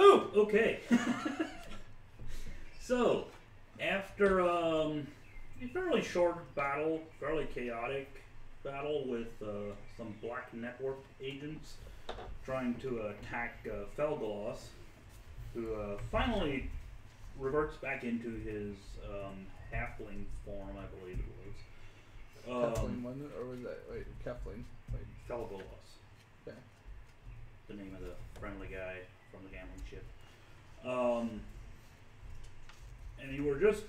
Poop! Okay. So, after a fairly short battle, fairly chaotic battle with some Black Network agents trying to attack Felgalos, who finally reverts back into his halfling form, I believe it was. Keflin, wasn't it? Or was that... Wait, Keflin. Wait. Felgalos. Okay. The name of the friendly guy from the gambling ship. And you were just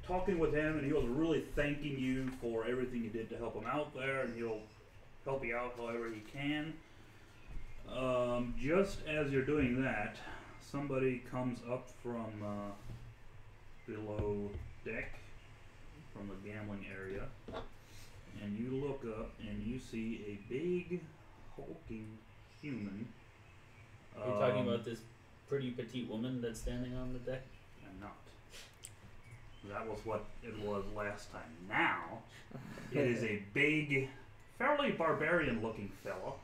talking with him, and he was really thanking you for everything you did to help him out there, and he'll help you out however he can. Just as you're doing that, somebody comes up from below deck, from the gambling area, and you look up and you see a big, hulking human. Are you talking about this pretty petite woman that's standing on the deck? I'm not. That was what it was last time. Now, it is a big, fairly barbarian-looking fellow.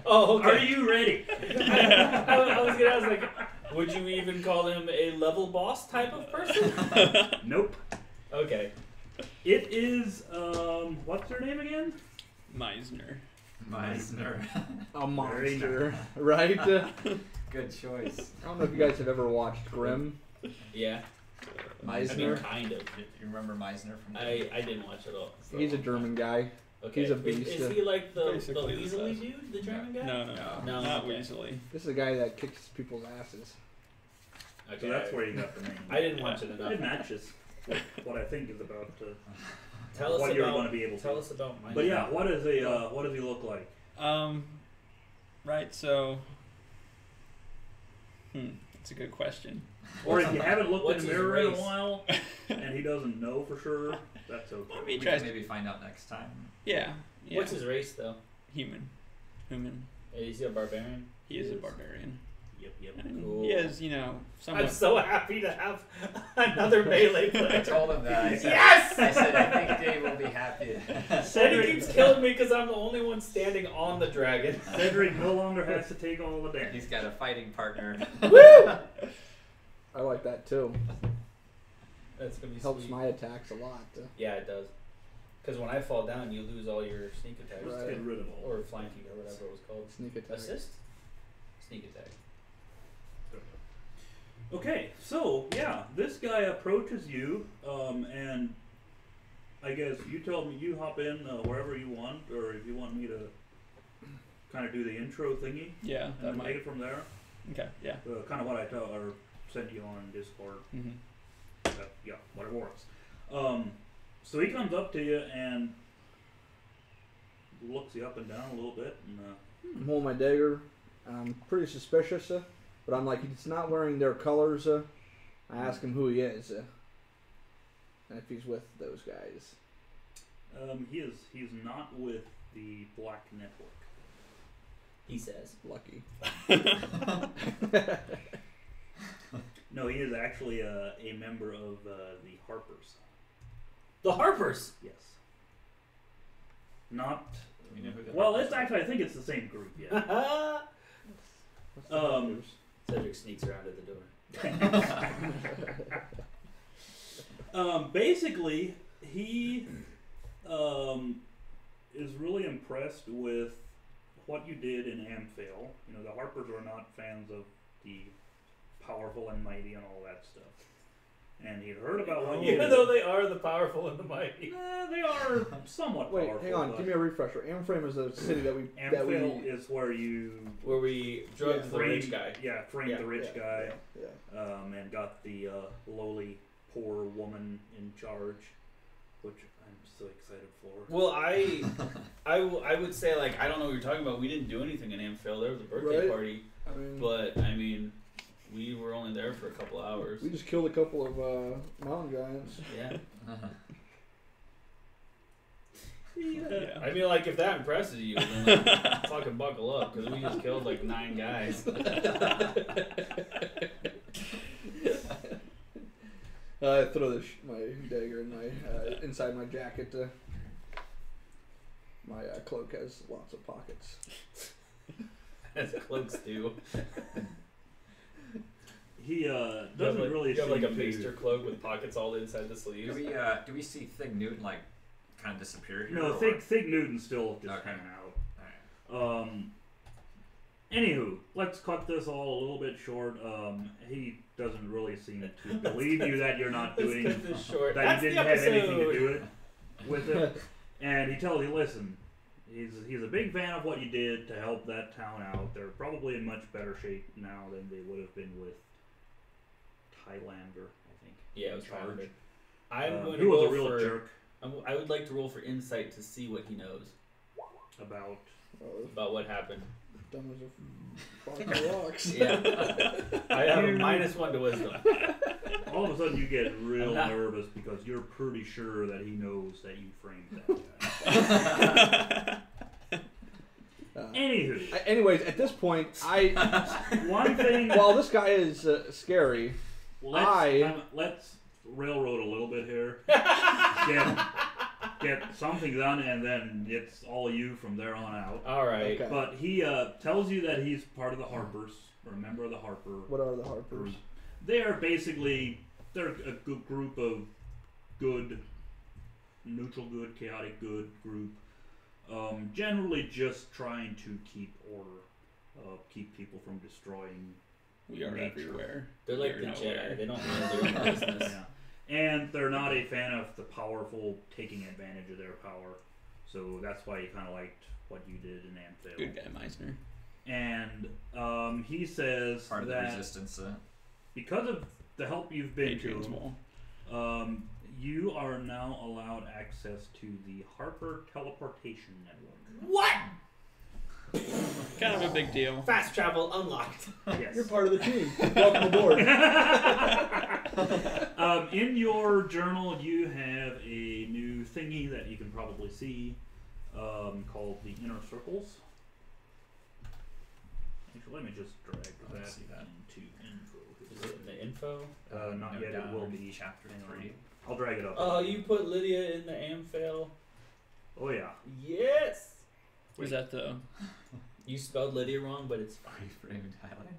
Oh, okay. Are you ready? I was gonna ask, like, would you even call him a level boss type of person? Nope. Okay. It is, what's her name again? Meisner. A monster, right? Good choice. I don't know if you guys have ever watched Grimm. Yeah. I mean, Meisner. kind of. You remember Meisner from? I didn't watch it all. So. He's a German guy. Okay. He's a beast. Is he like the Basically the Weasley best. dude, the German guy? No, No, not okay. Weasley. This is a guy that kicks people's asses. Okay. So that's where you got the name. I didn't watch it enough. It matches what I think is about Tell us what about. you're going to be able to. Tell us about my. But yeah, what does he look like? Right, so that's a good question. Or if you haven't looked in what's the his mirror in a race? while and he doesn't know for sure, that's okay. Let We me can try. maybe find out next time. Yeah. What's his race though? Human? Is he a barbarian? He is a barbarian. Yep. And Cool. he is, somewhat. I'm so happy to have another melee I player. told him that. I said, Yes! I said I think Dave will be happy. And he keeps killing me because I'm the only one standing on the dragon. Cedric no longer has to take all the damage. He's got a fighting partner. Woo! I like that too. That's gonna be Helps sweet. my attacks a lot. Yeah, it does. Because when I fall down, you lose all your sneak attacks. Just Right. get rid of all. Or flanking or whatever it was called. Sneak attack. Assist? Sneak attack. Okay, so yeah, this guy approaches you, and I guess you tell me you hop in wherever you want, or if you want me to kind of do the intro thingy Yeah, and that then take might. it from there. Okay, yeah. Kind of what I tell or sent you on Discord. Mm-hmm. Yeah, whatever works. So he comes up to you and looks you up and down a little bit, and I'm holding my dagger. I'm pretty suspicious, but I'm like, he's not wearing their colors. I ask him who he is, and if he's with those guys. he's not with the Black Network. He says. Lucky. No, he is actually a member of the Harpers. The Harpers! Yes. Not. Do we know who the Well, Harpers it's are? actually I think it's the same group. Yeah. What's the numbers? Cedric sneaks around at the door. Basically, he is really impressed with what you did in Amphail. You know, the Harpers are not fans of the powerful and mighty and all that stuff. And he'd heard about what you Even did. though they are the powerful and the mighty. They are somewhat Wait, powerful. hang on. but Give me a refresher. Amframe is the city that we Amphail is where you Where we drugged Yeah. the rich guy. Yeah, framed Yeah. the rich guy. Yeah. And got the lowly poor woman in charge, which I'm so excited for. Well, I would say, like, I don't know what you're talking about. We didn't do anything in Amphail. There was a birthday Right. party. I mean, But, I mean, we were only there for a couple hours. we just killed a couple of mountain giants. Yeah. Yeah. I mean, like, if that impresses you, then, like, fucking buckle up, because we just killed, like, 9 guys. I throw my dagger in my inside my jacket. My cloak has lots of pockets. as cloaks do. He You have, doesn't like, really you have like a seem baster cloak with pockets all inside the sleeves. Do we see Thig Newton like kind of disappear here? No, or- Thig Newton's still just Okay. hanging out. Anywho, let's cut this all a little bit short. He doesn't really seem to believe you that you're not Let's doing cut this short. that. That's You the didn't have anything to episode. do with it. And he tells you, listen, he's a big fan of what you did to help that town out. They're probably in much better shape now than they would have been with Highlander, I think. Yeah, it was Charge. Highlander. I'm going He to was roll a real for. jerk I would like to roll for insight to see what he knows about. about what happened. Dumb as a box of rocks. Yeah, I have a -1 to wisdom. All of a sudden, you get real I'm not- nervous because you're pretty sure that he knows that you framed that guy. Anywho, Anyways, at this point, one thing. while this guy is scary, Let's railroad a little bit here. Get something done, and then it's all you from there on out. All right. Okay. But he tells you that he's part of the Harpers, or a member of the Harper what are the Harpers? group. They are basically they're a good group of good, neutral good, chaotic good group. Generally, just trying to keep order, keep people from destroying. We are Nature. everywhere. They're like You're the nowhere. Jedi. They don't know their own business. Yeah. And they're not a fan of the powerful taking advantage of their power. So that's why he kind of liked what you did in Amphil. Good guy, Meisner. And he says Part of the that resistance. because of the help you've been Adrian's to, wall. you are now allowed access to the Harper Teleportation Network. What? Kind of a big deal. Fast travel unlocked. Yes. You're part of the team. Welcome aboard. In your journal, you have a new thingy that you can probably see called the Inner Circles. Actually, let me just drag I that see that. into Is info. it in the info? Not No yet. It doubt will in be. chapter Hang on. 3. I'll drag it up. Oh, you put Lydia in the Amphil? Oh yeah. Yes. Was that the? You spelled Lydia wrong, but it's fine. Framed Highlander.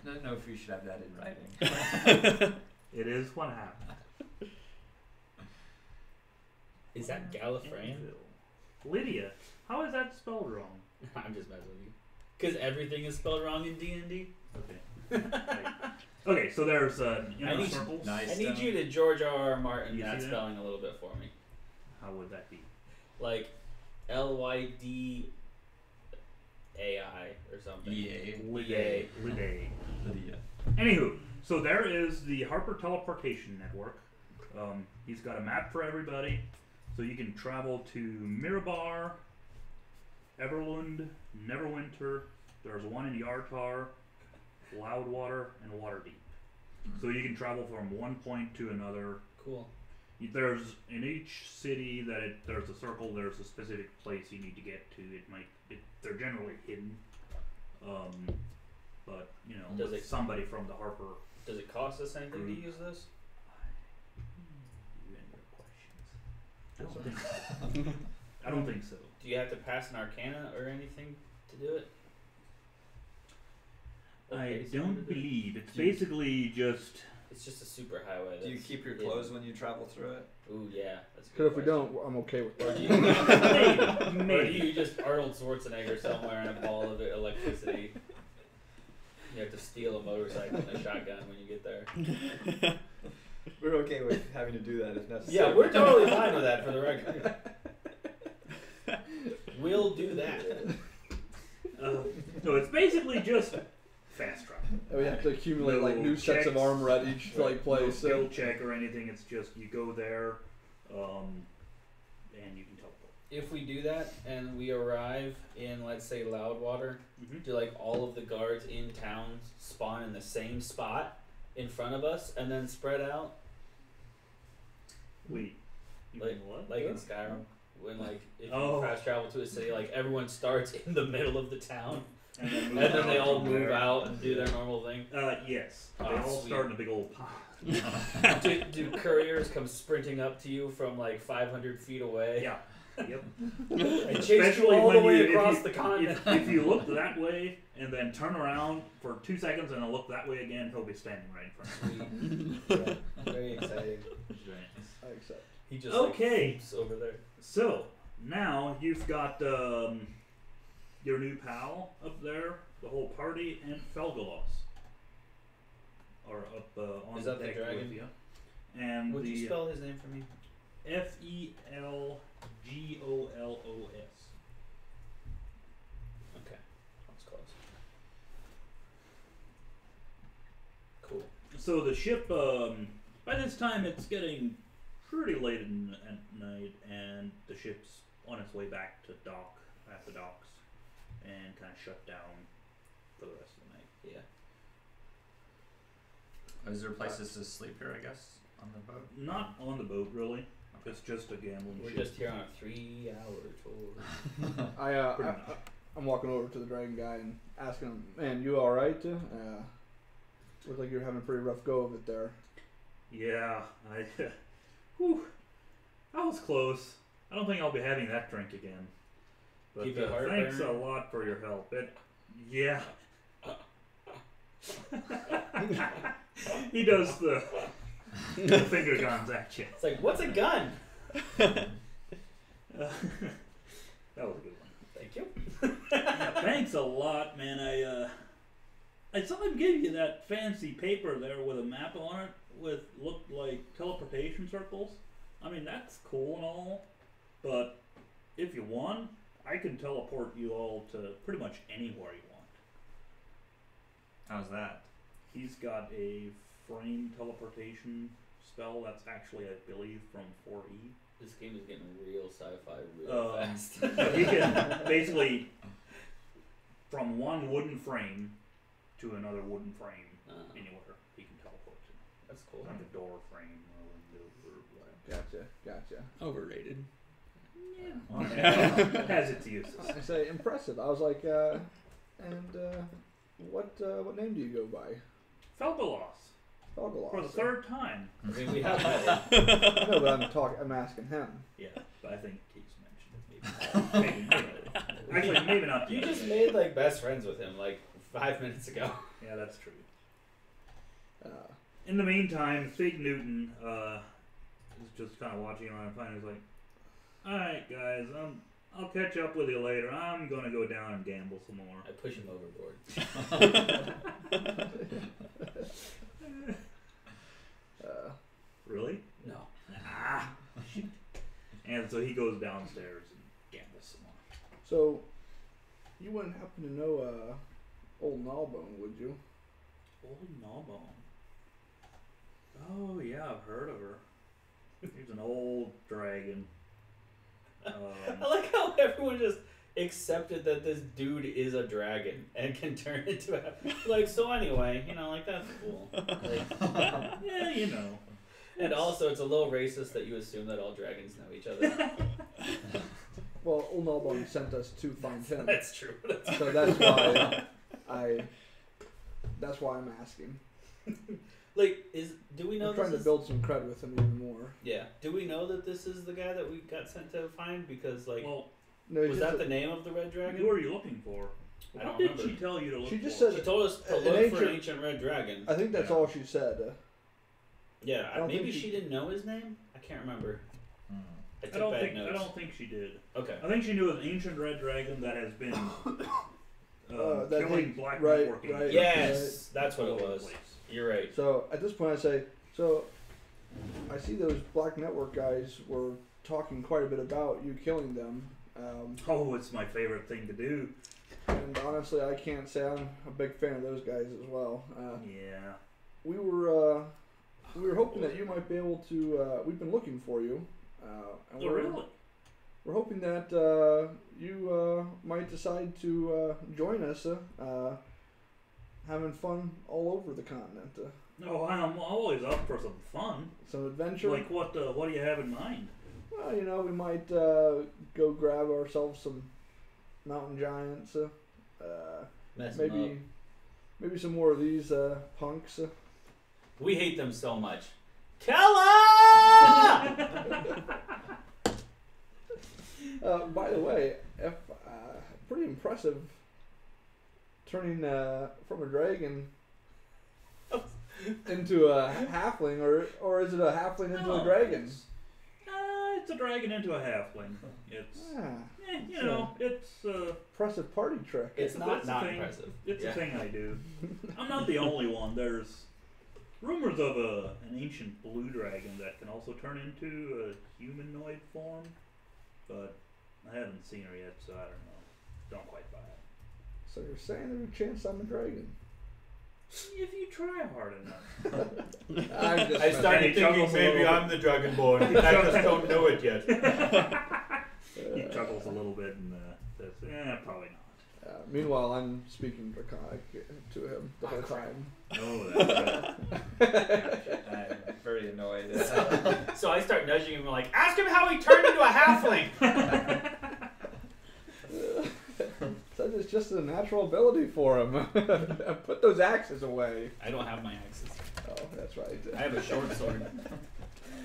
I don't know if we should have that in writing. It is what happened. Is that Gallifreyan? Lydia, how is that spelled wrong? I'm just messing with you. Because everything is spelled wrong in D&D. Okay. Right. Okay, so there's Inner need- Circles. Nice. I need you to George R. Martin You that see that? spelling a little bit for me. How would that be? Like LYDAI or something. EA. Lydia. Lydia. Lydia. Anywho, so there is the Harper Teleportation Network. He's got a map for everybody, so you can travel to Mirabar, Everlund, Neverwinter. There's one in Yartar, Loudwater, and Waterdeep. So you can travel from one point to another. Cool. There's in each city that there's a circle. There's a specific place you need to get to. They're generally hidden, but you know, Does with it- somebody from the Harper. Does it cost us anything to use this? You and your questions. I don't think so. Do you have to pass an Arcana or anything to do it? I Okay, so don't what is it? believe it's Do you- basically just. It's just a super highway. Do you that's keep your hidden. clothes when you travel through it? Ooh, yeah. That's a Because good if we question. don't, I'm okay with Or that. do you, Maybe. or do you just Arnold Schwarzenegger somewhere in a ball of electricity? You have to steal a motorcycle and a shotgun when you get there. We're okay with having to do that if necessary. Yeah, we're totally fine with that for the record. We'll do that. So it's basically just fast travel. And we have to accumulate like No new sets of checks. armor at each like No place. skill check or anything. It's just you go there, and you can teleport. If we do that and we arrive in, let's say, Loudwater, Mm-hmm. do like all of the guards in town spawn in the same spot in front of us and then spread out? Wait. You Like, mean what? like Yeah. in Skyrim, when like if Oh. you fast travel to a city, like everyone starts in the middle of the town, And then, and then they all from move there. out and do their normal thing. Yes. They Oh, all sweet. start in a big old pond. do couriers come sprinting up to you from like 500 feet away? Yeah. Yep. It chased you Especially all the when way you- across the continent. If you look that way and then turn around for 2 seconds and then look that way again, he'll be standing right in front of you. Yeah, very exciting. I accept. He just Okay. like, swoops over there. So now you've got your new pal up there, the whole party, and Felgalos are up on Is the that the deck dragon? with you. And Would the you spell his name for me? Felgolos. Okay, that's close. Cool. So the ship, by this time it's getting pretty late at night, and the ship's on its way back to dock, at the docks, and kind of shut down for the rest of the night. Yeah. Is there places to sleep here, I guess, on the boat? Not on the boat, really. It's just a gambling We're ship. just here on a 3-hour tour. Pretty much. I'm walking over to the dragon guy and asking him, "Man, you all right? Look like you're having a pretty rough go of it there." Yeah, whew, that was close. I don't think I'll be having that drink again. But Keep your heart thanks a burning? lot for your help. Yeah. He does the finger guns at you. It's like, what's a gun? That was a good one. Thank you. Yeah, thanks a lot, man. I saw him give you that fancy paper there with a map on it with looked like teleportation circles. I mean, that's cool and all, but if you want, I can teleport you all to pretty much anywhere you want. How's that? He's got a frame teleportation spell that's actually, I believe, from 4E. This game is getting real sci-fi real fast. So he can basically, from one wooden frame to another wooden frame, anywhere he can teleport to. That's cool. Like a door frame or a window or whatever. Gotcha. Overrated. Yeah. It has its uses. I say impressive. I was like, what name do you go by? Felgalos. Felgalos. For the third time. I mean, we have that. No, but I'm asking him. Yeah, but I think he's mentioned it. Maybe. Actually, maybe not. You yet. just made like best friends with him like 5 minutes ago. Yeah, that's true. Uh, In the meantime, Fig Newton is just kind of watching around and finally he's like, "Alright, guys, I'll catch up with you later. I'm gonna go down and gamble some more." I push him overboard. Really? No. Ah, shit. And so he goes downstairs and gambles some more. so, you wouldn't happen to know old Gnawbone, would you? Old Gnawbone. Oh yeah, I've heard of her. She's an old dragon. I like how everyone just accepted that this dude is a dragon and can turn into a like. So anyway, you know, like that's cool. Like, Yeah, you know. and also, it's a little racist that you assume that all dragons know each other. Well, old Gnawbone sent us to find him, That's true. so that's why I'm asking. Like, do we know I'm trying this to is? build some cred with him even more. Yeah. Do we know that this is the guy that we got sent to find? Because like, Well, No, he's was just that the name of the red dragon? who are you looking for? I What don't did remember. she tell you to look She just for? said- She told us to An look for ancient- an ancient red dragon. I think that's Yeah. all she said. Yeah, I don't maybe think she she- didn't know his name. I can't remember. I I took don't bad think notes. I don't think she did. Okay. I think she knew an ancient red dragon that has been That killing hate- black right, networking. right. Yes, that's what all it over the was. place. You're right. So at this point, I say, so I see those Black Network guys were talking quite a bit about you killing them. Oh, it's my favorite thing to do. And honestly, I can't say I'm a big fan of those guys as well. Yeah. We were hoping that you might be able to. We've been looking for you, and Oh, really? we're hoping that you might decide to join us. Having fun all over the continent. No, I'm always up for some fun. Some adventure. Like what? What do you have in mind? Well, you know, we might go grab ourselves some mountain giants. Mess them up. Maybe some more of these punks. We hate them so much. Kella! By the way, if, pretty impressive turning from a dragon into a halfling, or is it a halfling into a dragon? It's a dragon into a halfling. It's you So- know, it's Impressive party trick. It's not a thing. impressive. It's Yeah. a thing I do. I'm not the only one. There's rumors of an ancient blue dragon that can also turn into a humanoid form, but I haven't seen her yet, so I don't know. Don't quite buy it. So you're saying there's a chance I'm a dragon? If you try hard enough. I'm just I started He chuckles thinking a maybe little I'm the Dragonborn, but I just don't know it yet. He chuckles a little bit and says, probably not. Meanwhile, I'm speaking Draconic to him the whole time. Oh, that's right. I'm very annoyed. So I start nudging him like, ask him how he turned into a halfling. That is just a natural ability for him. Put those axes away. I don't have my axes. Oh, that's right. I have a short sword.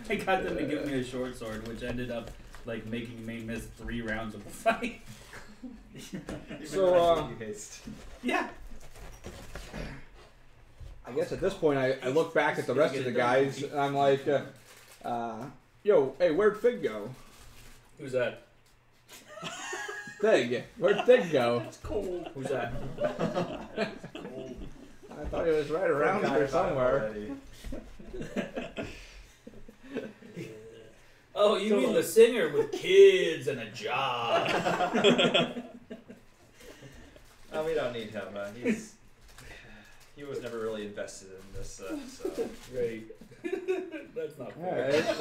I got them to give me a short sword, which ended up like making me miss 3 rounds of the fight. So, Yeah. I guess at this point, I look back at the rest of the guys, and I'm like, yo, hey, where'd Fig go? Who's that? Fig, where'd Fig go? It's cold. Who's that? It's cold. I thought he was right around here somewhere. Oh, you So- mean the singer with kids and a job? Oh, we don't need him. He was never really invested in this, so. Great. That's not All fair. right,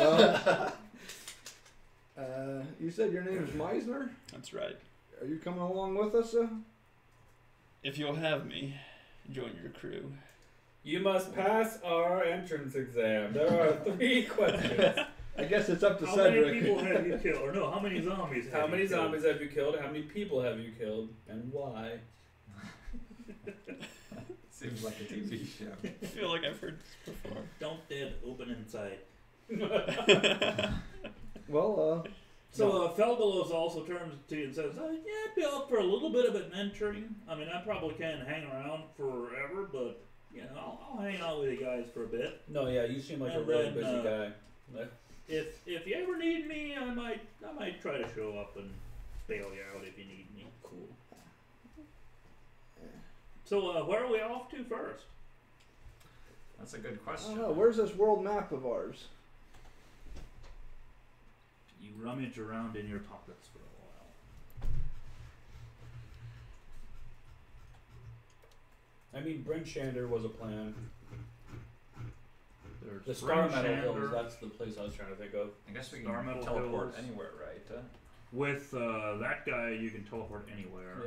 well, you said your name is Meisner? That's right. Are you coming along with us? If you'll have me join your crew. You must pass our entrance exam. There are 3 questions. I guess it's up to How Cedric. many people have you killed? Or no, how many zombies have How you many killed? zombies have you killed? How many people have you killed? And why? Seems like a TV show. I feel like I've heard this before. Don't dead, open inside. Well, So Felgalos also turns to you and says, yeah, I'd be up for a little bit of adventuring. I mean, I probably can't hang around forever, but, you know, I'll hang out with you guys for a bit. No, yeah, you seem like a And really then, busy guy. Like, If you ever need me, I might try to show up and bail you out if you need me. cool. So where are we off to first? That's a good I question. don't know. Where's this world map of ours? You rummage around in your pockets for a while. I mean, Bryn Shander was a plan. There's The Star Meadow Shander Hills, that's the place I was trying to think of. I guess we Star can Meadow teleport Hills. anywhere, right? With that guy, you can teleport anywhere.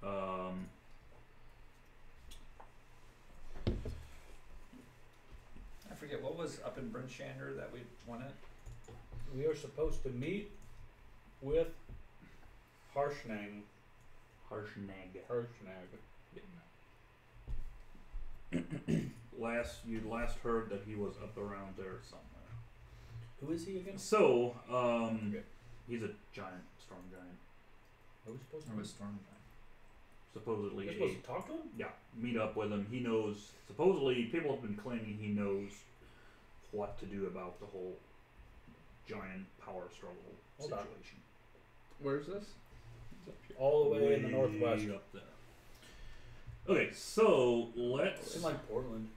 Yeah. I forget what was up in Bryn Shander that we wanted. We are supposed to meet with Harshnag. Harshnag. You last heard that he was up around there somewhere. Who is he again? So, Okay. he's a giant, strong giant. Are we supposed to? Or was Storm? Supposedly, We're supposed to talk to him? yeah, meet up with him. He knows. Supposedly, people have been claiming he knows what to do about the whole giant power struggle Hold on. situation. Where's this? All the way in the Way northwest. up there. Okay, so It's let's. in like Portland.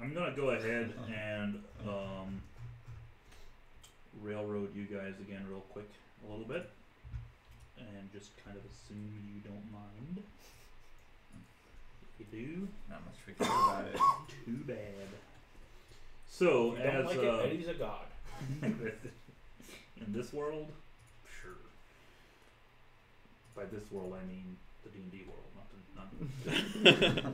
I'm gonna go ahead and railroad you guys again real quick a little bit, and just kind of assume you don't mind. If you do, Not much we can do about it. too bad. So If you don't as like it, Eddie's a god. in this world, sure. By this world, I mean the D&D world, not the.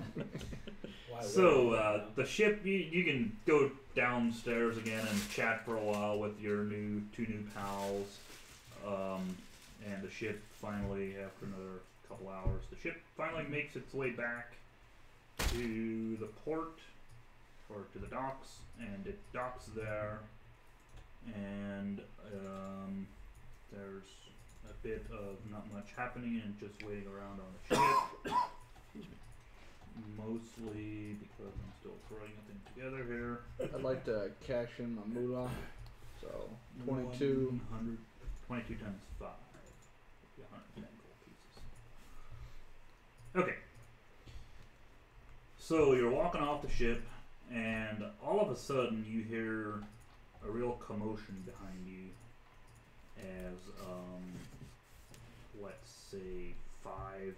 Why So would I? the ship, you can go downstairs again and chat for a while with your two new pals, and the ship finally, after another couple hours, the ship finally makes its way back to the port or to the docks, and it docks there, and there's a bit of not much happening and just waiting around on the ship. Mostly because I'm still throwing a thing together here. I'd like to cash in my moolah. So 22. 100, 22 times 5. 110 gold pieces. Okay. So you're walking off the ship, and all of a sudden you hear a real commotion behind you as, let's say, 5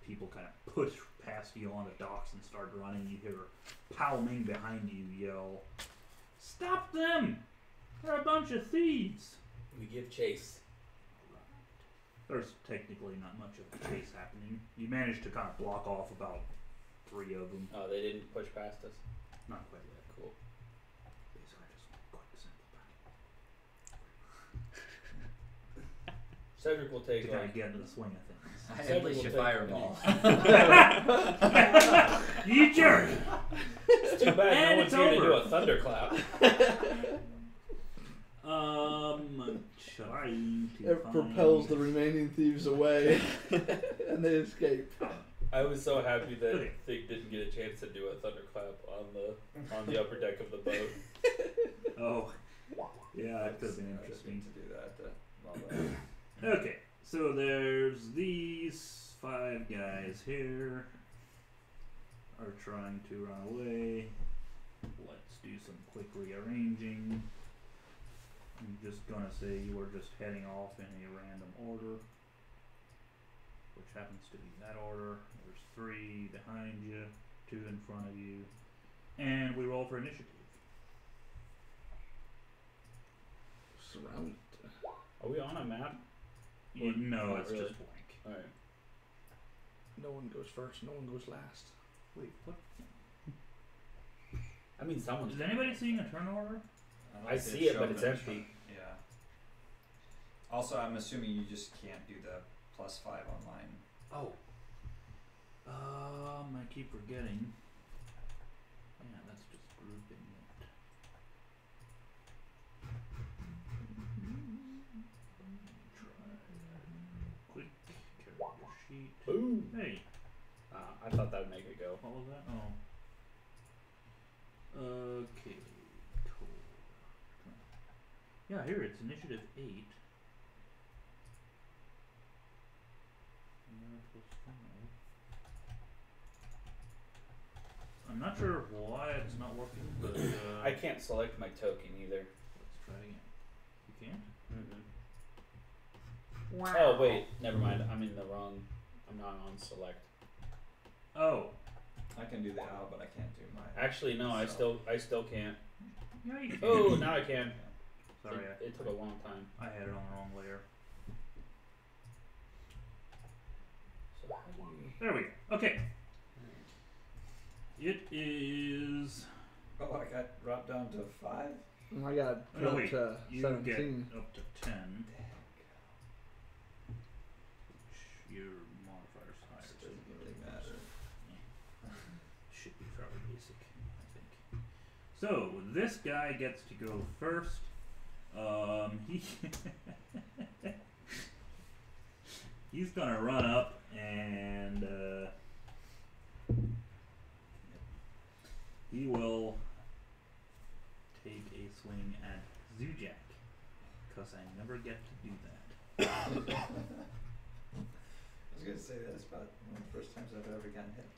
people kind of push past you on the docks and start running. You hear Pao Ming behind you yell, "Stop them! They're a bunch of thieves!" We give chase. There's technically not much of a chase happening. You managed to kind of block off about 3 of them. Oh, they didn't push past us? Not quite yet. Cool. Basically, just quick simple Cedric will take to kind like... of get into the swing of things. I Cedric unleash will a take- fireball. You jerk! It's too bad And no one's it's here to do over. a thunderclap. Trying to It propels the remaining thieves away, and they escape. I was so happy that Okay. Thig didn't get a chance to do a thunderclap on the upper deck of the boat. Oh, yeah, that could have been I just interesting. need to do that. Love that. Okay, so there's these 5 guys here are trying to run away. Let's do some quick rearranging. I'm just gonna say you are just heading off in a random order, which happens to be that order. There's 3 behind you, 2 in front of you, and we roll for initiative. Surround. Are we on a map? No, not it's really. just blank. Alright. No one goes first. No one goes last. Wait, what? I mean, someone's... Is anybody seeing a turn order? don't I see see it, show but up it's in the empty. Yeah. Also, I'm assuming you just can't do the +5 online. Oh. I keep forgetting. Yeah, that's just grouping it. Try quick character sheet. Boom! Hey, I thought that would make it go. what was that? Oh. Okay. Cool. Yeah, here it's initiative 8. I'm not sure why it's not working, but I can't select my token either. let's try again. You can't? Mm-mm. Oh, wait. Never mind. I'm in the wrong... I'm not on select. Oh, I can do the owl, but I can't do my. Actually, no. I So- still can't. yeah, you can. Oh, now I can. Sorry, It took a long time. I had it on the wrong layer. So how do you... There we go. Okay. It is. Oh, I got dropped down to 5. I got Oh, put no, up wait. to You 17. get up to 10. Which your modifier's higher. It so doesn't you really get matter. Should be fairly basic, I think. So this guy gets to go first. He's gonna run up and he will take a swing at Zujak, because I never get to do that. I was gonna say that's about one of the first times I've ever gotten hit.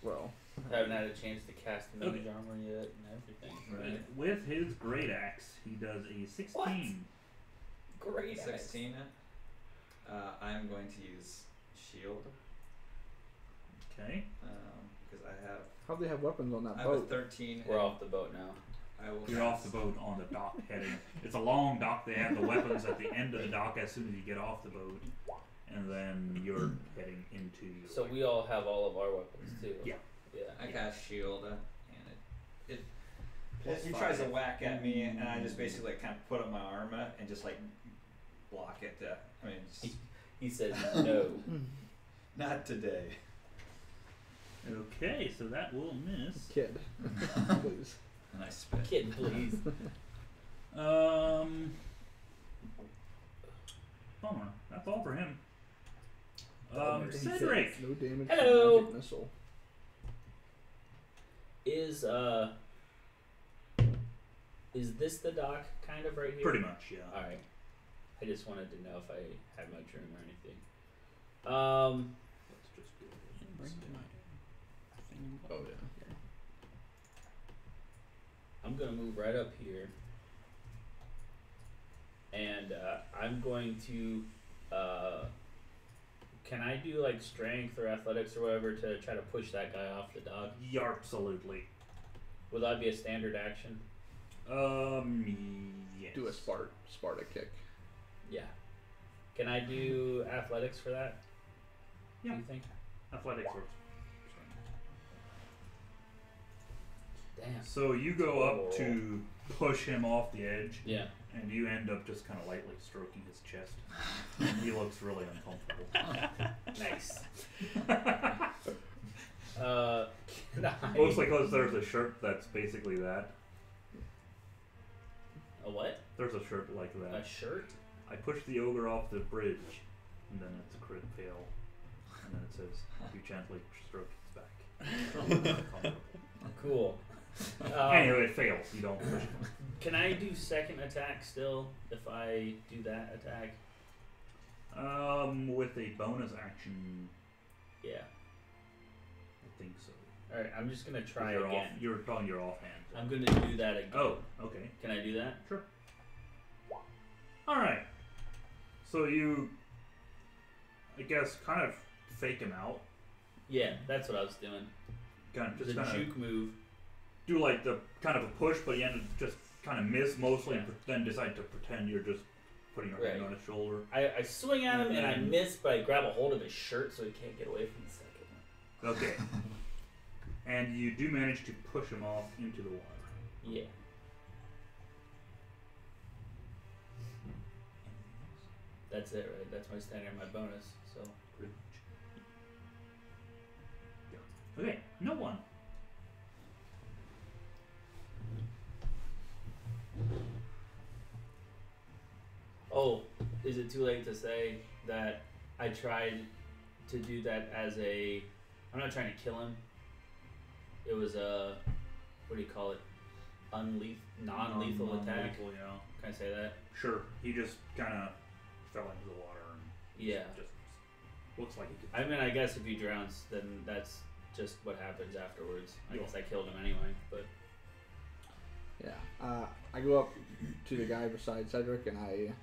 Well, I haven't had a chance to cast mage Okay. armor yet and everything. Right. With his great axe, he does a 16. What? Great. 16. I'm going to use shield Okay. because I have how do they have weapons on that I have a boat? 13. We're and off the boat now. I will You're off cast- the boat on the dock heading. It's a long dock. They have the weapons at the end of the dock as soon as you get off the boat. And then you're heading into your So we all have all of our weapons too. Yeah. Yeah. I cast shield and it Plus he tries to 5. whack at me and I just basically kind of put up my arm and just like block it. I mean, just, He said no. not today. Okay, so that will miss. Kid, please. And I spit. Kid, please. Bummer. That's all for him. Bummer. Cedric. No damage. Hello. From magic missile. Is this the dock kind of right here? Pretty much, yeah. All right. I just wanted to know if I had much room or anything. Let's just go ahead and Bring say- my thing. Oh yeah. I'm gonna move right up here, and I'm going to. Can I do like strength or athletics or whatever to try to push that guy off the dock? Yeah, absolutely. Will that be a standard action? Yes. Do a Sparta kick. Yeah. Can I do athletics for that? Yeah. Do you think? Athletics or Damn. So you go up to push him off the edge, Yeah. and you end up just kind of lightly stroking his chest. And he looks really uncomfortable. Nice. Can I? Mostly because there's a shirt that's basically that. A what? There's a shirt like A that. shirt? I pushed the ogre off the bridge, and then it's a crit fail. And then it says, you gently stroke its back. Uncomfortable. Cool. Anyway, it fails. You don't push him. Can I do second attack still if I do that attack? With a bonus action, Yeah. I think so. Alright, I'm just gonna try You're again. You're talking your offhand. I'm gonna do that again. Oh, okay. Can I do that? Sure. Alright. So you, I guess, kind of fake him out. Yeah, that's what I was doing. Kind of The just kind of juke move. do like the kind of a push, but you end up just kind of miss mostly, Yeah. and then decide to pretend you're just putting your hand Right. on his shoulder. I swing at him and I Mhm. miss, but I grab a hold of his shirt so he can't get away from the second. Okay. And you do manage to push him off into the water. Yeah. That's it, right? That's my standard, my bonus. So Pretty much. Okay, no one. oh, is it too late to say that I tried to do that as a? I'm not trying to kill him. It was a, what do you call it? Non-lethal attack. Non-lethal, yeah. Can I say that? Sure. He just kind of fell into the water and Yeah. just looks like he could. I mean, I guess if he drowns, then that's just what happens afterwards. I Yeah. guess I killed him anyway, but Yeah. I go up to the guy beside Cedric and I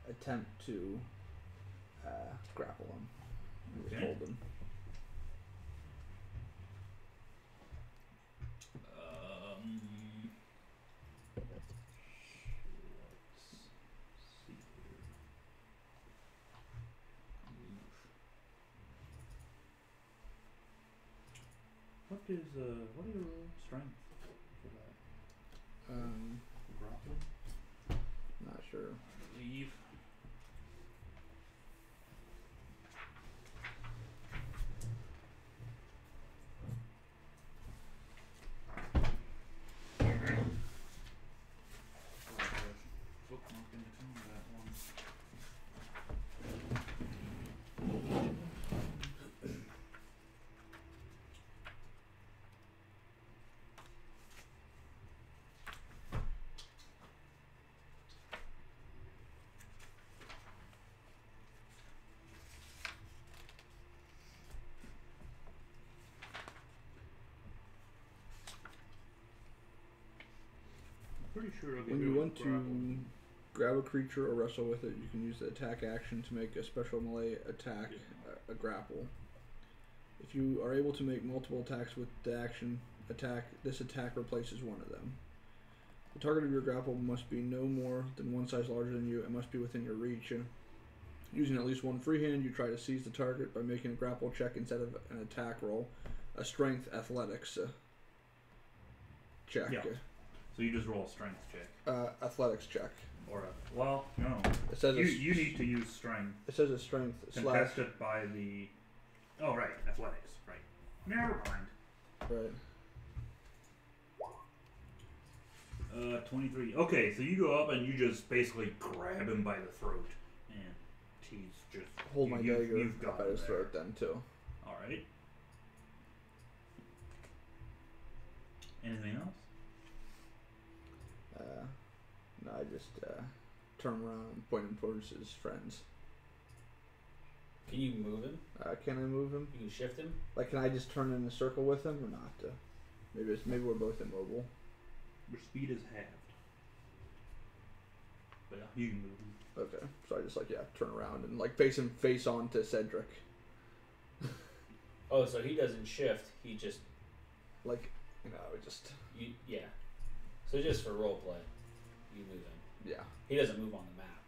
attempt to grapple him. And just Okay. hold him. Let's see here. What are your strength for that? Grapple? Not sure. Leave. Bookmark in the combat one. Pretty sure I'll get When rid you of want to grapple. grab a creature or wrestle with it, you can use the attack action to make a special melee attack, a grapple. If you are able to make multiple attacks with the action attack, this attack replaces one of them. The target of your grapple must be no more than one size larger than you and must be within your reach. Using at least one free hand, you try to seize the target by making a grapple check instead of an attack roll, a strength athletics check. Yeah. So you just roll a strength check. Athletics check. Or a, well, no. It says You need to use strength. It says a strength slash. Contested by the. Oh, right. Athletics. Right. Never mind. Right. 23. Okay, so you go up and you just basically grab him by the throat. And he's just Hold my you- dagger you've up got at him his there. throat then too. All right. Anything else? No, I just turn around and point him towards his friends. Can you move him? Can I move him? You can shift him? Like, can I just turn in a circle with him or not? Maybe we're both immobile. Your speed is halved. But yeah, you can move him. Okay, so I just turn around and face on to Cedric. Oh, so he doesn't shift. He just just yeah. So just for role play, you move him. yeah. He doesn't move on the map.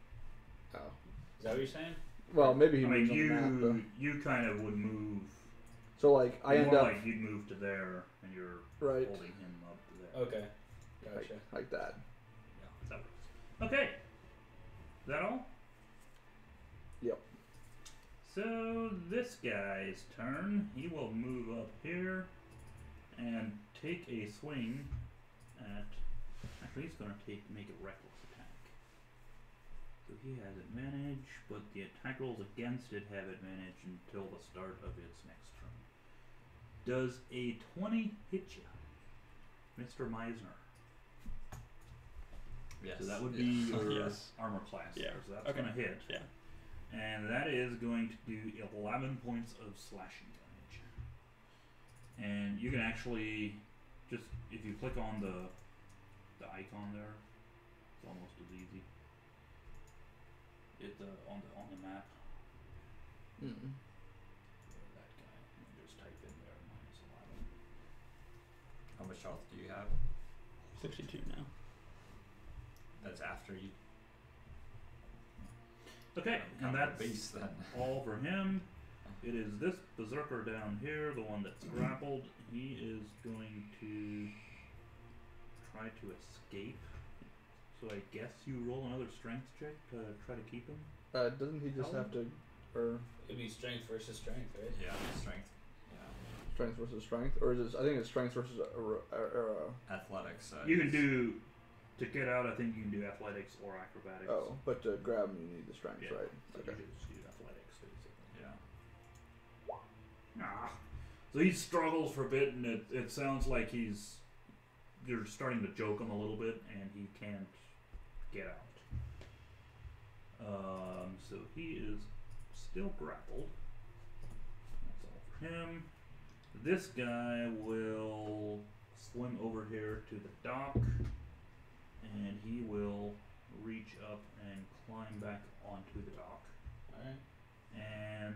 Oh, Is that what you're saying? well, maybe he I mean, moves on the map. Though. you kind of would move. So I end more up like you'd move to there, and you're right holding him up to there. Okay. Gotcha. like that. Yeah, that works. Okay. Is that all? Yep. So this guy's turn. He will move up here and take a swing at. Actually, he's gonna make a reckless attack. So he has advantage, but the attack rolls against it have advantage until the start of its next turn. Does a 20 hit you, Mr. Meisner? Yes. So that would be your Yes. armor class. Yeah. There, so that's Okay. gonna hit. Yeah. And that is going to do 11 points of slashing damage. And you can actually just, if you click on the icon there, it's almost as easy. On the map. Mm-mm. That guy. You can just type in there -11. How much health do you have? 62 now. That's after you. Okay, Kind and of a that's beast then. all for him. It is this berserker down here, the one that's grappled. He is going to try to escape. So I guess you roll another strength check to try to keep him. Doesn't he just have to, or It'd be strength versus strength, right? Yeah, strength. Yeah. strength versus strength, or is it? I think it's strength versus Athletics. You can do to get out. I think you can do athletics or acrobatics. oh, but to grab him you need the strength, Yeah. right? So Okay. you just do athletics basically. Yeah. Ah. So he struggles for a bit, and it sounds like you're starting to joke him a little bit, and he can't get out. So he is still grappled. That's all for him. This guy will swim over here to the dock, and he will reach up and climb back onto the dock. Alright. And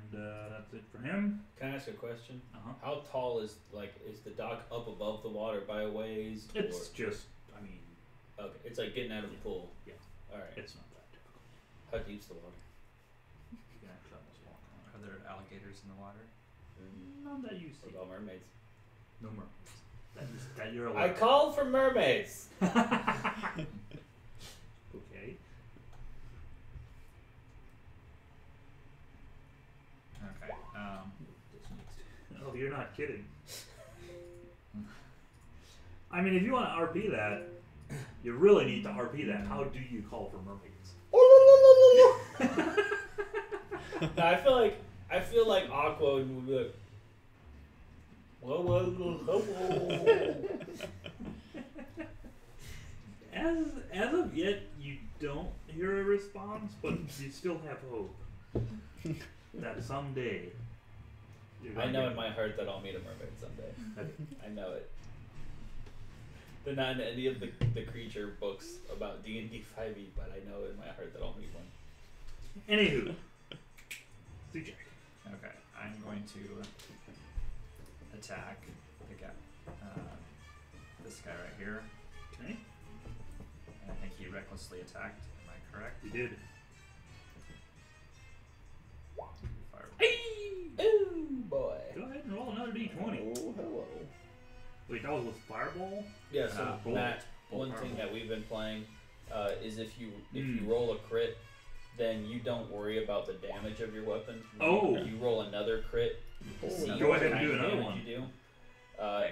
that's it for him. Can I ask a question? Uh-huh. How tall is the dock up above the water by a ways? It's just, I mean, Okay, it's like getting out of the pool. Yeah. Alright. it's not that difficult. How deep's the water? You can actually almost walk on Are there alligators in the water? it. None that you What see. about mermaids? No mermaids. That you're aware I of. called for mermaids! Okay. Okay. Oh, you're not kidding. I mean, if you want to RP that, you really need to RP that. How do you call for mermaids? No, I feel like Aqua would be like, whoa, whoa, whoa, whoa. As of yet, you don't hear a response, but you still have hope that someday. You're I gonna know get- in my heart that I'll meet a mermaid someday. I know it. They're not in any of the creature books about D&D 5e, but I know in my heart that I'll meet one. Anywho, CJ. Okay. I'm going to attack the guy. This guy right here. Okay, And I think he recklessly attacked. Am I correct? you did. Fire. Ooh, boy. Go ahead and roll another d20. Oh, hello. Wait, that was with fireball. Yeah, so Bolt. Matt, Bolt one thing fireball. that we've been playing is if you Mm. roll a crit, then you don't worry about the damage of your weapon. Oh. You roll another crit. to Holy see Go what ahead and kind do of another damage one. You do.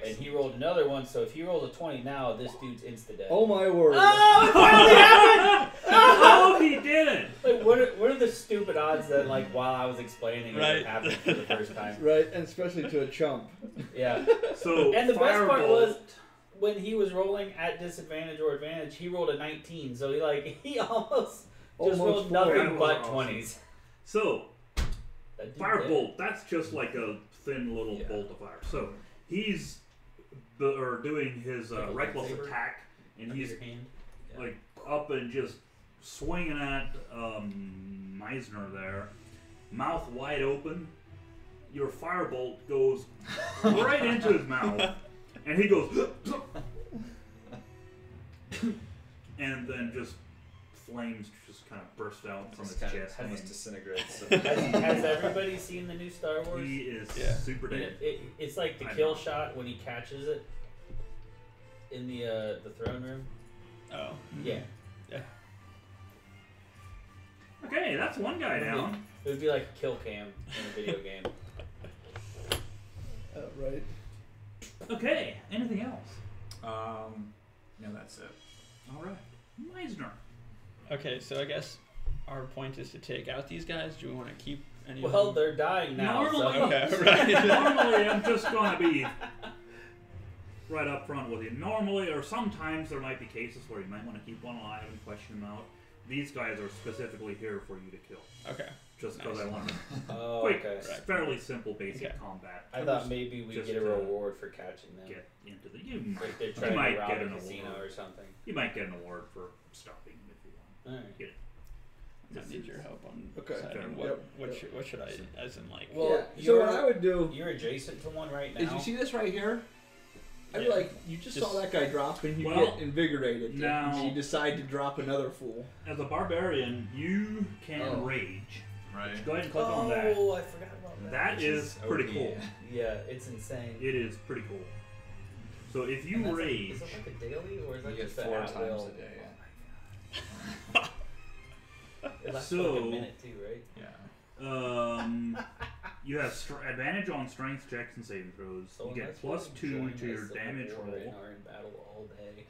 And he rolled another one, so if he rolls a 20 now, this dude's insta dead. Oh my word! Oh, it finally happened! Oh, No, he didn't. Like, what are the stupid odds that, like, while I was explaining Right. it happened for the first time? Right, and especially to a chump. Yeah. So And the best part Firebolt- was when he was rolling at disadvantage or advantage, he rolled a 19. So he almost just rolled full. nothing That but was 20s. So That dude Firebolt, that's just like a thin little Yeah. bolt of fire. So he's doing his Like a reckless lightsaber? attack, and did. he's Your hand. like up and just swinging at Meisner there, mouth wide open. Your firebolt goes right into his mouth, and he goes, and then just flames just kind of burst out from his Just kind chest. of almost disintegrates. Has everybody seen the new Star Wars? He is Yeah. super And dead. it's like the I kill know. shot when he catches it in the throne room. Oh. Yeah, Okay, that's one guy down. it would be like a kill cam in a video game. Right. Okay, anything else? No, that's it. All right, Meisner. Okay, so I guess our point is to take out these guys. Do we want to keep any? Well, of them? they're dying now. Normally, So. Okay, right. normally I'm just gonna be right up front with you. Normally, or sometimes there might be cases where you might want to keep one alive and question them out. These guys are specifically here for you to kill, Okay. just because Nice. I want to Oh, quick, okay. Right. fairly simple, basic Okay. combat. I thought maybe we Just get a to reward for catching them. Get into the you Like they're might, trying you might to rob get a an casino award. or something. You might get an award for stopping if you want. Alright. I might need your help on Okay. deciding Fair. what, Yep. what should I, as in like. Well, Yeah, so what you're- I would do You're adjacent to one right now. is, you see this right here? I'd be Yeah. like, you just saw Just- that guy drop and you Well, get invigorated. now- and you decide to drop another fool. As a barbarian, you can Oh. rage. Right. Go ahead and click on that. Oh, I forgot about that. That is pretty OP. cool. Yeah, it's insane. It is pretty cool. So if you And that's rage, is it like a daily or is that You get just 4 at times will? a day. It lasts So- for like a minute too, right? Yeah. you have advantage on strength checks and saving throws. So you get unless plus we 2 join to this your civil damage war and roll. are in battle all day.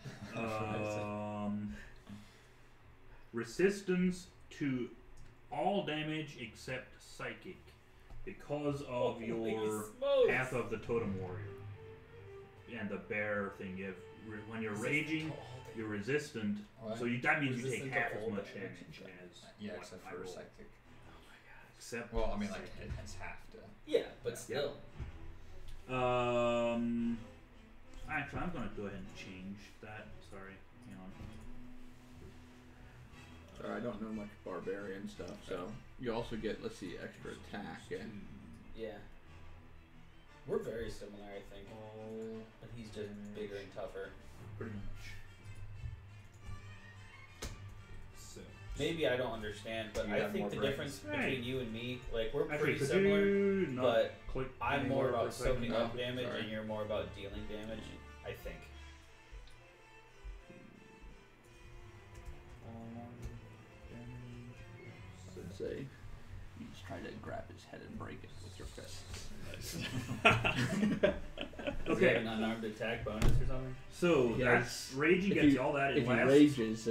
Resistance to all damage except psychic, because of Holy your smokes. Path of the Totem Warrior and the bear thing. You have when you're Resistant raging, to all damage. you're resistant. What? So that means you take Resistant to half as all much damage. damage as Yeah, what except I for rolled. psychic. Except Well, I mean, like, psychic. it's half to. Yeah, but Yeah. still. Actually, I'm gonna go ahead and change that. Sorry, hang on. Sorry, I don't know much barbarian stuff, so you also get, let's see, extra attack. Yeah. Yeah. We're very similar, I think. But he's just bigger and tougher. Pretty much. So. Maybe I don't understand, but You I have think more the brains. difference Right. between you and me, like, we're Actually, pretty could similar. you not but click I'm more anywhere for about a second? soaking Oh, up damage, sorry. and you're more about dealing damage. I think. Let's say you just try to grab his head and break it with your fists. Does he have Okay, an unarmed attack bonus or something? so He that's raging if gets he- you all that. It If he lasts. rages,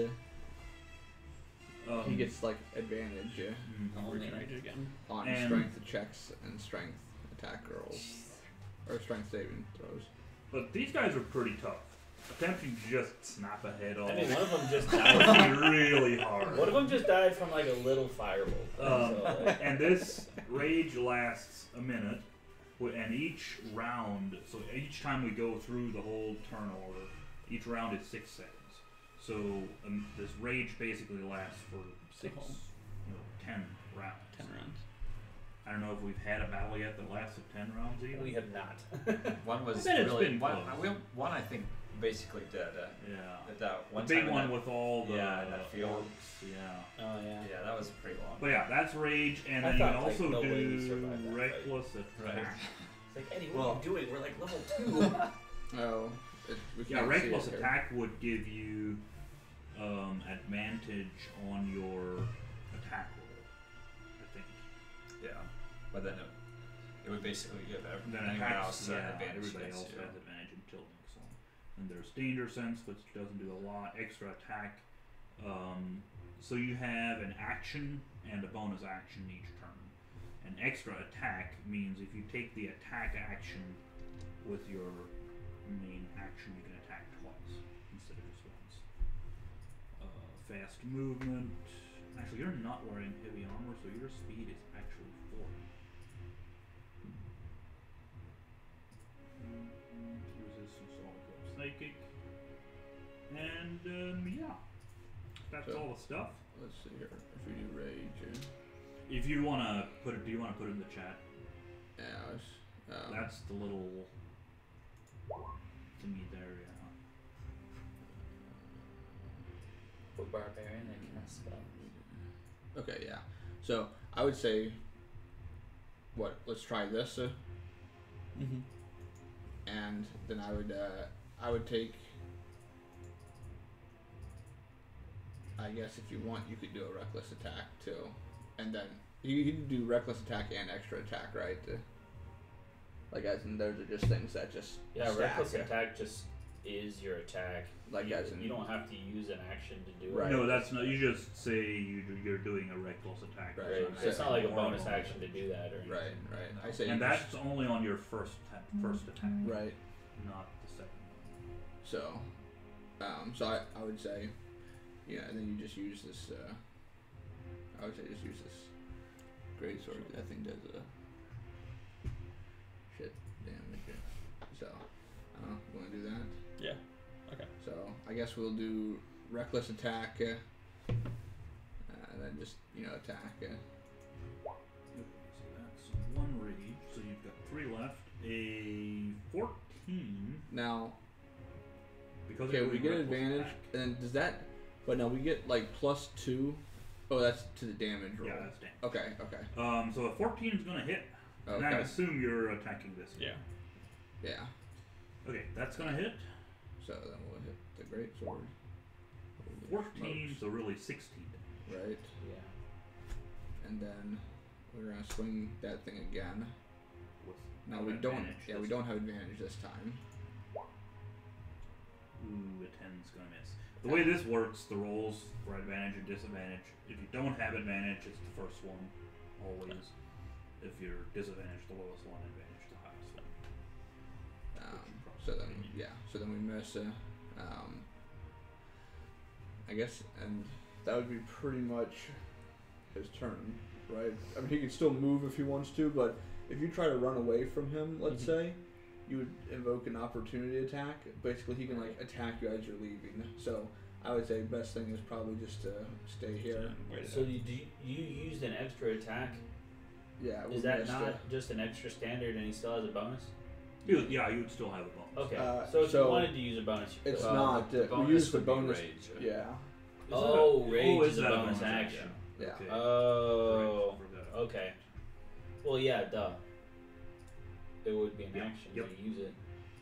Um, he gets like advantage mhm. Only- Rage again. on And- strength checks and strength attack rolls or strength saving throws. But these guys are pretty tough. Attempting to just snap a head off I mean, one of them just would died. be really hard. One of them just died from like a little firebolt. So, like, And this rage lasts a minute, and each round, so each time we go through the whole turn order, each round is 6 seconds. So this rage basically lasts for 10 rounds. 10 rounds. I don't know if we've had a battle yet that lasted 10 rounds either. we have not. One was I bet it's really. been One, close. one I think basically did. Yeah. That one The big time in one that- with all the yeah, that field. orcs, yeah. Oh yeah. Yeah, that was pretty long. But yeah, that's rage, and I then you can thought, like, also no way we do survived that fight. reckless attack. Right. It's like Eddie, what Well- are you doing? We're like level 2. Oh, we Yeah, can't see reckless it here. attack would give you advantage on your attack roll, I think. Yeah, but then it would basically give And then anyone attacks, else yeah, advantage everybody against else you. has advantage in tilting. So, and there's danger sense, which doesn't do a lot. Extra attack, So you have an action and a bonus action each turn. An extra attack means if you take the attack action with your main action, you can attack twice instead of just once. Fast movement. Actually, you're not wearing heavy armor, so your speed is actually 40. Resistance all psychic. And yeah, that's So- all the stuff. Let's see here. If we do rage, If you wanna put it, do you wanna put it in the chat? That's the little thingy there. Yeah. For barbarian, they cast spells. okay, yeah. So I would say, what? Let's try this, Mm-hmm. and then I would take. I guess if you want, you could do a reckless attack too, and then you can do reckless attack and extra attack, right? Like as in, those are just things that just Yeah, stack, reckless attack just is your attack. Like you, as in, you don't have to use an action to do Right. it. No, that's not. You just say you're doing a reckless attack. Right. Right. So It's not like a Or bonus action to do that or anything. right. I say, And you that's only on your first attack, right. not the second one. So, so I would say, yeah, and then you just use this. I would say just use this great sword. That thing does shit damage. So, I don't know. You want to do that? Yeah. Okay. So I guess we'll do reckless attack, and then just attack. Okay, so that's one rage. So you've got 3 left. A 14. Now, Because okay, you're we doing get reckless advantage, attack. and then does that? But no, we get like +2. Oh, that's to the damage roll. Yeah, that's damage. Okay. So a 14 is gonna hit. And I Okay. assume you're attacking this. Yeah. Yeah. Okay, that's gonna hit. So then we'll hit the great sword. 14, so really 16. Right. Yeah. And then we're gonna swing that thing again. With Now no we don't. advantage Yeah, this we don't have advantage this time. Ooh, a 10's gonna miss. The way this works, the rolls for advantage or disadvantage. If you don't have advantage, it's the first one, always. If you're disadvantaged, the lowest one. Advantage, the highest one. So then, so then we miss. I guess, and that would be pretty much his turn, right? I mean, he can still move if he wants to, but if you try to run away from him, let's Mhm. say, you would invoke an opportunity attack. Basically, he can like attack you as you're leaving. So I would say best thing is probably just to stay here. Wait. So you used an extra attack? Yeah. we Is that missed not just an extra standard and he still has a bonus? You would still have a bonus. Okay. Uh, so if so you wanted to use a bonus, you It's could. not. The We use the would be bonus. rage. Yeah. Is Oh, that rage is is a that bonus action. Yeah. Okay. Oh. Right, forgot. Okay. Well, yeah, duh. It would be an Yep, action yep. to use it.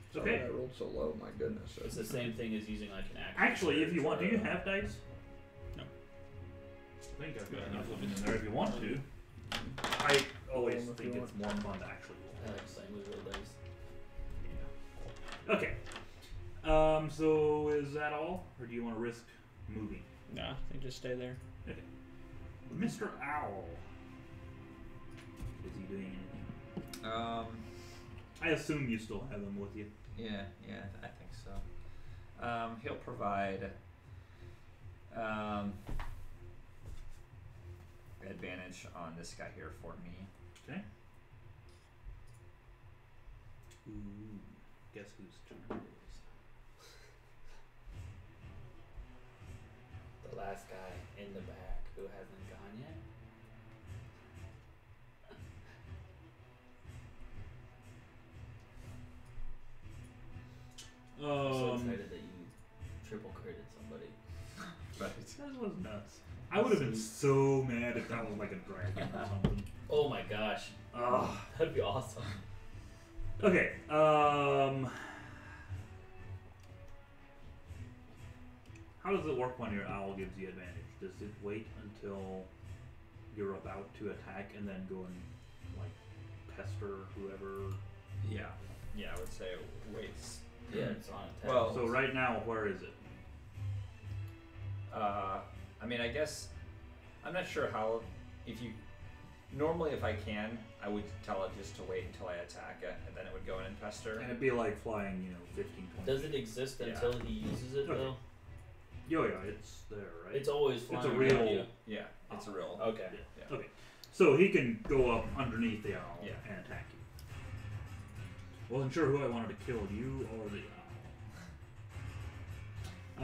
It's okay. I rolled so low. My goodness. It's the same thing as using like an action. Actually, if you surge want, do or you a- have dice? No. I think I've got enough of them in there if you want to. I always think it's more fun to actually I roll. like playing with real dice. Yeah. Okay. So is that all, or do you want to risk moving? Nah, I think just stay there. Mr. Owl. Is he doing anything? I assume you still have him with you. Yeah, I think so. He'll provide advantage on this guy here for me. Okay. Ooh. Guess whose turn it is? The last guy in the back who hasn't gone yet. I'm so excited that you triple critted somebody. Right. That was nuts. I would have been so mad if that was like a dragon or something. Oh my gosh. Ugh. That'd be awesome. Okay. How does it work when your owl gives you advantage? Does it wait until you're about to attack and then go and like pester whoever? Yeah, I would say it waits. Yeah, it's on attack. Well, So right now, where is it? I I mean, I guess I'm not sure how. If you normally, if I can, I would tell it just to wait until I attack it, and then it would go in and pester. And it'd be like flying, 15, 20. Does it exist Yeah. until he uses it Okay. though? Yeah, it's there, right? It's always flying. a around real- you. Yeah, it's a real. Okay. Yeah. Okay. So he can go up underneath the owl Yeah. and attack you. Wasn't sure who I wanted to kill, you or the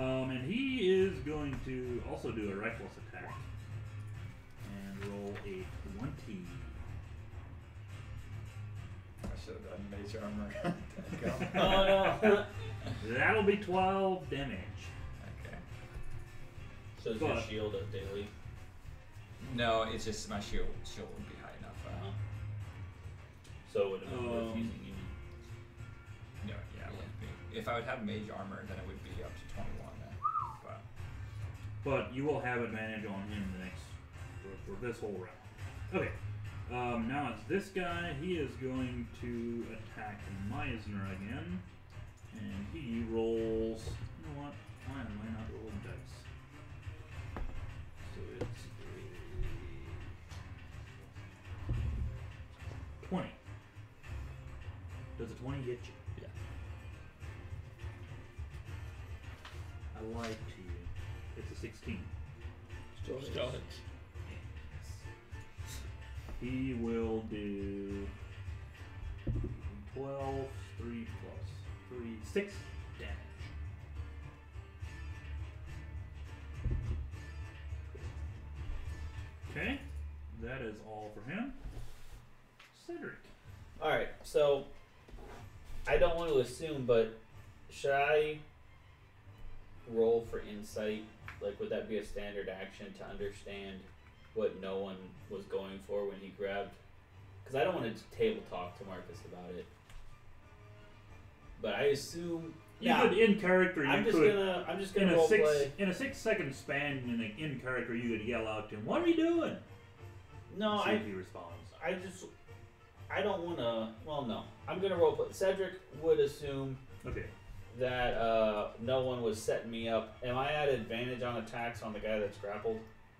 owl. And he is going to also do a reckless attack. And roll a 20. I should have done mage armor. Dadgum. Oh no. That'll be 12 damage. Okay. So is But- your shield a daily? No, it's just my shield. Shield wouldn't be high enough. So it would have been worth Um, using you. No, yeah, it wouldn't be. If I would have mage armor, then it would be up to 21 then. But But you will have advantage on him the next for this whole round. Okay. Now it's this guy. He is going to attack Meisner again, and he rolls. You know what? Why am I not rolling dice? So it's a 20. Does a 20 hit you? Yeah. I lied to you. It's a 16. Still Still hits. He will do 12, 3 plus 3, 6 damage. Okay, that is all for him. Cedric. Alright, so I don't want to assume, but should I roll for insight? Like, would that be a standard action to understand what no one was going for when he grabbed? Because I don't want to table talk to Marcus about it. But I assume. You could, in character, you I'm just could, gonna role play. in a 6-second span, in character, you could yell out to him, "What are you doing?" No, See if he responds. I don't want to. Well, no, I'm gonna role play. Cedric would assume Okay. that no one was setting me up. Am I at advantage on attacks on the guy that's grappled?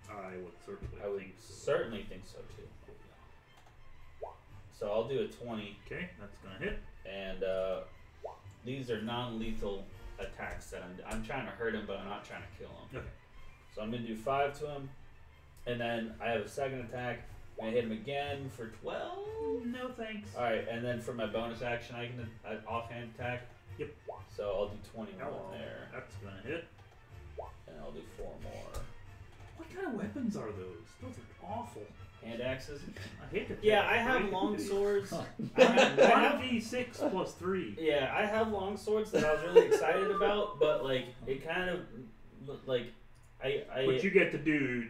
I would certainly I would think so. certainly think so too. So I'll do a 20, Okay, that's gonna hit. and these are non-lethal attacks that I'm trying to hurt him, but I'm not trying to kill him. Okay. So I'm gonna do 5 to him, and then I have a second attack. I'm gonna hit him again for 12. No thanks. All right, and then for my bonus action, I can offhand attack. Yep. So I'll do 21 Hello. there, That's gonna hit. and I'll do 4 more. What kind of weapons are those? Those are awful. Hand axes. I hate to. Yeah, I have long swords. Huh. I have 1d6 plus 3. Yeah, I have long swords that I was really excited about, but like it kind of like I But you get to do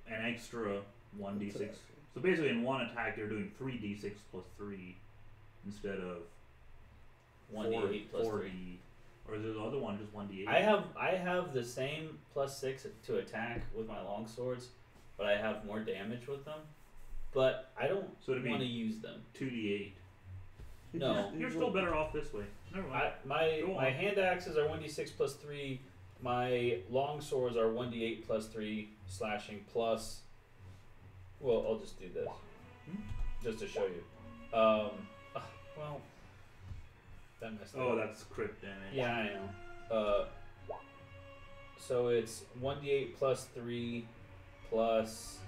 an extra 1d6. So basically, in one attack, you're doing 3d6 plus 3 instead of 1d8 plus 3. Or is the other one just 1d8? I have the same plus 6 to attack with my long swords, but I have more damage with them. But I don't So it'd be want to use them. 2d8. No. You're still better off this way. Never mind. My Go my on. hand axes are 1d6 plus 3. My long swords are 1d8 plus 3 slashing plus. Well, I'll just do this just to show you. Well, that messed Oh, up. that's crit damage. Yeah, I know. So it's 1d8 plus 3 plus.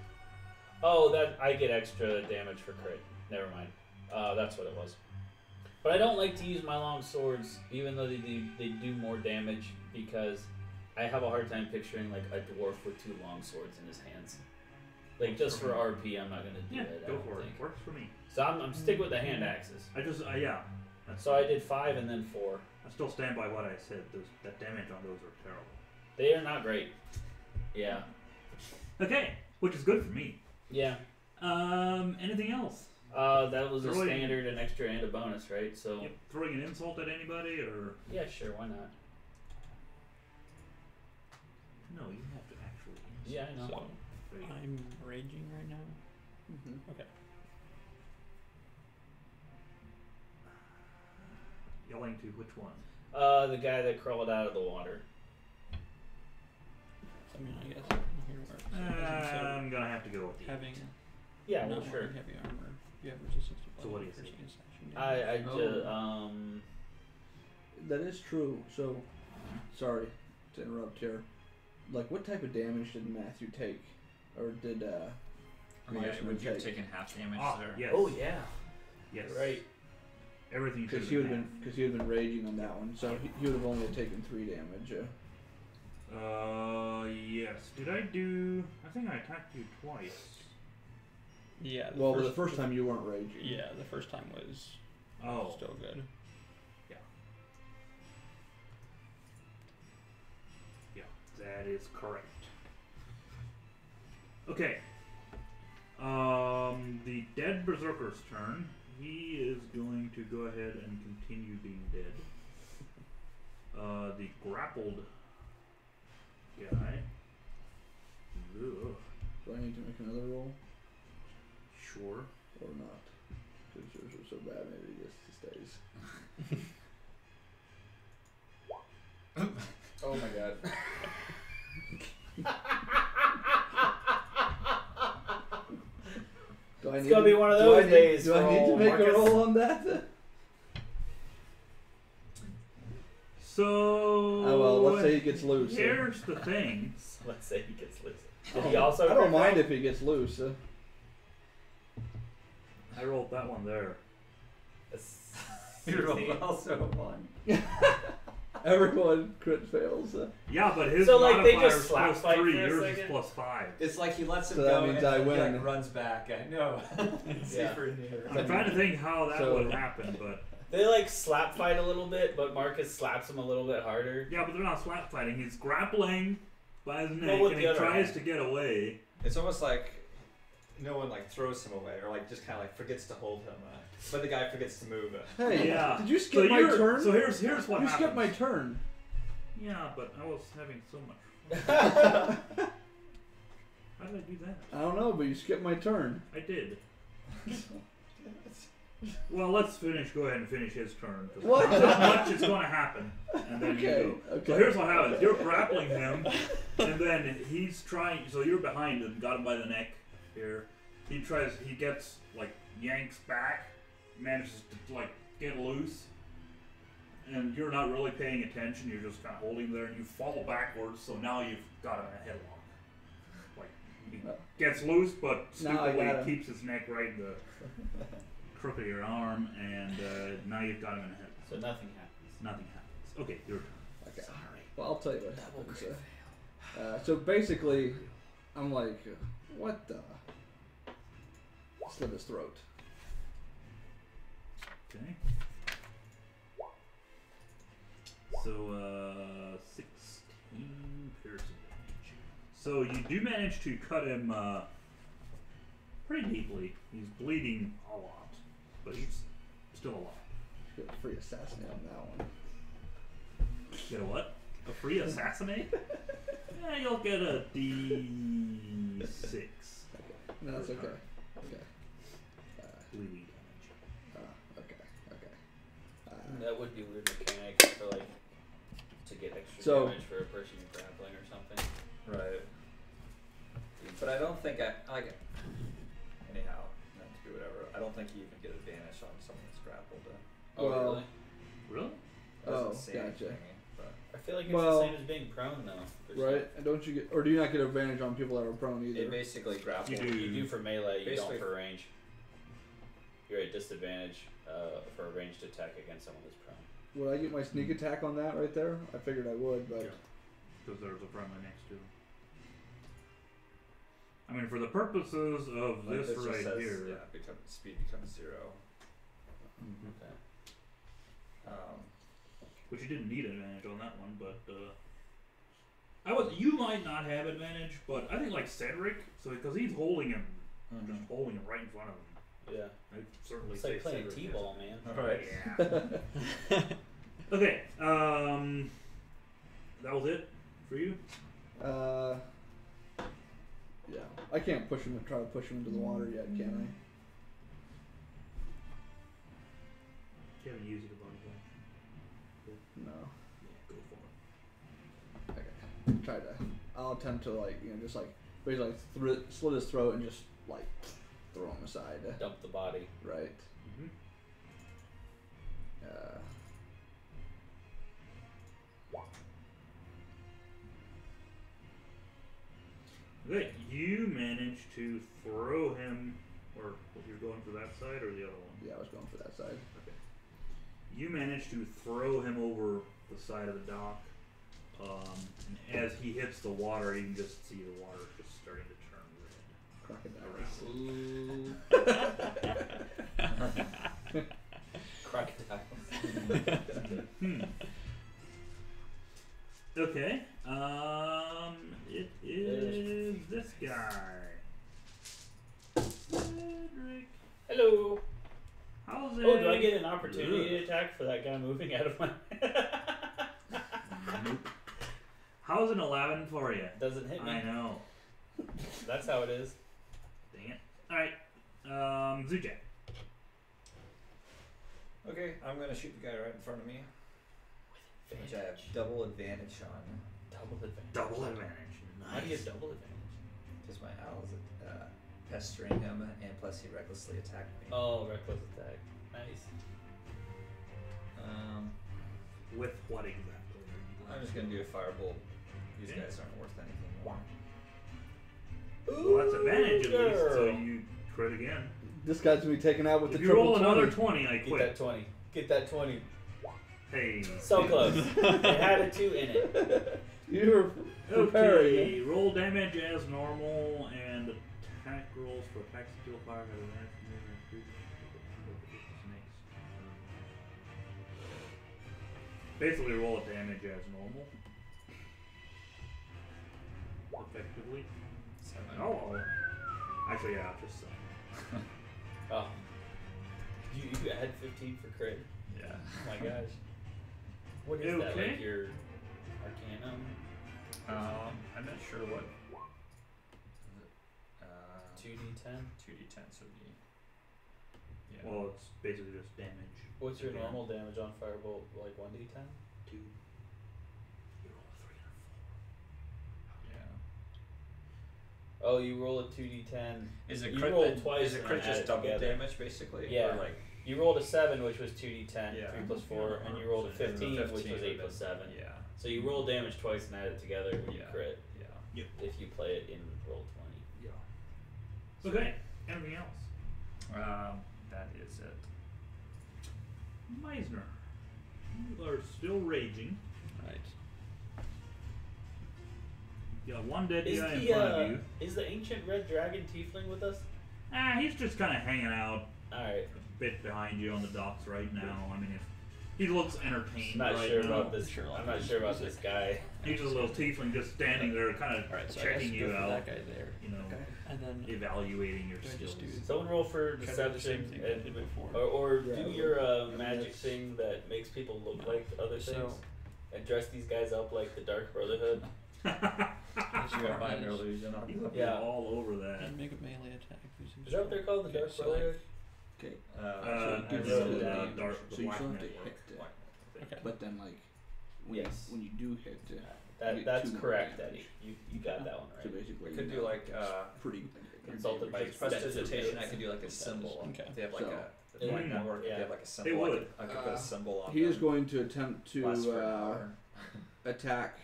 Oh, that I get extra damage for crit. Never mind. That's what it was. But I don't like to use my long swords, even though they do more damage, because I have a hard time picturing like a dwarf with 2 long swords in his hands. Like just for RP, I'm not gonna do Yeah, it. I go don't for think. it. Works for me. So I'm sticking with the hand axes. I just, yeah. That's, So I did 5 and then 4. I still stand by what I said. That damage on those are terrible. They are not great. Yeah. Okay, which is good for me. Yeah. Anything else? That was a Throwing- standard, an extra, and a bonus, right? So Yep. Throwing an insult at anybody, or yeah, sure, why not? no? You have to actually. Insult. Yeah, I know. So There you go. I'm raging right now. Mm-hmm. Okay. Yelling to which one? The guy that crawled out of the water. I mean, I guess I'm gonna have to go with the having Yeah, not well, sure. wearing heavy armor, you have resistance to So what do you piercing think? and slashing damage. I just That is true. So, sorry to interrupt here. Like, what type of damage did Matthew take, or did Marshman would you have take? taken half damage Ah, there? yes. oh yeah, Yes. right. Everything should Because have he been. would have been raging on that one, so he would have only taken 3 damage. Yes. Did I do? I think I attacked you twice. Yeah. Well, the first time you weren't raging. Yeah, the first time was Oh. still good. Yeah, that is correct. Okay. The dead berserker's turn. He is going to go ahead and continue being dead. The grappled guy. Ugh. Do I need to make another roll Sure. or not? Because yours was so bad, maybe he just stays. Oh my god. Do I It's need gonna to, be one of do those I need, days Do I for need to old make Marcus. a roll on that? So. Oh well, let's say he gets loose. Here's the thing. Let's say he gets loose. Did he also? I don't crit mind fail? if he gets loose. I rolled that one there. You rolled also one. Everyone crit fails. Yeah, but his So, like, they modifier just is slap plus fight 3, for a yours is second? plus 5. It's like he lets him So that go means and I then he win. like runs back. I know. Yeah. Super near. I'm trying to think how that So- would happen, but They like slap fight a little bit, but Marcus slaps him a little bit harder. yeah, but they're not slap fighting. He's grappling by his neck, Well, with and the he other tries hand. to get away. It's almost like no one like throws him away or like just kind of like forgets to hold him, but the guy forgets to move. Hey, Yeah. did you So skip my you're- turn? So here's what you happens. skipped my turn. Yeah, but I was having so much. How did I do that? I don't know, but you skipped my turn. I did. Well, let's finish. Go ahead and finish his turn. 'Cause What? Not much is going to happen, and then Okay, you go. okay. So here's what happens: you're grappling him, and then he's trying. So you're behind him, got him by the neck. Here, he tries. He gets like yanks back, manages to like get loose, and you're not really paying attention. You're just kind of holding there, and you fall backwards. So now you've got him in a headlock. Like he gets loose, but Now I stupidly got him. keeps his neck right in the crook of your arm, and now you've got him in a headlock. So nothing happens. Nothing happens. Okay, your turn. Okay. Well, I'll tell you what happens. So basically, I'm like, what the? Slit his throat. Okay. So, 16 piercing damage. So you do manage to cut him pretty deeply. He's bleeding a lot, but he's still alive. Get a free assassinate on that one. Get a what? A free assassinate? Yeah, you'll get a D6 No, that's okay. Okay. bleeding Okay. Okay. That would be weird mechanic for like to get extra So- damage for a person you're grappling or something. Right. But I don't think I like. Anyhow, not to do whatever. I don't think you even get advantage on someone that's grappled. Oh Well, really? damage. Really? Oh, Doesn't say gotcha. anything, but I feel like it's Well- the same as being prone though. There's Right? And don't you get, or do you not get advantage on people that are prone it either? basically grappled. You do. You do for melee, you Basically- don't for range. You're at disadvantage for a ranged attack against someone who's prone. Would I get my sneak attack on that right there? I figured I would, but Yeah. Because there's a friendly next to him. I mean, for the purposes of Like this just right says, here, yeah, speed becomes 0. Okay. which you didn't need advantage on that one, but you might not have advantage, but I think like Cedric, so because he's holding him, just holding him right in front of him, Yeah. I'd certainly It's say like playing Cedric T-ball, man. Alright. Yeah. Okay. That was it for you. yeah, I can't push him and try to push him into the water yet, can I? You haven't used your bonus action. No. Yeah, go for it. Okay. I'll attempt to just like basically slit his throat and just like throw him aside. Dump the body. Right. Mhm. Okay, you managed to throw him, or you're going for that side or the other one? Yeah, I was going for that side. Okay. You managed to throw him over the side of the dock. And as he hits the water, you can just see the water just starting to turn red. Crocodile. Crocodile. Okay. It is this guy. Cedric. Hello. How's it? Oh, do I get an opportunity attack for that guy moving out of my? How's an 11 for you? Doesn't hit me. I know. That's how it is. Dang it. Alright. Zujak. Okay, I'm gonna shoot the guy right in front of me, which I have double advantage on. Double advantage. Double advantage. Nice. How do you get double advantage? Because my owl is pestering him, and plus he recklessly attacked me. Oh, reckless attack. Nice. With what exactly? I'm just gonna do a firebolt. These guys aren't worth anything more. Well, that's advantage at least, so girl. you crit again. This guy's gonna be taken out with If the you roll triple another 20. 20, I Get quit. that 20. Get that 20. Hey. So close. It had a 2 in it. You were preparing. Okay, roll damage as normal and attack rolls for attacks that deal fire have advantage from moving and shooting. Basically, roll a damage as normal. Effectively. 7. Oh. Actually, yeah, just 7. Oh. You had 15 for crit. Yeah. Oh my gosh. What is that? Okay. Like your Arcanum? I'm not sure what. Is it? 2d10? 2d10, so it'd be. Yeah. Well, it's basically just damage. What's your Again. normal damage on Firebolt? Like 1d10? 2. You roll a 3 and Yeah. Oh, you roll a 2d10. Is it You crit? rolled twice Is it and crit add just it double together. damage basically? Yeah. Or like. You rolled a 7, which was 2d10, Yeah. 3 plus 4, and you rolled a 15, which was 8 plus 7. Yeah. So you roll damage twice and add it together when you Yeah. crit. Yeah. If you play it in roll 20. 4. Yeah. Okay. Anything else? That is it. Meisner. You are still raging. Right. You got one dead Is guy in the front of you. is the ancient red dragon tiefling with us? He's just kind of hanging out Alright. a bit behind you on the docks right now. I mean, if he looks entertained I'm not right sure now. about this. Sherlock I'm not Holmes sure about music. this guy. He's just a little tiefling just standing there, kind of Alright, so I guess checking go you for out, that guy there. you know, Okay. And then evaluating your do I skills. just do Someone roll for try to do the same deception thing I did before? or Yeah, do your mean, magic that's- thing that makes people look No. like other So- things and dress these guys up like the Dark Brotherhood. You got my illusion on. He's Yeah. all over that. And make a melee attack using Is that what they're called, the Okay, Dark so, Brotherhood? Okay. Uh, so the, do the, the dark, the so you black still have to network. hit it. Black. Okay. But then like when Yes. you, when you do hit it, you That's get 2 more correct, damage. Eddie. You got that one So right. basically, We could do like pretty. Consulted by prestidigitation. I could do like a symbol. Okay. If they have like So- a the black Yeah. network. If Yeah. they have like a They symbol. would. I could put a symbol on. He is them. going to attempt Lasts for an to hour. attack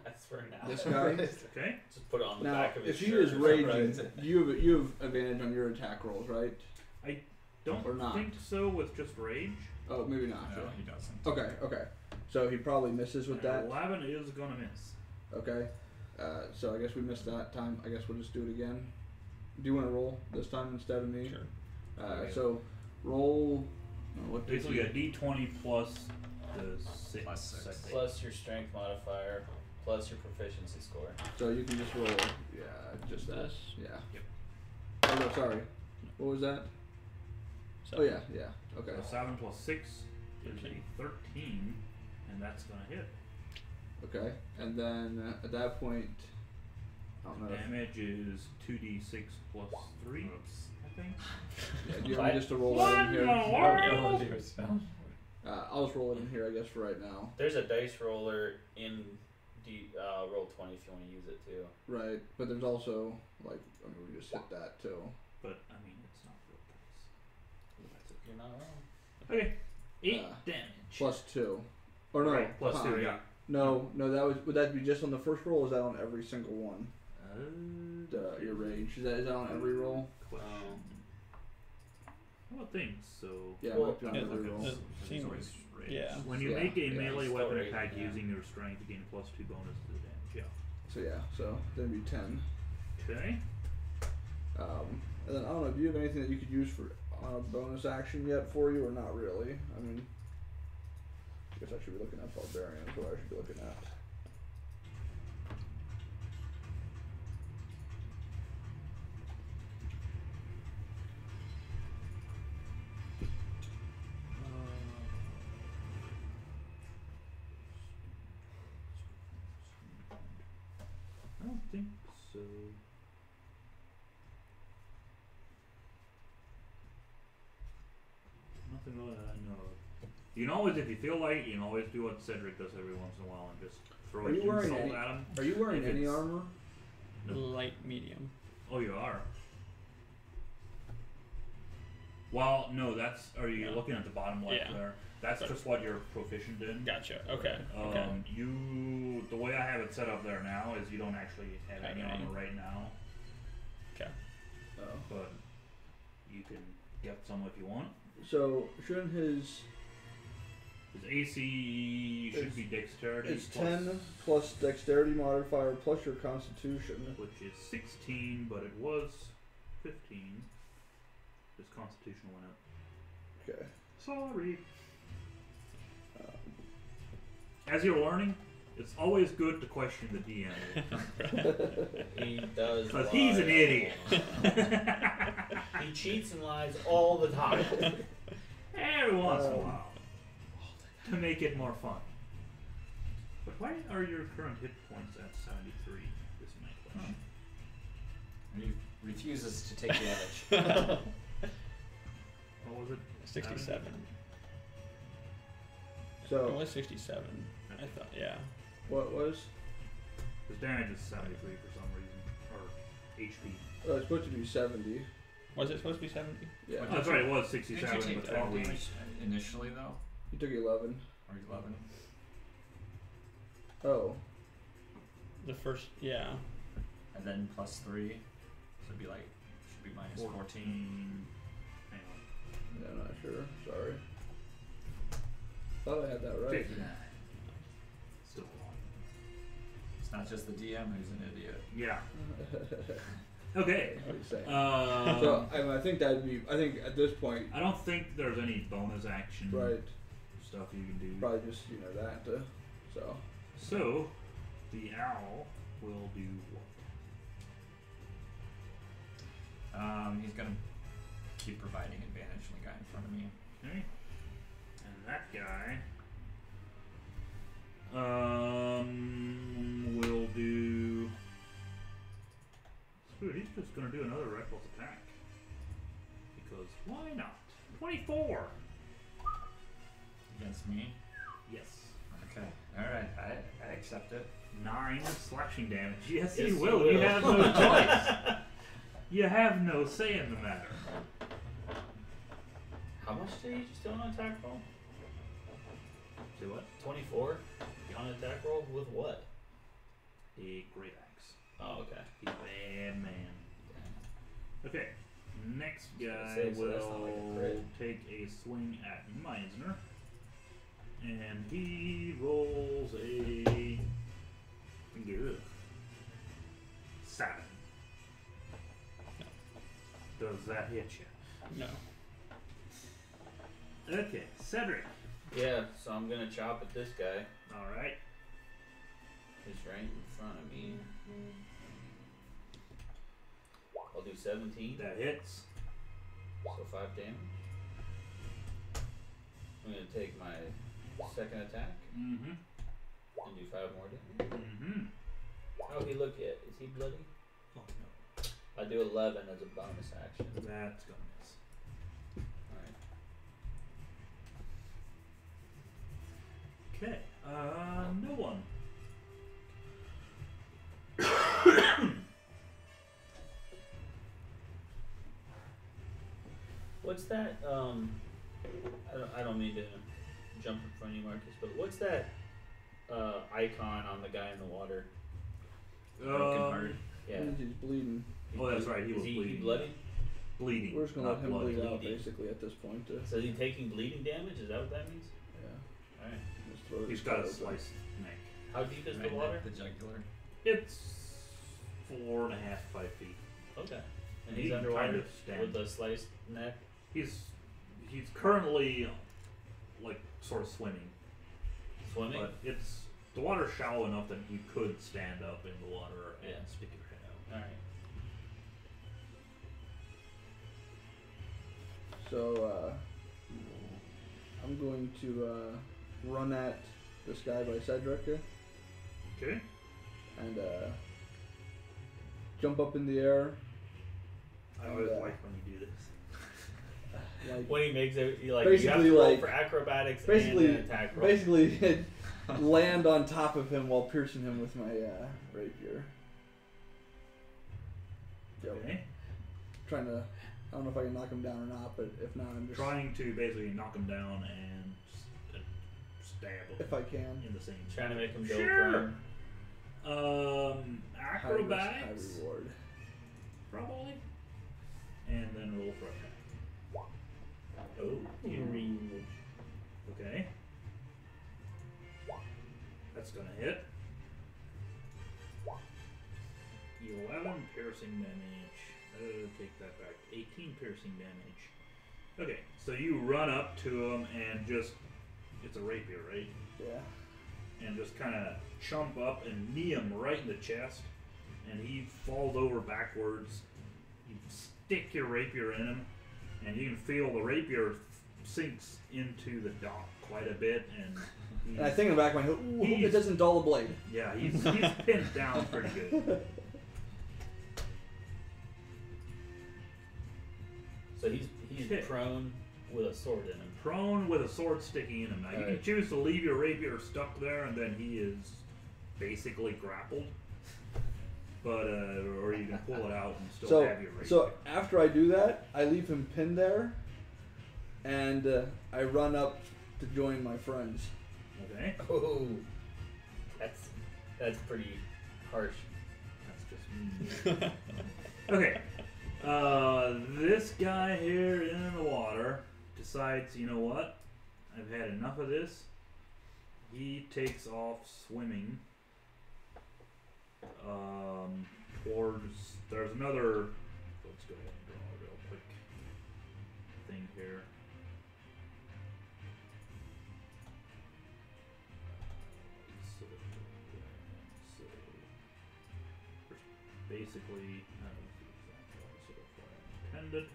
That's for now. this guy. Okay. Just put it on the Now, back of his if he shirt. is or raging, something. you have advantage on your attack rolls, right? Don't Or not. think so with just rage. Oh, maybe not. No, he doesn't. Okay. So he probably misses with that. 11 is gonna miss. Okay. So I guess we missed that time. I guess we'll just do it again. Do you want to roll this time instead of me? Sure. Okay. So roll. What did Basically you- a D20 plus the 6. Plus 6. Plus your strength modifier, plus your proficiency score. So you can just roll. Yeah, just that. This. Yeah. Yep. Oh no, sorry. What was that? So, Oh yeah. Okay. So 7 plus 6 is 13. a 13, and that's gonna hit. Okay. And then at that point, I don't know. Damage is 2d6 plus 3, I think. Yeah, do you want What? me just to roll What that in in here? the world? I'll just roll it in here, I guess, for right now. There's a dice roller in roll 20 if you want to use it too. Right, but there's also like we just hit that too. But I mean, it's not real dice. That's okay. You're not wrong. Okay, 8 Uh, damage. +2, or no? Right, plus huh, 2. Yeah. No, would that be just on the first roll? Or is that on every single one? Your rage is that on every roll? Question. I don't think so. Yeah, Well, it might be on yeah, every the- roll. the- There's Seems- always rage. yeah. When you Yeah, make a yeah. melee Still weapon raging, attack yeah. using your strength, you gain +2 bonus to the damage. So yeah, so then it'd be 10. Yeah. Okay. And then I don't know. Do you have anything that you could use for bonus action yet for you, or not really? I mean, I guess I should be looking at barbarian. Is what I should be looking at. I don't think so. Nothing really that I know of. You can always, if you feel like, you can always do what Cedric does every once in a while and just throw Are an you wearing insult any- at him. Are you wearing If any it's- armor? No. Light medium. Oh, you are. Well, no, that's. Are you No. looking at the bottom left Yeah. there? That's But- just what you're proficient in. Gotcha. Okay. Okay. The way I have it set up there now is you don't actually have any Okay. armor right now, Okay. Oh. but you can get some if you want. So shouldn't his His AC should It's- be dexterity. it's plus- 10 plus dexterity modifier plus your constitution? which is 16, but it was 15. His constitution went up. Okay. Sorry. As you're learning, it's always good to question the DM. He does. Because he's an lie. idiot. He cheats and lies all the time. Every once in a while. To make it more fun. But why are your current hit points at 73? Is my question. He refuses to take damage. What was it? 67. It So was 67. I thought. Yeah. what was? His damage is 73 for some reason. Or HP. It's supposed to be 70. Was it supposed to be 70? Yeah. What Oh, that's right, it was Did you 67, take but 12 then we... damage initially though, You took 11. or 11? Oh. The first. Yeah. And then +3, so it'd be like should be minus 14. Hang on. Yeah, I'm not sure. Sorry. Thought I had that right. 59. Still wrong. It's not just the DM who's an idiot. Yeah. Okay. What are you saying? Um, So I think that'd be. I think at this point, I don't think there's any bonus action right? stuff you can do. Probably just that. So So, the owl will do what? He's gonna keep providing advantage to the guy in front of me. Okay. And that guy will do. Screw it, he's just gonna do another reckless attack. Because why not? 24! Against me. Yes. Okay. All right. I accept it. 9 slashing damage. Yes, Yes, you you will. will. You have no choice. You have no say in the matter. How much did you just do on attack roll? Say what? 24 on attack roll with what? A great axe. Oh, okay. He's a bad man. Okay. Next I was guy gonna say, so that's not like a will crit. take a swing at Meisner. And he rolls a. Ugh, 7. Does that hit you? No. Okay, Cedric. Yeah, so I'm gonna chop at this guy. Alright. He's right in front of me. I'll do 17, That hits. so 5 damage. I'm gonna take my second attack Mm-hmm. and do 5 more damage. Mm-hmm. How he look at? Is he bloody? Oh no. I do 11 as a bonus action. That's gonna miss. Alright. Okay. No one. What's that? I don't mean to jump in front of you, Marcus, but what's that icon on the guy in the water? Broken heart. Yeah. He's bleeding. Oh, that's right. He was Is bleeding. bloody? Bleeding. We're just gonna let not him blood. bleed out Bleeding. basically at this point. So is he taking bleeding damage? Is that what that means? Yeah. Alright. Just throw He's his got a clothes sliced neck. How deep is Right the water? at the jugular. It's 4.5, 5 feet. Okay. And He he's can underwater kind of stand. with a sliced neck? He's currently like sort of swimming, Swimming? but the water's shallow enough that you could stand up in the water and Yeah. stick your head out. Alright. So I'm going to run at this guy by Cedric here Okay. and jump up in the air. I always Yeah. like when you do this. Like, When he makes it, you have Basically, to roll like- for acrobatics basically- and an attack roll. basically land on top of him while piercing him with my rapier. Yep. Okay. Trying to, I don't know if I can knock him down or not, but if not, I'm just Trying to basically knock him down and stab him if I can. in the same. Trying to make him go Sure. prone. High Acrobatics, risk, high reward. probably, and then roll for attack. Oh, you read. Okay. That's gonna hit. 11 piercing damage. Take that back. 18 piercing damage. Okay, so you run up to him and just, it's a rapier, right? Yeah. And just kind of chomp up and knee him right in the chest, and he falls over backwards. You stick your rapier in him, and you can feel the rapier sinks into the dock quite a bit, and And I think in the back of my head, ooh, hope it doesn't dull the blade. yeah, he's pinned down pretty good. So he's Hit. prone with a sword in him. Prone with a sword sticking in him. Now you can Alright. choose to leave your rapier stuck there, and then he is basically grappled. But or you can pull it out and still have your rapier. So after I do that, I leave him pinned there, and I run up to join my friends. Okay, Oh, that's pretty harsh. that's just mean. Okay. This guy here in the water decides, you know what? I've had enough of this. He takes off swimming towards. There's another. Let's go ahead and draw a real quick thing here. So basically, that was the exact opposite of what I intended.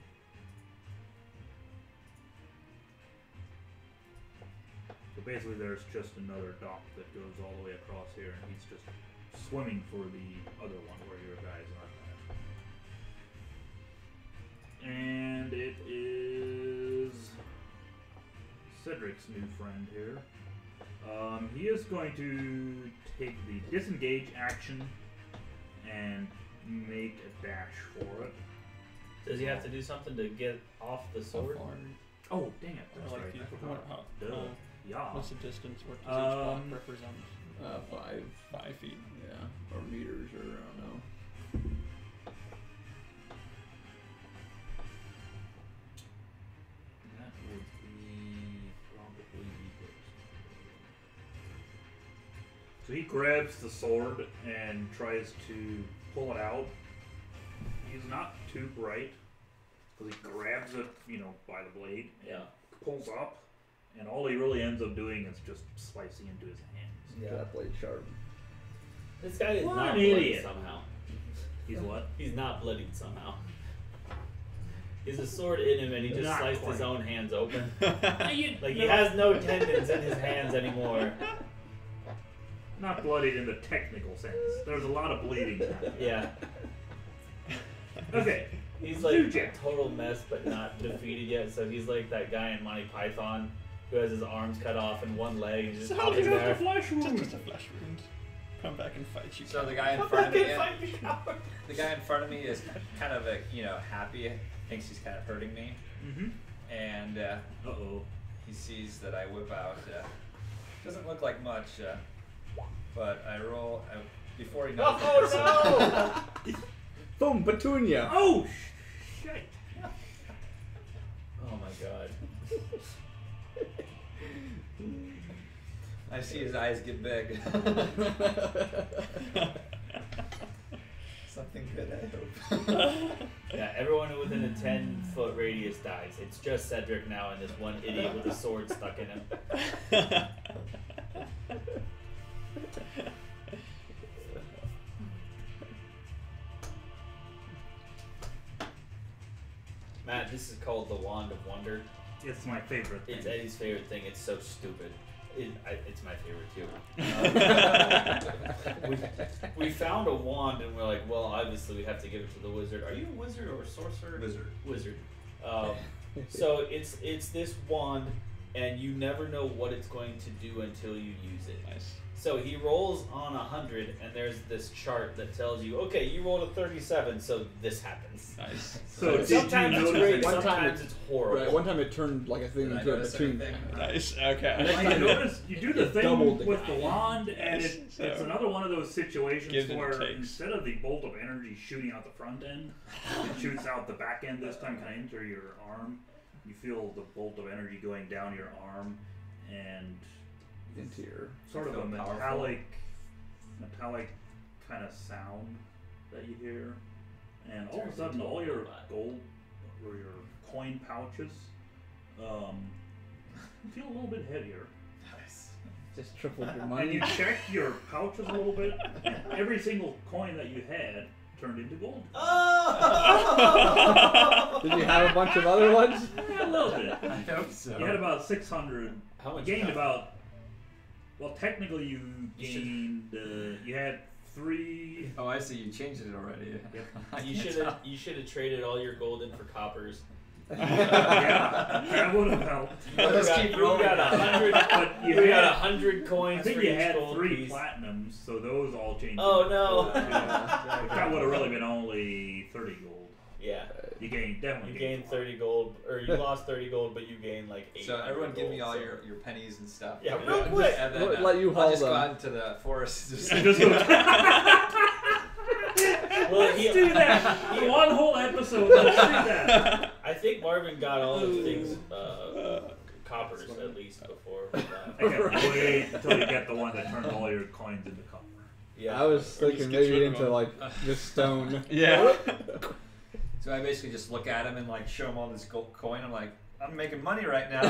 So basically, there's just another dock that goes all the way across here, and he's just swimming for the other one where your guys aren't at. And it is Cedric's new friend here. He is going to take the disengage action and make a dash for it. Does he have to do something to get off the How sword? far? Oh, dang it! Or That's like right. the, I forgot. Duh. Yeah. what's the distance? What does each block Um, represent? 5 feet. Yeah, or meters, or I don't know. That would be probably this. So he grabs the sword and tries to pull it out. He's not too bright because he grabs it, by the blade and Yeah. pulls up, and all he really ends up doing is just slicing into his hands. Yeah, that blade sharp. This guy is What not an bloodied idiot. somehow. He's what? He's not bloodied somehow. He's a sword in him and he just Not sliced quite. his own hands open. Like Like he has no tendons in his hands anymore. Not bloodied in the technical sense. There's a lot of bleeding happening. Yeah. Okay. He's like Dude, a total mess but not defeated yet, so he's like that guy in Monty Python who has his arms cut off and one leg and just So pops just a there. flesh wound. Just a flesh wound. Come back and fight you. So the guy in Come front of back me, and fight me, coward. the guy in front of me is kind of happy. Thinks he's kind of hurting me. Mm-hmm. and Uh-oh. he sees that I whip out. Doesn't look like much, but I roll before he knows. Oh no! Boom, Petunia. Oh, shit. Oh my god. I see his eyes get big. Something good, I hope. Yeah, everyone within a 10-foot radius dies. It's just Cedric now and this one idiot with a sword stuck in him. Matt, this is called the Wand of Wonder. It's my favorite thing. It's Eddie's favorite thing. It's so stupid. It's my favorite too. We found a wand and we're like, well, obviously we have to give it to the wizard. Are you a wizard or a sorcerer? Wizard. So it's this wand, and you never know what it's going to do until you use it. Nice. So he rolls on 100, and there's this chart that tells you, okay, you rolled a 37, so this happens. Nice. So did Sometimes you it's notice great, one time sometimes it's horrible. Right, one time it turned like a thing Did I into a notice Petunia. anything? Nice. Okay. Like you notice, you do the It thing doubled the with guy. the wand, and Yes, it's so another one of those situations gives and where takes. instead of the bolt of energy shooting out the front end, it shoots out the back end. This time, kind of into your arm. You feel the bolt of energy going down your arm, and Into your sort of a Feel powerful. metallic kind of sound that you hear, and all of a sudden, all your gold or your coin pouches feel a little bit heavier. Nice. just tripled your And money. you check your pouches a little bit, and every single coin that you had turned into gold. Oh! Did you have a bunch of other ones? Yeah, a little bit. I hope so. You had about 600. How much? You gained you got? about. Well, technically, you gained. You had 3. Oh, I see. You changed it already. I You can't should tell. have traded all your gold in for coppers. Yeah, that would have helped. Let's keep rolling. You got 100. But you You got had. 100 coins I think for you each had gold 3 piece. platinums, so those all changed. Oh, into no. gold, yeah. That would have really been only 30 gold. Yeah. You gained definitely. You gained 30 gold, or you lost 30 gold, but you gained like 8. So everyone, give me all your pennies and stuff. Yeah, real quick. And then, Let you I'll haul just go them. out into the forest. Just Just go. Well, Let's do that. One whole episode. Let's do that. I think Marvin got all of things coppers at least before. I can't wait until you get the one that turns all your coins into copper. Yeah. I was Or just thinking get maybe rid of into them. like this stone. Yeah. So I basically just look at him and like show him all this gold coin. I'm like, I'm making money right now.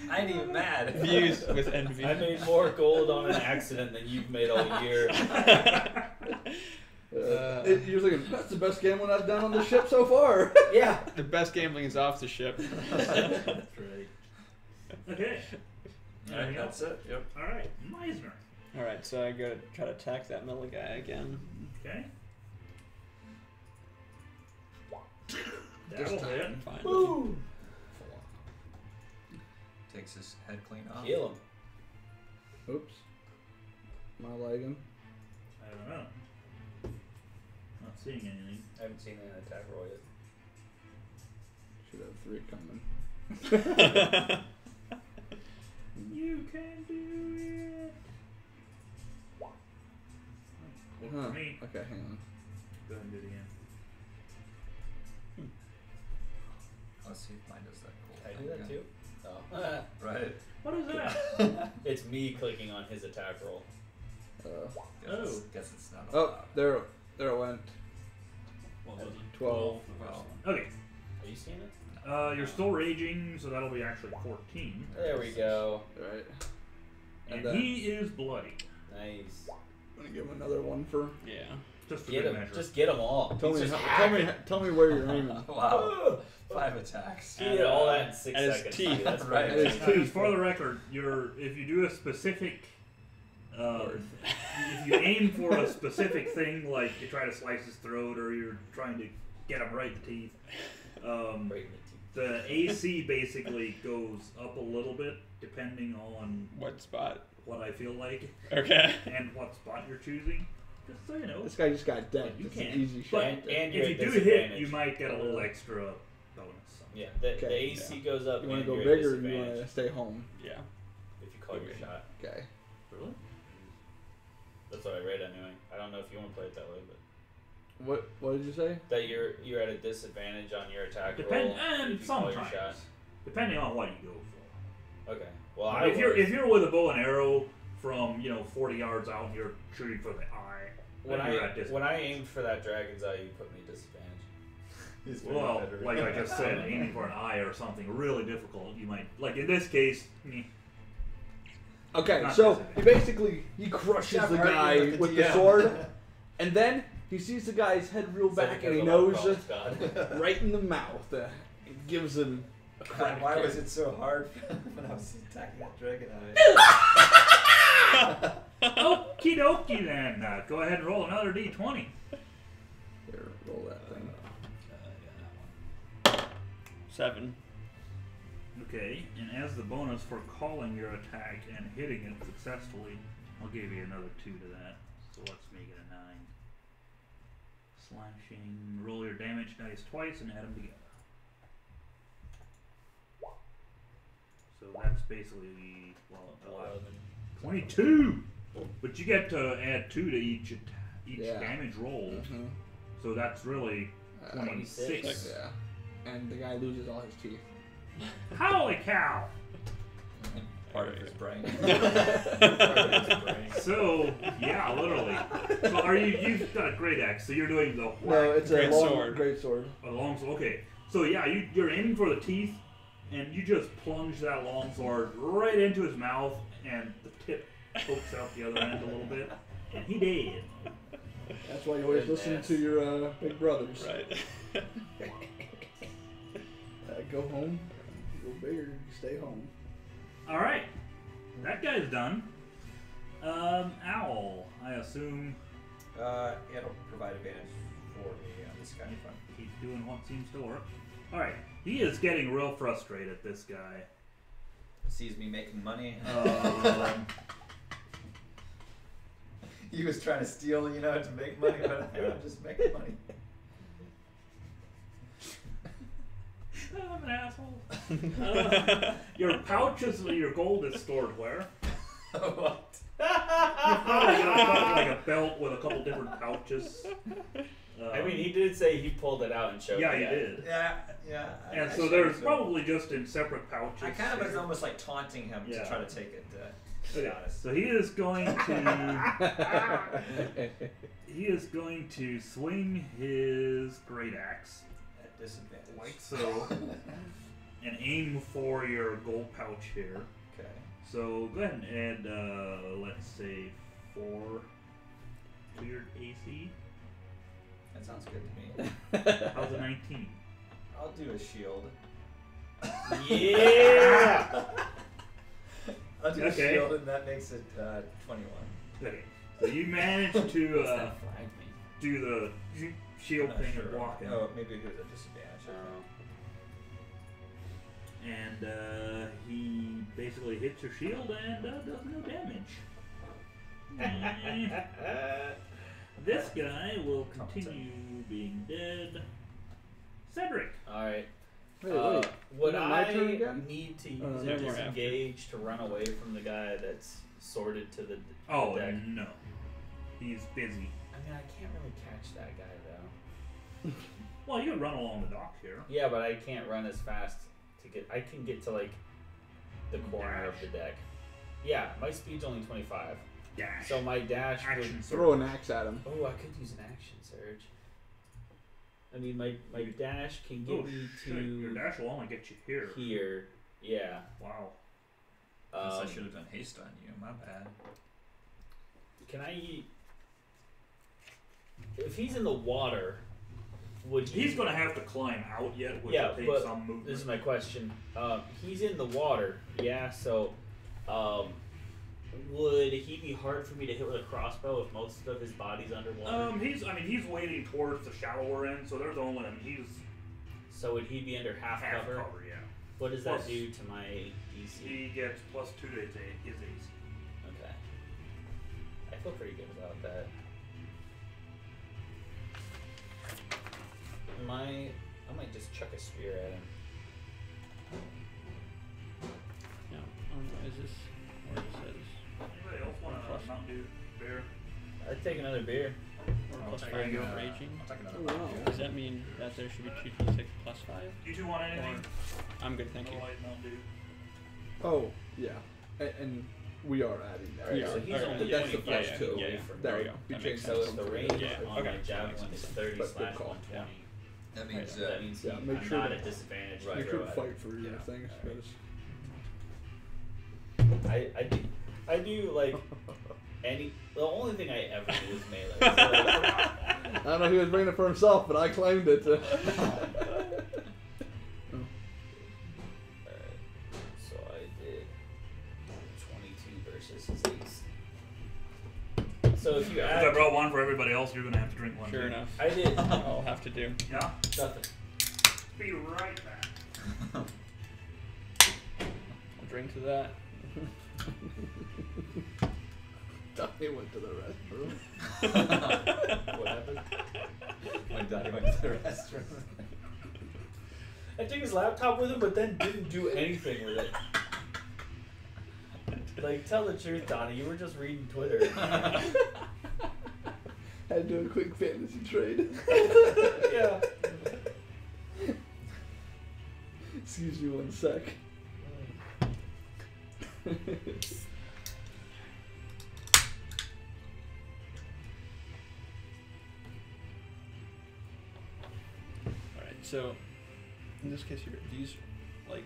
I ain't even mad. Views with envy. I made more gold on an accident than you've made all year. You're thinking that's the best gambling I've done on the ship so far. Yeah. The best gambling is off the ship. That's right. Okay. Alright, that's it. Yep. All right, Meisner. All right, so I gotta try to attack that melee guy again. Okay. This That'll time, hit. finally. Woo! Takes his head clean off. Kill him. Oops. Am I lagging? I don't know. Not seeing anything. I haven't seen an attack roll yet. Should have 3 coming. You can do it. Look Huh. for me. Okay, hang on. Go ahead and do it again. Let's see if mine does that. Cool. Can I do that too? Oh. Right. What is that? It's me clicking on his attack roll. Guess it's not Oh, allowed. there it went. What was it? 12. The first Well. one. Okay. Are you seeing it? You're still raging, so that'll be actually 14. There we go. Right. And then- he is bloody. Nice. I'm gonna give him another one for. Yeah. Just for Get good him. measure. Just get them all. Tell He's me, just tell me where you're aiming. Wow. 5 attacks. He did all that in 6 And his seconds. teeth. too. That's Right. pretty And his good. teeth. For the record, if you do a specific, if you aim for a specific thing, like you try to slice his throat or you're trying to get him right in the teeth, Right in the teeth. the AC basically goes up a little bit depending on What spot? what I feel like Okay. and what spot you're choosing. Just so you know. This guy just got decked. You It's can't. an easy But shot. And you're if you at do hit, disadvantage. you might get a little extra bonus. Yeah, the Okay. AC goes up. You want and to go you're at bigger or you want disadvantage to stay home? Yeah. if you call your Okay. shot. Okay. Really? That's what I read anyway. I don't know if you want to play it that way, but What did you say? that you're at a disadvantage on your attack Depend roll and if you call your shot. sometimes, depending on what you go for. Okay. Well, Like, I if you're with a bow and arrow from 40 yards out, and you're shooting for the eye. when then you're at I disadvantage. aimed for that dragon's eye, you put me at disadvantage. He's very Well, better. like I just said, aiming for an eye or something really difficult, you might like in this case. Okay, Not so disadvantage. he crushes Stop the arguing guy with the with the DM. sword, and then he sees the guy's head reel Is that back, because and he of knows Love Calls God? right in the mouth. It gives him a God, crack. why was it so hard when I was attacking that dragon eye? Okie dokie then. Go ahead and roll another d20. Here, roll that thing. 7. Okay, and as the bonus for calling your attack and hitting it successfully, I'll give you another 2 to that. So let's make it a 9. Slashing, roll your damage dice twice and add them together. So that's basically, 22! But you get to add 2 to each Yeah. damage roll. Mhm. So that's really 26. Yeah. And the guy loses all his teeth. Holy cow! Part of his brain. So, yeah, literally. So you've got a great axe, so you're doing the No, whack, it's a Great long, sword. great sword. a long sword. Okay, so yeah, you're aiming for the teeth, and you just plunge that long sword right into his mouth, and the tip pokes out the other end a little bit, and he dead. That's why you always listen to your big brothers. Right. Go home, go bigger, you stay home. All right, that guy's done. Owl, I assume It'll provide advantage for me on this guy. he's doing what seems to work. All right, he is getting real frustrated. This guy. Sees me making money. He was trying to steal, to make money, but I'm just making money. I'm an asshole. Your pouches, your gold is stored where? What? You've probably got like a belt with a couple different pouches. I mean, he did say he pulled it out and showed Yeah, the he guy. did. Yeah. And so there's probably just in separate pouches. I kind of was here. almost like taunting him Yeah. to try to take it. To be Okay, honest. so he is going to swing his great axe At disadvantage. like so, and aim for your gold pouch here. Okay. So go ahead and add, let's say, 4 to your AC. That sounds good to me. How's a 19? I'll do a shield. Yeah. I'll do Okay. a shield, and that makes it 21. Okay, so you managed to What's that flag mean? do the shield Not thing sure. and block him. Oh, maybe it was a disadvantage. And he basically hits your shield and does no damage. This guy will continue being dead. Cedric. Alright. Wait. Would Isn't it my I turn again? need to use no, a more after. disengage to run away from the guy that's sorted to the Oh, deck? no. He's busy. I mean, I can't really catch that guy though. Well, you can run along the dock here. Yeah, but I can't run as fast to get. I can get to like the corner of the deck. Yeah, my speed's only 25, Dash. so my dash would. Action Throw an axe at him. Oh, I could use an action surge. I mean, my dash can get Oh, me shit. Your to dash will only get you here. here. Yeah. Wow. I should have done haste on you. My bad. Can I? If he's in the water, would he? He's going to have to climb out yet, which Yeah, will take but some movement. This is my question. He's in the water, yeah. So, would he be hard for me to hit with a crossbow if most of his body's underwater? He's wading towards the shallower end, so there's only he's So would he be under half cover? yeah. What does Plus- that do to my DC? He gets +2 to his AC. Okay. I feel pretty good about that. I might just chuck a spear at him. No, is this where it says Anybody else want a Mountain Dew beer? I'd take another beer. or I'll plus take 5 a, raging? I'll take another Oh, Mountain wow. Dew. Does that mean that there should be 2d6 plus 5? You two want anything? I'm good, thank you. No light Mountain Dew. Oh, yeah. And we are adding that. Alright, Yeah. so he's Alright, only that's the 25 first feet two. away Yeah, from That There we would go. be That changed makes So to if the something. range Yeah, on okay. my That javelin makes is sense. 30 But good slash call. 120, That means that means yeah, make I'm sure not that at disadvantage. Right. you to could throw at fight it. for your Yeah. things. Alright. But I do like any. The only thing I ever do is melee. So, like, I don't know who was bringing it for himself, but I claimed it. Alright, so I did 22 versus his ace. So if you If I add, brought one for everybody else, you're gonna have to drink one. Sure too. enough. I did I'll have to do. Yeah. nothing. Be right back. I'll drink to that. Donnie went to the restroom. What happened? When Daddy went to the restroom. I took his laptop with him, but then didn't do anything with it. Like, tell the truth, Donnie. You were just reading Twitter. Had to do a quick fantasy trade. Yeah. Excuse me one sec. Alright, so in this case here, these like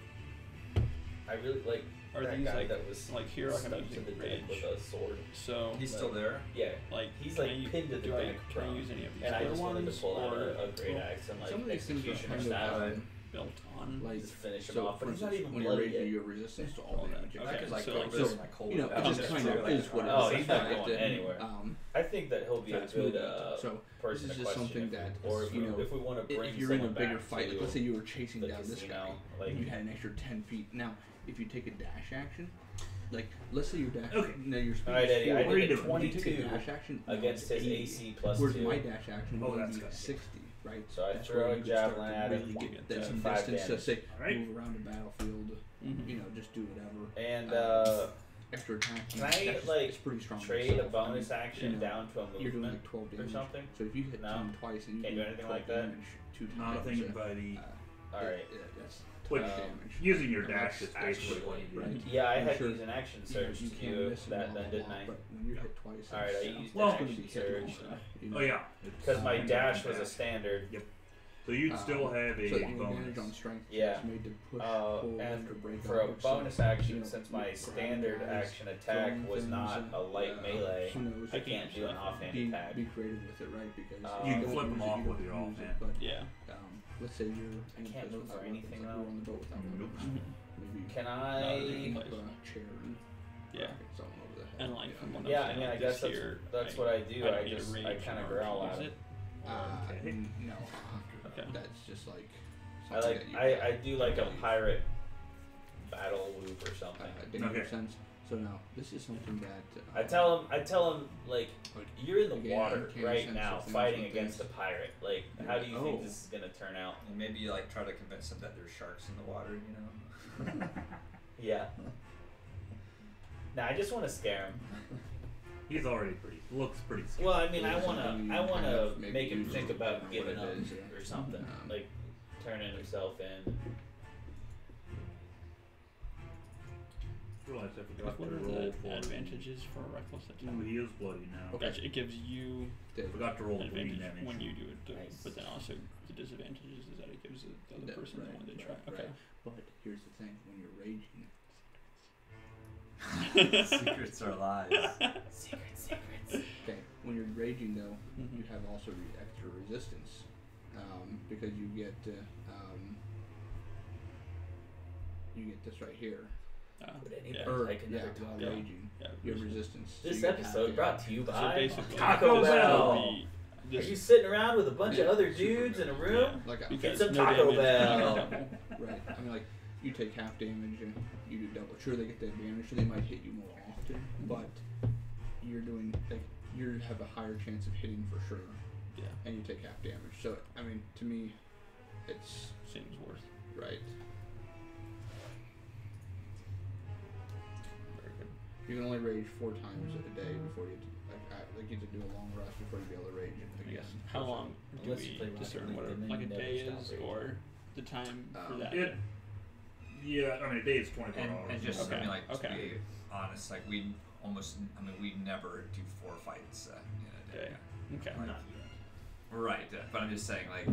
I really like are that these guy like that was here like I'm stuck to using the deck rage. with a sword. So He's still there? Yeah. like He's can like I, pinned to the do I, deck can I prone. use any of these And I other just wanted to ones pull out or a great axe and Some of like these things are executioner kind style. of built on? like Just finish him so off, but for he's not instance, even when you're bloody raging, yet. you have resistance to all All that. damage. Okay. I could like so, go like, over so, there and like hold you know, it it down. just Just kind do of it like is what it Oh, is. he's not Right, going anywhere. I think that he'll be a that's good movement. So person this to is question something if, that, or if, you know, if we want to bring if you're in a someone bigger back fight, like to let's say you were chasing the down this casino, guy, like and you had an extra 10 feet. Now, if you take a dash action, like let's say your dash, Okay. no, your speed Alright, is Eddie, I 40. did a If you take a 22 dash action now against it's his 80. AC plus Whereas 2. my dash action Oh, would that's be good. 60, right? So I That's throw where a you can start javelin to at him, really get get some 5 distance to damage. say Alright. move around the battlefield, Mhm. you know, just do whatever. And Extra attack. can I, that's- like, it's pretty strong trade a itself. I mean, bonus action you know, down to a you're doing movement like 12 or damage. something? So if you hit No. him twice and you Can't do anything 12 like that? damage 2 Not a times, thing by the Alright. that's Which, tough damage. using your And dash that's is basically what you do. right. Yeah, I I'm had sure to use an action You know, surge you to can't do miss that them then, all, didn't I? But when you hit twice, Alright, I it's, used Well, an it's gonna action be hitting surge. also, you know. Oh yeah. It's Because my fine. dash was a standard. So you'd still have so a the advantage on bonus. strength Yeah. checks made to push, pull, And lift, or break for a upwards, so, bonus action, you know, since my grabbing standard guys, action attack throwing was things, not a light melee, who knows, I can't do an offhand be, attack. be creative with it, right? Because You can don't flip use them it, off you with don't your use it, offhand. But Yeah. let's say you're in a can't place move without for anything, weapons, like though. you're on the boat without Nope. weapons. Maybe Can you I? can put a chair and Yeah. rocket something over the head. And like from what Yeah, I'm I mean, I saying, guess this here, that's what I do. don't I need a just rage I in kind of order to growl use at it. it. Okay. No. Okay. That's just like. I something like that you I do like a pirate battle loop or something. Danger Okay. sense. So now this is something that I tell him like like, you're in the again, water uncanny right sense now of things fighting like against a this. pirate. Like, how do you Oh. think this is gonna turn out? And maybe you like try to convince them that there's sharks in the water, you know? Yeah. Nah, I just want to scare him. He's already looks pretty scary. Well, I mean, I It's wanna something you I kind wanna of maybe make him use think it, about I don't know giving what up it is, yeah. or something, like turning himself in. Realize I forgot What to are roll the for advantages for a reckless attack? Ooh, he is bloody now. Okay. Gotcha. It gives you Dave, Forgot to roll an bleeding advantage damage. when you do it, Nice. but then also the disadvantages is that it gives the other That- person the right, one to right, try. Okay. right. But here's the thing: when you're raging, Secrets are lies. Secrets. okay, when you're raging though, Mhm. you have also extra resistance, because you get this right here. Would anybody Yeah. like Yeah, another while taco? raging, Yeah, you have resist- resistance. so This you get episode half brought damage. to you So by basically, Taco this Bell. would be- Are this- you sitting around with a bunch Yeah, of other super dudes in a good. room? Like because some no Taco damage, Bell. double. right. I mean, like you take half damage and you do double. Sure, they get the advantage, so they might hit you more often, but you're doing like you have a higher chance of hitting for sure. Yeah. and you take half damage. So I mean, to me, it's Seems worth. right. Very good. You can only rage 4 times a day before you like you have to do a long rest before you be able to rage I again. guess. How long do Unless you play we Rocket discern League, what then like a you never day stop is, raging. or the time for that? It, yeah, I mean, a day is 24 hours. And just Okay, I mean, like okay. to be honest, like we never do 4 fights in a day. Okay. Like, Not right, but I'm just saying, like,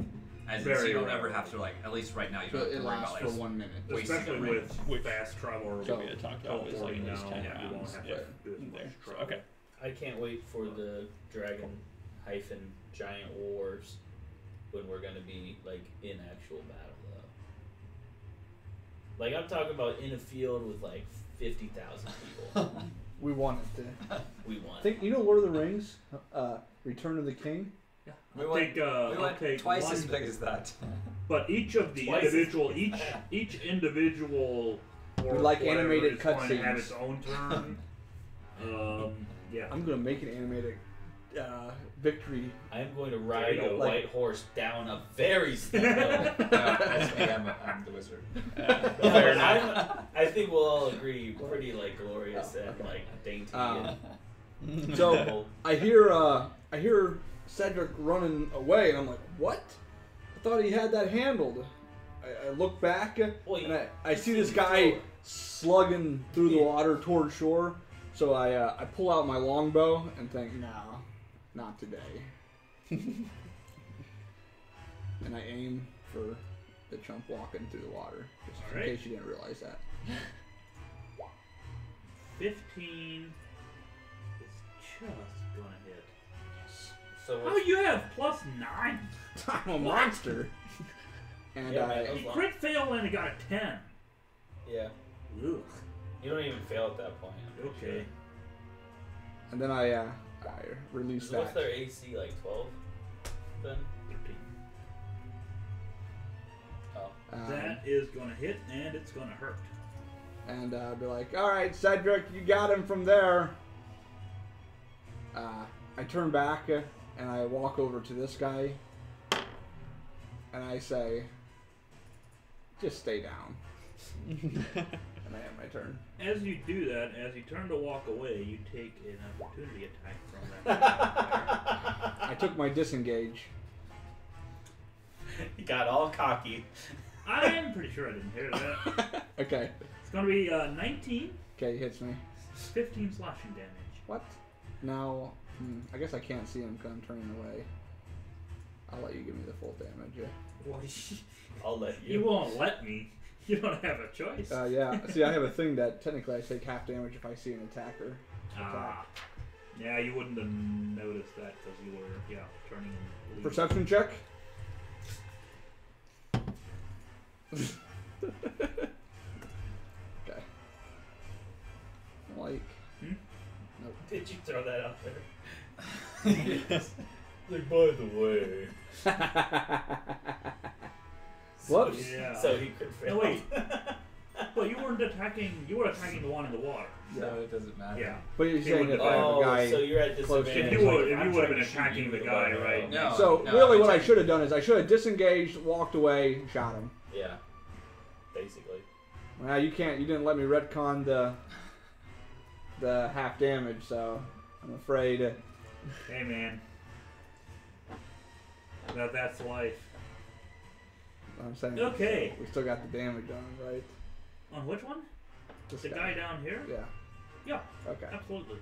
as Very in, so you'll rare. never have to, like, at least right now, you So don't have it to worry lasts about, for like, 1 minute. wasting Especially range. with Which- fast travel or So- we had talked about was like teleporting at least now, 10 you won't rounds. have Yeah. to do as There. much So, travel. okay. I can't wait for the Dragon-Giant Wars when we're gonna be like in actual battle though. Like I'm talking about in a field with like 50,000 people. We want it to. We won. Think you know Lord of the Rings, Return of the King. We I'll went, take, we I'll went take twice one, as big as that. but each of the Twice as individual, big. each individual, or We like whatever animated is going to have cutscenes. its own turn. Yeah. I'm gonna make an animated victory. I'm going to There ride you a go. white horse down a very steep hill. That's me, I'm the wizard. No, Fair but enough. I think we'll all agree, pretty like glorious Oh, and okay. like dainty. So I hear Cedric running away, and I'm like, what? I thought he had that handled. I look back, Well, and I see this guy slugging through the water toward shore. So I pull out my longbow and think, no, not today. And I aim for the chump walking through the water, just in Alright. case you didn't realize that. 15 is just gonna hit. So Oh, what's, you have +9. I'm a monster. And Yeah, man, I, those You crit failed and it got a 10. yeah, Ugh. you don't even fail at that point. I'm pretty Okay. and then I release sure. So what's that. their AC like 12? Then 13. oh, That is gonna hit and it's gonna hurt. And be like, all right, Cedric, you got him from there. I turn back and I walk over to this guy and I say, just stay down. And I end my turn. As you do that, as you turn to walk away, you take an opportunity attack from that. I took my disengage. he got all cocky. I'm pretty sure I didn't hear that. Okay. It's gonna be 19, Okay, he hits me. 15 slashing damage. What? Now, I guess I can't see him because I'm turning away. I'll let you give me the full damage. Yeah. Well, I'll let you won't let me. You don't have a choice. Yeah. See, I have a thing that technically I take half damage if I see an attacker. Ah. Yeah, you wouldn't have noticed that because you were, turning and leaving. Perception check. Okay. Like. Nope. Did you throw that out there? Like, by the way. Whoops. Yeah. So he could fail. No, wait. But you weren't attacking. You were attacking the one in the water. So it doesn't matter. Yeah. But you're He saying would- if I have a Oh, guy. so you're at close disadvantage. to If you would, Like, if I'm you would have trying been to shoot attacking you the with a guy, bow. right? No. So no, really, what I it's- should have done is I should have disengaged, walked away, shot him. Yeah. Basically. Well, you can't. You didn't let me retcon the half damage, so I'm afraid. Hey, man. That's life. I'm saying. Okay. We still got the damage on him, right? On which one? This The guy down here? Yeah. Yeah, Okay. absolutely.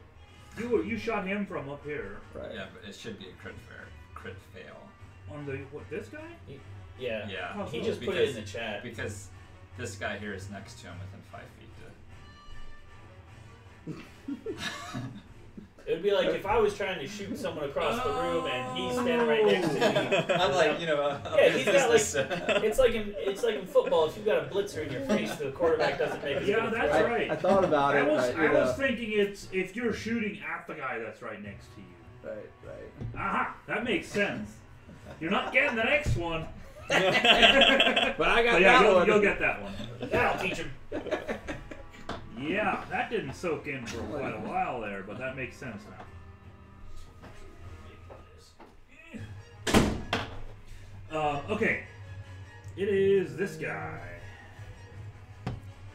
You shot him from up here. Right. Yeah, but it should be a crit fail. On the this guy? Yeah. Yeah. Oh, He so just put it in the chat. Because this guy here is next to him within 5 feet. It would be like if I was trying to shoot someone across the room and he's standing right next to me. I'm like, Yeah, he's got like it's like in football if you've got a blitzer in your face, the quarterback doesn't make as Yeah, good a that's throw. right. I thought about I it. was but, you I was know, thinking it's if you're shooting at the guy that's right next to you. right. Aha, that makes sense. You're not getting the next one. But I got So yeah, that one. you'll get that one. That'll teach him. Yeah, that didn't soak in for quite a while there, but that makes sense now. Okay. It is this guy.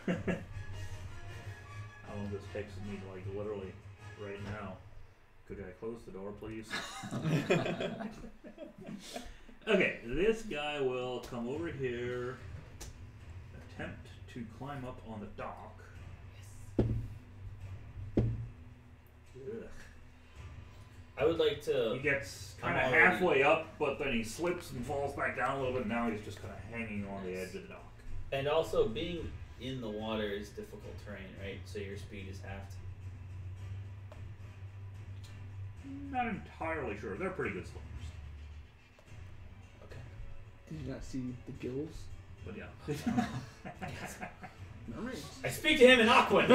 How long this takes me, like, literally right now. Could I close the door, please? Okay, this guy will come over here, attempt to climb up on the dock. Ugh. I would like He to. gets kind I'm of already- halfway up, but then he slips and falls back down a little bit. Now he's just kind of hanging on the edge of the dock. And also, being in the water is difficult terrain, right? So your speed is halved. Not entirely sure. They're pretty good swimmers. Okay. Did you not see the gills? But yeah. Mermaids. I speak to him in Aquan.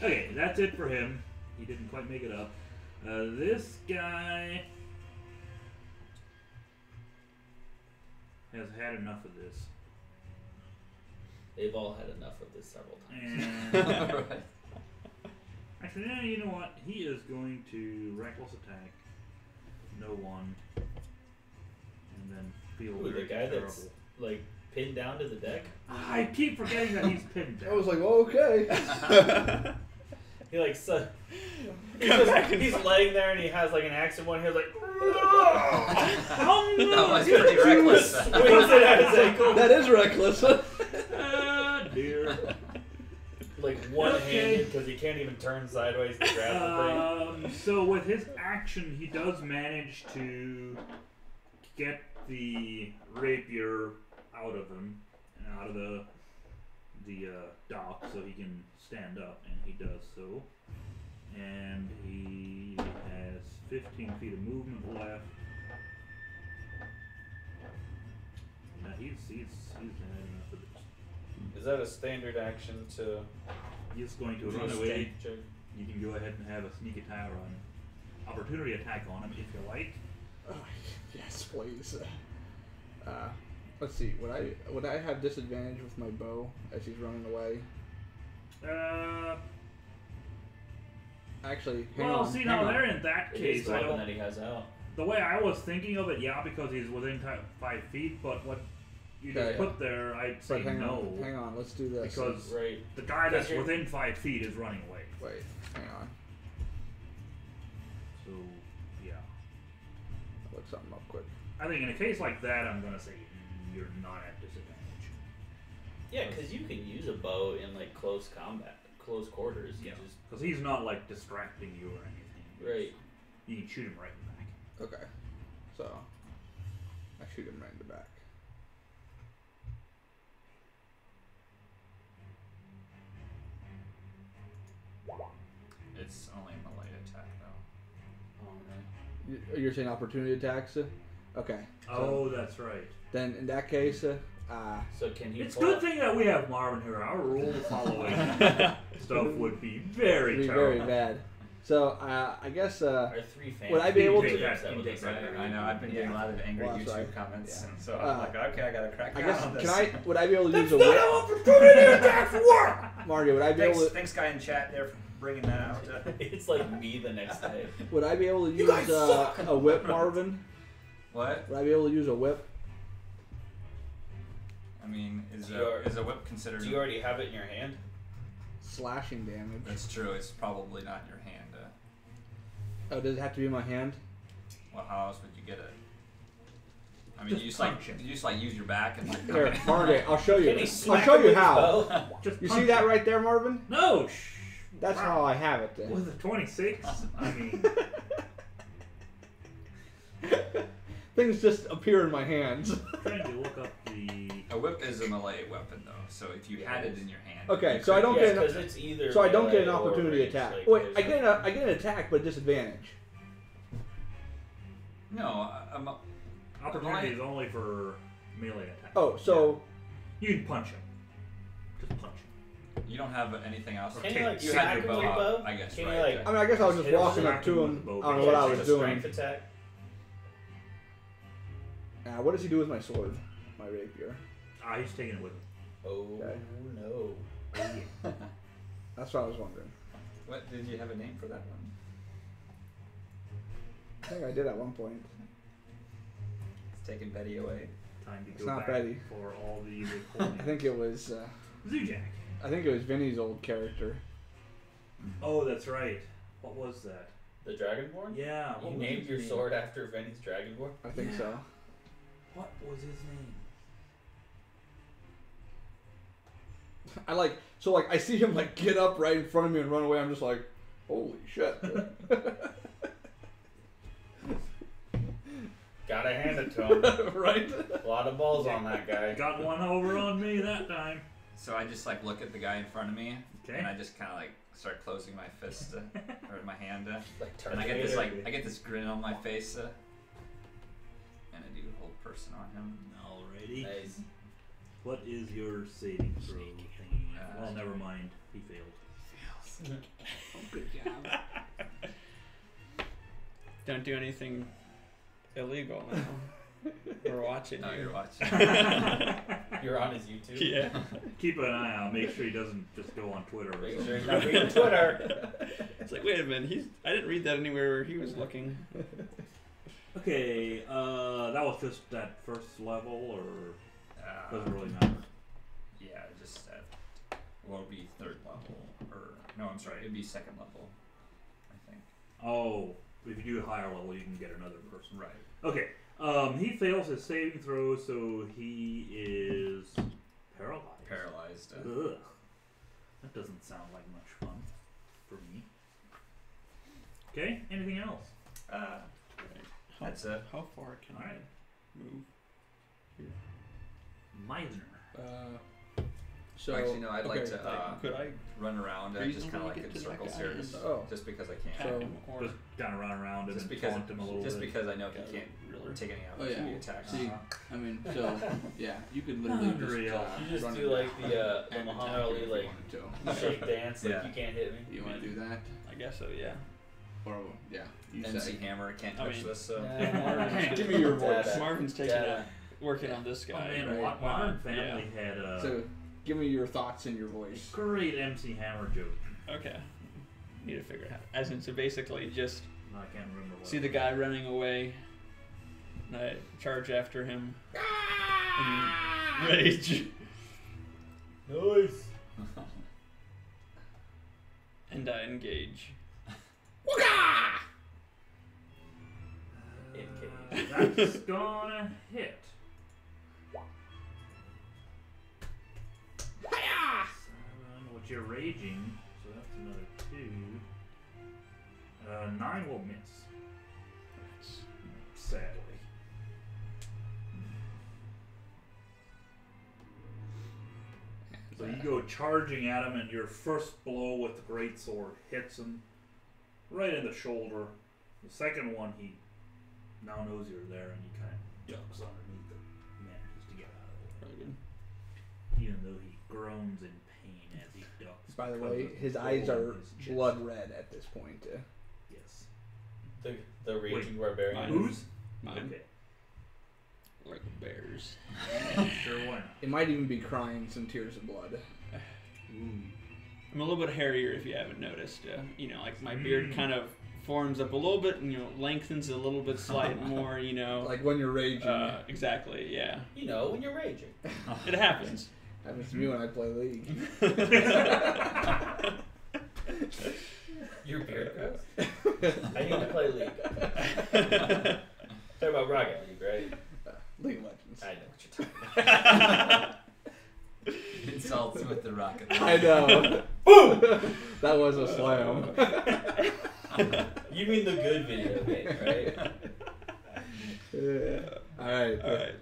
Okay, that's it for him. He didn't quite make it up. This guy has had enough of this. They've all had enough of this several times. And Right. actually, yeah, you know what? He is going to reckless attack. No one. And then feel Ooh, the very guy terrible. that's like pinned down to the deck. I keep forgetting that he's pinned down. I was like, oh, okay. He like he's laying there and he has like an axe in one hand, like Oh no! That was pretty reckless. swings it at his ankle, That is reckless. Ah, dear. like one-handed because he can't even turn sideways to grab the thing. So with his action, he does manage to get the rapier out of him, out of the dock, so he can stand up, and he does so. And he has 15 feet of movement left. Now he's had enough of this. Is that a standard action to He's going to do run a away. sneak check? You can go ahead and have a sneak attack on opportunity attack on him if you like. Oh, yes, please. Let's see. Would I have disadvantage with my bow as he's running away? Actually, hang Well, on. see, hang now on. there in that It is case, the I weapon don't. that he has out. The way I was thinking of it, yeah, because he's within 5 feet. But what you just Okay. put there, I'd say But hang no, on. Hang on. Let's do this. because Right. the guy that's Because you're- within 5 feet is running away. Wait. Hang on. So yeah, I'll look something up quick. I think in a case like that, I'm gonna say you're not at disadvantage. Yeah, because you can use a bow in like close combat, close quarters. You Yeah, just because he's not like distracting you or anything. right. You can shoot him right in the back. Okay. So I shoot him right in the back. It's only a melee attack though. You're saying opportunity attacks? Okay. Oh, that's right. Then in that case, So can he? It's a pull good thing that we have Marvin here. Our rule following stuff would be very it'd be terrible. very bad. So I guess Our 3 fans. Would I be able to- Be upset with Take us. that. I know. I've been getting a lot of angry Well, that's YouTube right. comments, Yeah. and so I'm like, okay, I gotta crack I down guess on this. would I be able to use a whip? opportunity attack for work. Mario, would I be able to Thanks, guy in chat there for bringing that out. It's like me the next day. would I be able to use guys suck! a whip, Marvin? What? Would I be able to use a whip? I mean, is You are- a whip considered? Do you already have it in your hand? Slashing damage. That's true. It's probably not in your hand. Oh, does it have to be in my hand? Well, how else would you get it? I mean, Just you just punch it. use your back and like. Here, Margaret, I'll show you. Can he I'll smack show him you with his how. bow? Just You punch see that him. right there, Marvin? No. That's Wow. how I have it then. With a 26, I mean, Things just appear in my hands. trying to look up the. A whip is a melee weapon, though. So if you had it in your hand. Okay, you so I could- don't Yes, get an- because it's either. So I don't get an melee or opportunity range, attack. like, Wait, there's I get an attack, but disadvantage. No, I'm. Opportunity is only for melee attack. Oh, so You can punch him. Just punch him. You don't have anything else. Can you like You smack had him your with bow your out, bow? I guess, Can right? you like? I mean, I guess I was just Hit him walking with up to the him. bow. I don't know what I Like was a doing. Strength attack. What does he do with my sword? My rapier. He's taking it with him. Oh Okay. no. That's what I was wondering. What did you have a name for that one? I think I did at one point. Taking Betty away. Time to It's go not back Betty. for all the recordings. I think it was. Zoojack. I think it was Vinny's old character. Oh, that's right. What was that? The Dragonborn? Yeah. You what was named his your name? sword after Venny's Dragonborn? I think so. What was his name? I like so like I see him like get up right in front of me and run away. I'm just like, holy shit. Gotta hand it to him. Right? A lot of balls on that guy. Got one over on me that time. So I just like look at the guy in front of me, Okay. and I just kind of like start closing my fist or my hand, Like and I get this Terminator. I get this grin on my face, and I do hold person on him. Alrighty. Nice. What is your saving throw thingy? Well, never mind. He failed. Good job. Don't do anything illegal now. We're watching Oh, you. you're watching. You're on his YouTube? Yeah. Keep an eye out. Make sure he doesn't just go on Twitter. Or Make something. sure he's not reading Twitter. It's like, wait a minute. I didn't read that anywhere where he was looking. Okay, that was just that first level, or doesn't really matter. Yeah, just at well, it'd be third level, or no, I'm sorry, it'd be second level, I think. Oh, if you do a higher level, you can get another person. Right. Okay, he fails his saving throw, so he is paralyzed. Paralyzed. Ugh. That doesn't sound like much fun for me. Okay, anything else? How, That's it. How far can All right. I move? Meisner. So Actually, no, I'd like okay. to Could I run around and just kind of reasonably like get in to that circles guy here, and- just, Oh. just because I hack can. So- him or Just kind of run around Just and because, taunt him a little just bit. because I know he Yeah, can't really? take any Oh, yeah. attacks. See, I mean, so yeah, you could literally Unreal. just You just run do it like down the and Muhammad attack Ali if like you wanted to. shake dance, like Yeah. you can't hit me. You want to do that, I guess so, yeah. or yeah, you MC say. Hammer can't I touch mean, this. So. Nah. Give me your voice. Dada. Marvin's taking Dada. working on this Oh guy. man, right? Modern Family had a So, give me your thoughts in your voice. great MC Hammer joke. Okay. Need to figure it out. As in, so basically, just I can't remember what. see the guy running away, and I charge after him, and rage, Nice. and I engage. That's gonna hit. 7, which you're raging, so that's another 2. 9 will miss. Sadly. So you go charging at him, and your first blow with the greatsword hits him right in the shoulder. The second one, he now knows you're there, and he kind of ducks underneath it, manages to get out of Really good. it, even though he groans in pain as he ducks. By the because way, of the his hole eyes in are his chest. blood red at this point. Yes. The raging barbarian. Mine. Whose? Mine. Okay. Like bears. Sure, why not? It might even be crying some tears of blood. I'm a little bit hairier if you haven't noticed. You know, like my beard kind of forms up a little bit and, you know, lengthens a little bit slight more, you know. Like when you're raging. Exactly, yeah. You know, when you're raging. It happens. Happens to me when I play League. Your beard grows? I need to play League. Talk about Rocket League, right? League of Legends. I know what you're talking about. Insults with the rocket. I know. Boom! That was a slam. You mean the good video game, right? Yeah. Alright. Alright,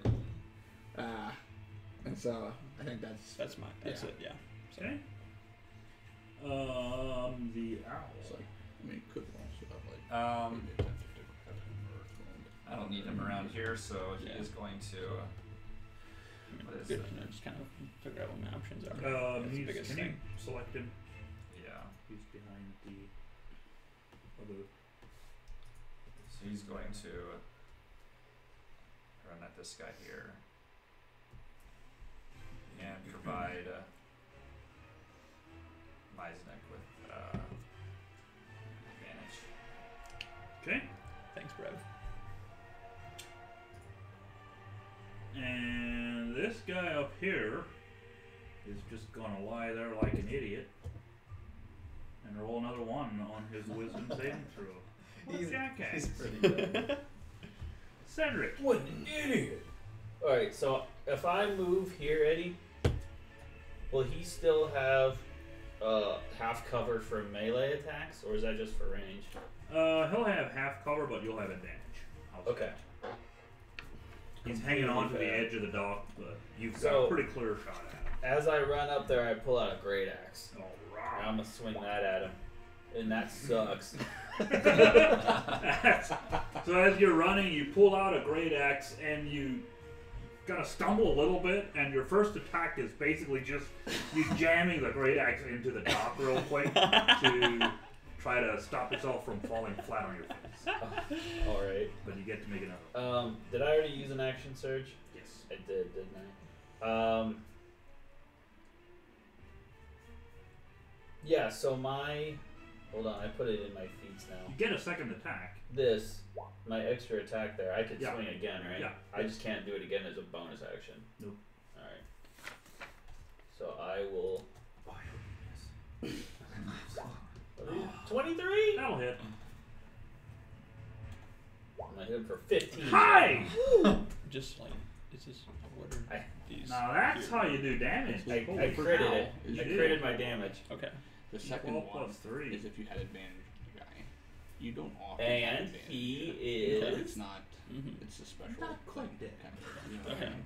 And so, I think that's that's mine. That's Yeah. it, yeah. Okay. The owl. it's like, I mean, could also have like maybe attempt to cut him or wound. I don't need him around here, so he Yeah. is going to. I mean, What is good it? to know, just kind of figure out what my options are. That's the He's, biggest can thing. you select him? Yeah. He's behind the other. So he's going to run at this guy here and provide Meisnick with advantage. Okay. Thanks, Brev. And this guy up here is just gonna lie there like an idiot and roll another 1 on his wisdom saving throw. What a jackass. He's pretty good. Cedric. What an idiot! Alright, so if I move here, Eddie, will he still have half cover for melee attacks, or is that just for range? He'll have half cover, but you'll have advantage. Okay. He's hanging on to the edge of the dock, but you've got So- a pretty clear shot at him. As I run up there, I pull out a great axe. And Alright. I'm gonna swing that at him. And that sucks. So as you're running, you pull out a great axe and you kind of stumble a little bit, and your first attack is basically just you jamming the great axe into the dock real quick to try to stop yourself from falling flat on your face. Alright. But you get to make another. Did I already use an action surge? Yes. I did, didn't I? Yeah, so hold on, I put it in my feats now. You get a second attack. My extra attack there, I could Yeah. swing again, right? Yeah. I just can't do it again as a bonus action. Nope. Alright. So I will. 23? That'll hit. I'm gonna hit him for 15. Hi! Just like, is this, what are I- these? Now that's how you do damage. I Holy critted cow. it. You I did. critted my damage. Okay. The second 12 one plus 3. is if you had advantage on the guy. You don't often And have advantage. he Because is. it's not. Mm-hmm. It's a special. Not quite dead. kind of, you know what I Okay. mean?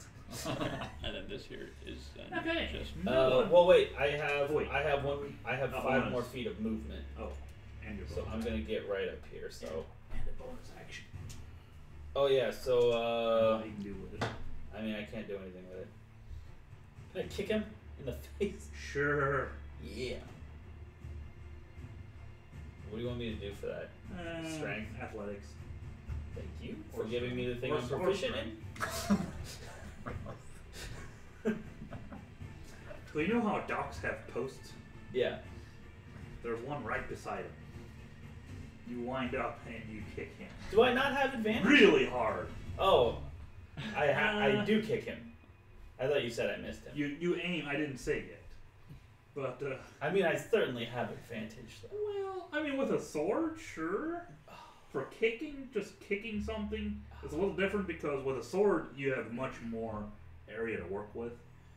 And then this here is then Okay. just. Well, wait. I have. Wait. I have one. I have A 5 bonus. more feet of movement. Oh, and your So bonus. I'm gonna get right up here. So. And a bonus action. Oh yeah. So. What you can do with it. I mean, I can't do anything with it. Can I kick him in the face? Sure. Yeah. What do you want me to do for that? Strength. Athletics. Thank you Or for giving me the thing or- I'm or proficient in. So you know how docks have posts? Yeah. There's one right beside him. You wind up and you kick him. Do I not have advantage? Really hard. Oh, I do kick him. I thought you said I missed him. You aim, I didn't say yet. But, I mean, I certainly have advantage though. well, I mean, with a sword, sure. For kicking, just kicking something, it's a little different because with a sword, you have much more area to work with.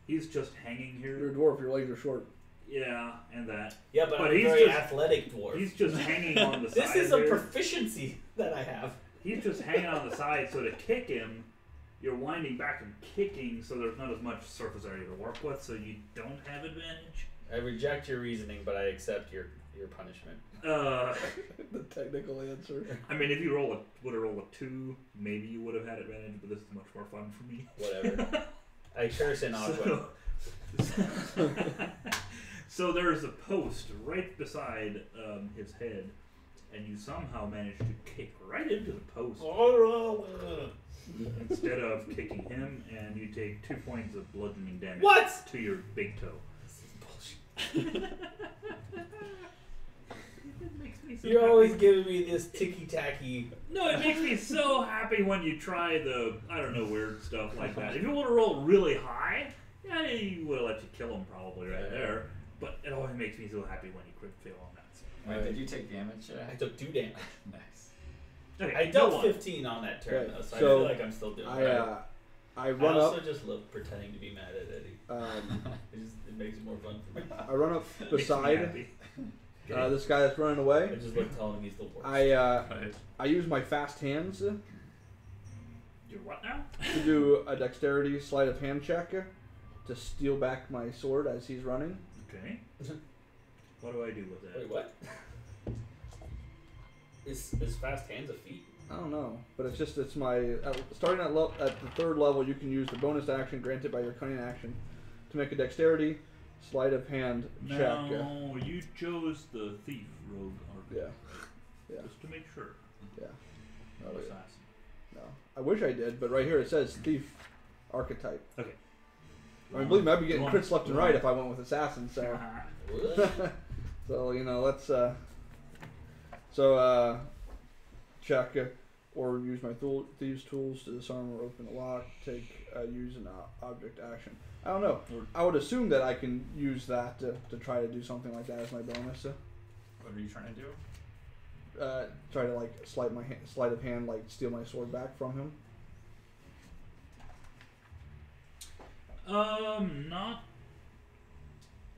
He's just hanging You're a here. dwarf. Your legs are short. Yeah, and that. Yeah, but, But I'm a he's very just- athletic dwarf. He's just hanging on the side. This is a here. proficiency that I have. He's just hanging on the side, so to kick him, you're winding back and kicking, so there's not as much surface area to work with, so you don't have advantage. I reject your reasoning, but I accept your punishment. The technical answer. I mean, if you would have rolled a 2, maybe you would have had advantage, but this is much more fun for me. Whatever. I curse in Aqua. So there's a post right beside his head, and you somehow manage to kick right into the post instead of kicking him, and you take 2 points of bludgeoning damage What? to your big toe. This is bullshit. It makes me so You're happy. always giving me this ticky-tacky. No, it makes me so happy when you try the, I don't know, weird stuff like that. If you would have rolled really high, yeah, he would have let you kill him probably right there. But it always makes me so happy when you crit fail on that. Wait, did you take damage? I took 2 damage. Nice. Okay, I dealt go on. 15 on that turn, Okay, though, so I so feel like I'm still doing I right. I I run also up. just love pretending to be mad at Eddie. It makes it more fun for me. I run up Makes me beside happy. this guy that's running I away. just love telling him he's the worst. I use my fast hands to You're what now? do a dexterity sleight of hand check to steal back my sword as he's running. Okay. What do I do with that? Wait, what? Is fast hands a feat? I don't know, but it's my starting at the 3rd level. You can use the bonus action granted by your cunning action to make a dexterity sleight of hand check. No, you chose the thief rogue archetype. Yeah. Just to make sure. Yeah. No Oh, yeah. assassin. No, I wish I did, but right here it says thief archetype. Okay. I mean, believe me, I'd be getting Go on. crits left and Go right on. if I went with assassin. So, What? so let's check. or use my thieves' tools to disarm or open a lock. Use an object action. I don't know. I would assume that I can use that to try to do something like that as my bonus. What are you trying to do? Try to like sleight of hand, like steal my sword back from him. Not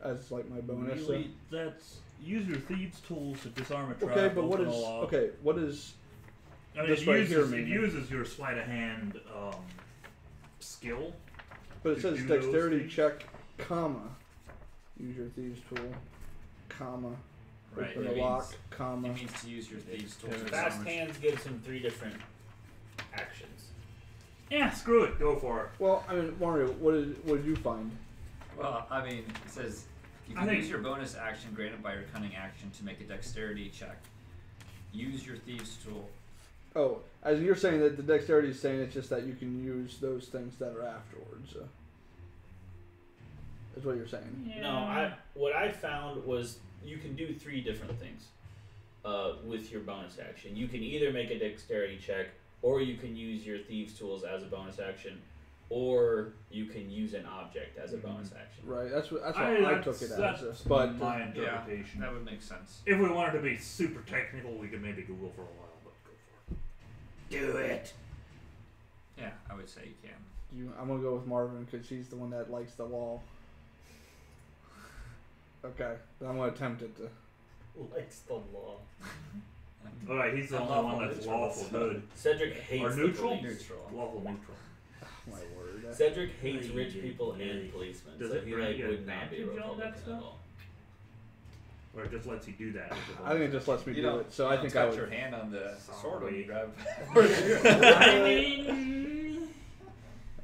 As like my bonus. really. That's use your thieves' tools to disarm a trap. Okay, but what open is a lock. okay? What is I mean, this it right uses, here it mean? uses your sleight of hand skill. But it to says do those dexterity things? check, comma. Use your thieves' tool, comma. Right. Open It a lock, means, comma. it means to use your thieves' tools. to Fast disarm a- hands gives him 3 different actions. Yeah, screw it. Go for it. Well, I mean, Mario, what did you find? Well, I mean, it says you I can think- use your bonus action granted by your cunning action to make a dexterity check. Use your thieves' tool. Oh, as you're saying that the dexterity is saying it's just that you can use those things that are afterwards. Is what you're saying. No, what I found was you can do 3 different things with your bonus action. You can either make a dexterity check, or you can use your thieves' tools as a bonus action, or you can use an object as a bonus action. Right. That's what I took it that's as. But my interpretation. That would make sense. If we wanted to be super technical, we could maybe Google for a while, but go for it. Do it. Yeah, I would say you can. I'm gonna go with Marvin because she's the one that likes the law. Okay, then I'm gonna attempt it to. Likes the law. All right, he's the only one that's lawful good. Cedric hates Or the neutral? police. Neutral. Lawful neutral. My word. Cedric hates Ay, rich ay, people ay. and policemen, Does so it he grant like you would not be a advantage on that Republican stuff? at all. Or it just lets you do that. with the I think it just lets me You do don't, it. So you I don't think I touch your would. hand on the sword when you Sorry. grab. I mean,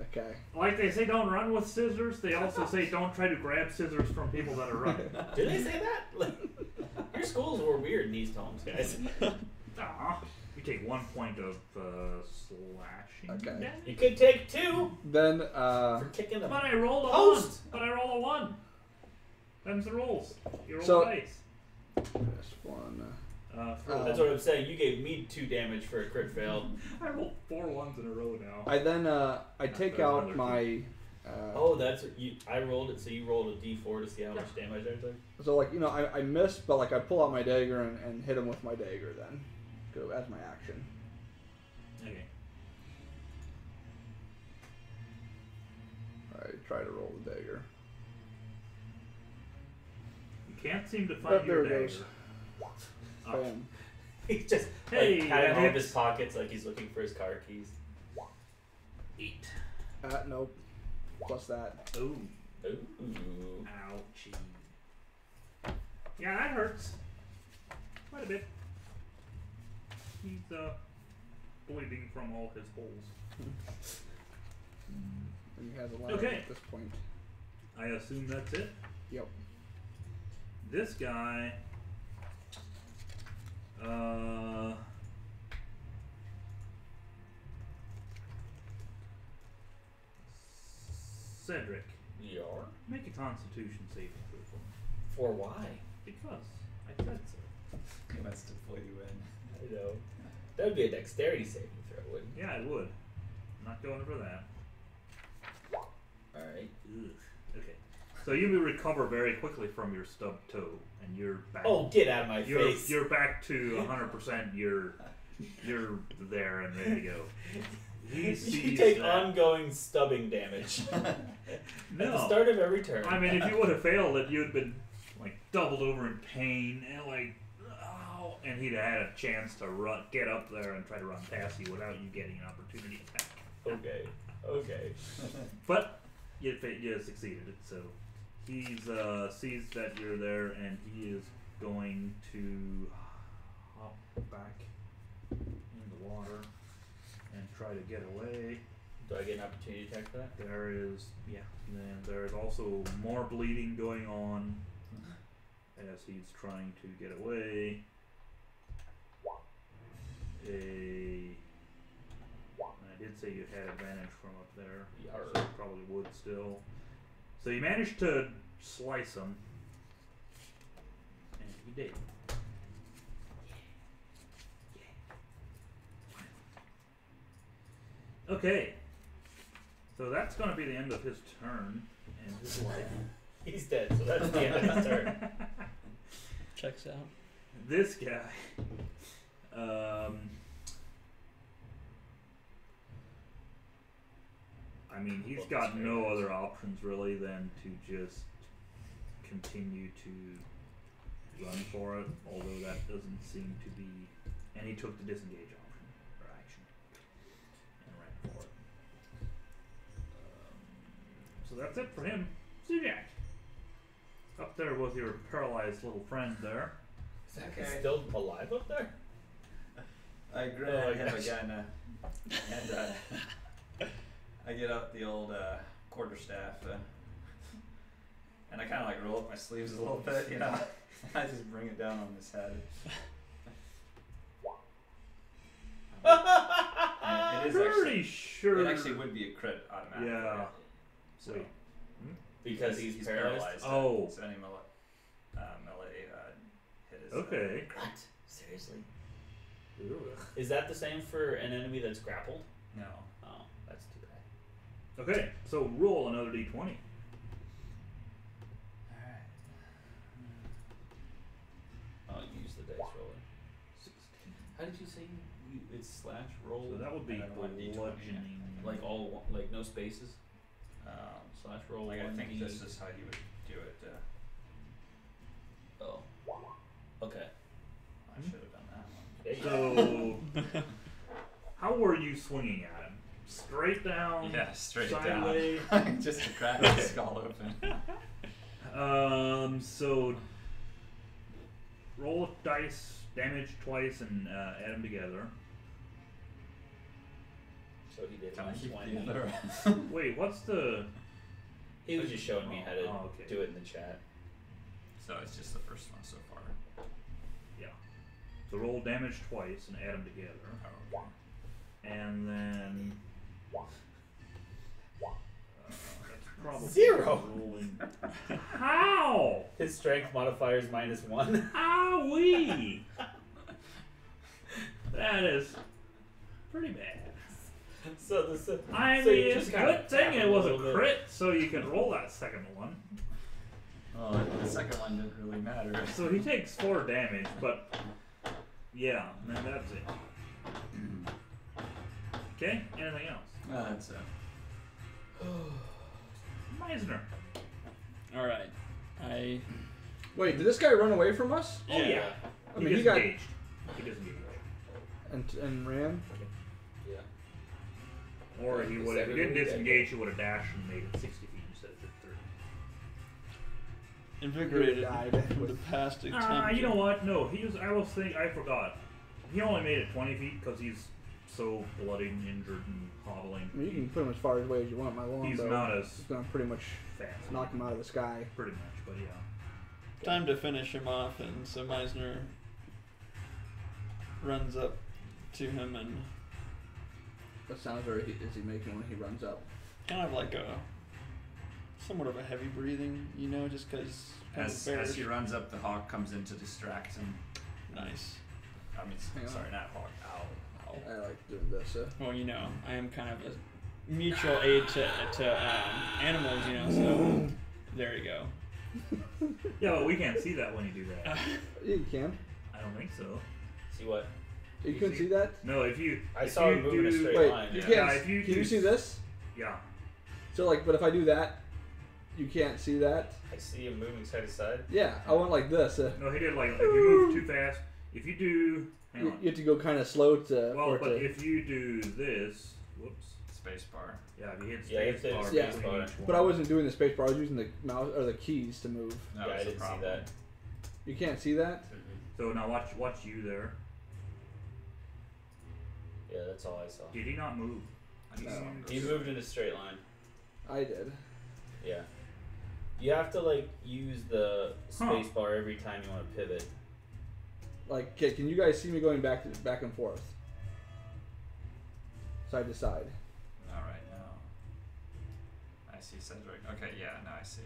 Okay. like they say, don't run with scissors. They also say don't try to grab scissors from people that are running. Did they say that? Like, your schools were weird in these tomes, guys. Aw, you take 1 point of slashing. Okay. damage. You could take 2 Then for kicking them. But I rolled a Host! 1. But I rolled a 1. Them's the rules. You roll So- dice. this one. That's what I'm saying. You gave me 2 damage for a crit fail. I rolled 4 1s in a row now. I then I take There's out another my. Oh, that's what you. I rolled it, so you rolled a d4 to see how much damage I took. So like I missed, but like I pull out my dagger and hit him with my dagger. Then go as my action. Okay. I try to roll the dagger. You can't seem to Oh, find there your it dagger. goes. Oh. Bam. He's just Hey, like patting that all of hits. his pockets like he's looking for his car keys. 8. Nope. Plus that. Ooh. Ooh. Ouchie. Yeah, that hurts. Quite a bit. He's bleeding from all his holes. And he has a line Okay. at this point. I assume that's it. Yep. This guy. Cedric, Yar? make a Constitution saving throw for me. For why? Because I said so. He wants to pull you in. I know. That would be a dexterity saving throw, wouldn't it? Yeah, I would. Not going for that. Alright. Ugh. Okay. So you recover very quickly from your stubbed toe, and you're back. Oh, get out of my face. You're back to 100%. You're there and ready to go. He You sees take that. ongoing stubbing damage. No. At the start of every turn. I mean, if you would have failed it, you'd been like doubled over in pain and like, oh, and he'd have had a chance to get up there and try to run past you without you getting an opportunity attack. Okay. Okay. But you succeeded. So he's sees that you're there, and he is going to hop back in the water and try to get away. Do I get an opportunity attack for that? There is, and there is also more bleeding going on as he's trying to get away. I did say you had advantage from up there, Yarr. so you probably would still. So you managed to slice him, and he did. Okay. So that's going to be the end of his turn and his life. He's dead, so that's the end of his turn. Checks out. This guy. I mean, he's got no other options really than to just continue to run for it, although that doesn't seem to be. And he took the disengage option or action and ran for it. So that's it for him. Sujak. Up there with your paralyzed little friend there. He's still alive up there? I grin at him again, and I get out the old quarterstaff, and I kind of like roll up my sleeves a little bit, you know. I just bring it down on his head. And it is Pretty sure. It actually would be a crit automatically. Yeah. So Wait. Because he's paralyzed. Oh. So any melee hit is. Okay. What? Seriously? Ugh. Is that the same for an enemy that's grappled? No. Oh, that's too bad. Okay, so roll another d20. Alright. I'll use the dice roller. 16. How did you say it's slash roll? So that would be And then 1d20, bludgeoning. like all like no spaces? Slash roll. Like I 1d. think this is how you would do it. Oh. Okay. I should have done that one. So, how were you swinging at him? Straight down? Yeah, straight sideways? down. Just to crack his skull open. So roll dice, damage twice, and add them together. So he did Can I keep 120. the other? Wait, what's the? He was just showing me how to Oh, okay. do it in the chat. So it's just the first one so far. Yeah. So roll damage twice and add them together, Oh. and then. That's probably 0. rolling. How? His strength modifier is -1. Owie! That is pretty bad. So this. I so mean, you it's just a kinda good thing tap it was a little bit. crit, so you can roll that second one. Well, the second one didn't really matter. So he takes 4 damage, but yeah, and then that's it. Okay, anything else? That's it. Meisner. All right. Wait, did this guy run away from us? Oh yeah. I mean, he got disengaged. He disengaged. and ran. Yeah. Or he Is would, if he that didn't really disengage, he would have dashed and made it 60 feet instead of 30. Invigorated Died. with the past attempt. You know what? No, he was. I forgot. He only made it 20 feet because he's so bloody and injured and hobbling. I mean, you can put him as far away as you want. My longbow. He's not as It's gonna pretty much fast. knock him out of the sky. Pretty much, but yeah. Time to finish him off, and so Meisner runs up to him and What sounds is he making when he runs up? kind of like a somewhat of a heavy breathing, you know, just because As he runs up, the hawk comes in to distract him. Nice. I mean, Hang on. sorry, not hawk. Owl. I like doing this. Well, you know, I am kind of a mutual aid to animals, you know, so there you go. Yeah, but we can't see that when you do that. You can. I don't think so. See what? You couldn't see that. No, if you. I if saw you him moving a do- straight Wait, line. you yeah. can't. Yeah, if you can do- you see this? Yeah. So like, but if I do that, you can't see that. I see him moving side to side. Yeah, I went like this. No, he did like if you move too fast. If you do. Hang You on. have to go kind of slow to. Well, for but it to, if you do this. Whoops. Space bar. Yeah, if you hit Yeah, space hit bar space Yeah. between bar. each one. but I wasn't doing the space bar. I was using the mouse or the keys to move. That Yeah, was I the didn't see problem. that. You can't see that. So now watch you there. Yeah, that's all I saw. Did he not move? I just No. saw him go He straight. moved in a straight line. I did. Yeah. You have to like use the Huh. space bar every time you want to pivot. Like, okay, can you guys see me going back and forth, side to side? All right, now. I see Cedric. Okay, yeah, now I see.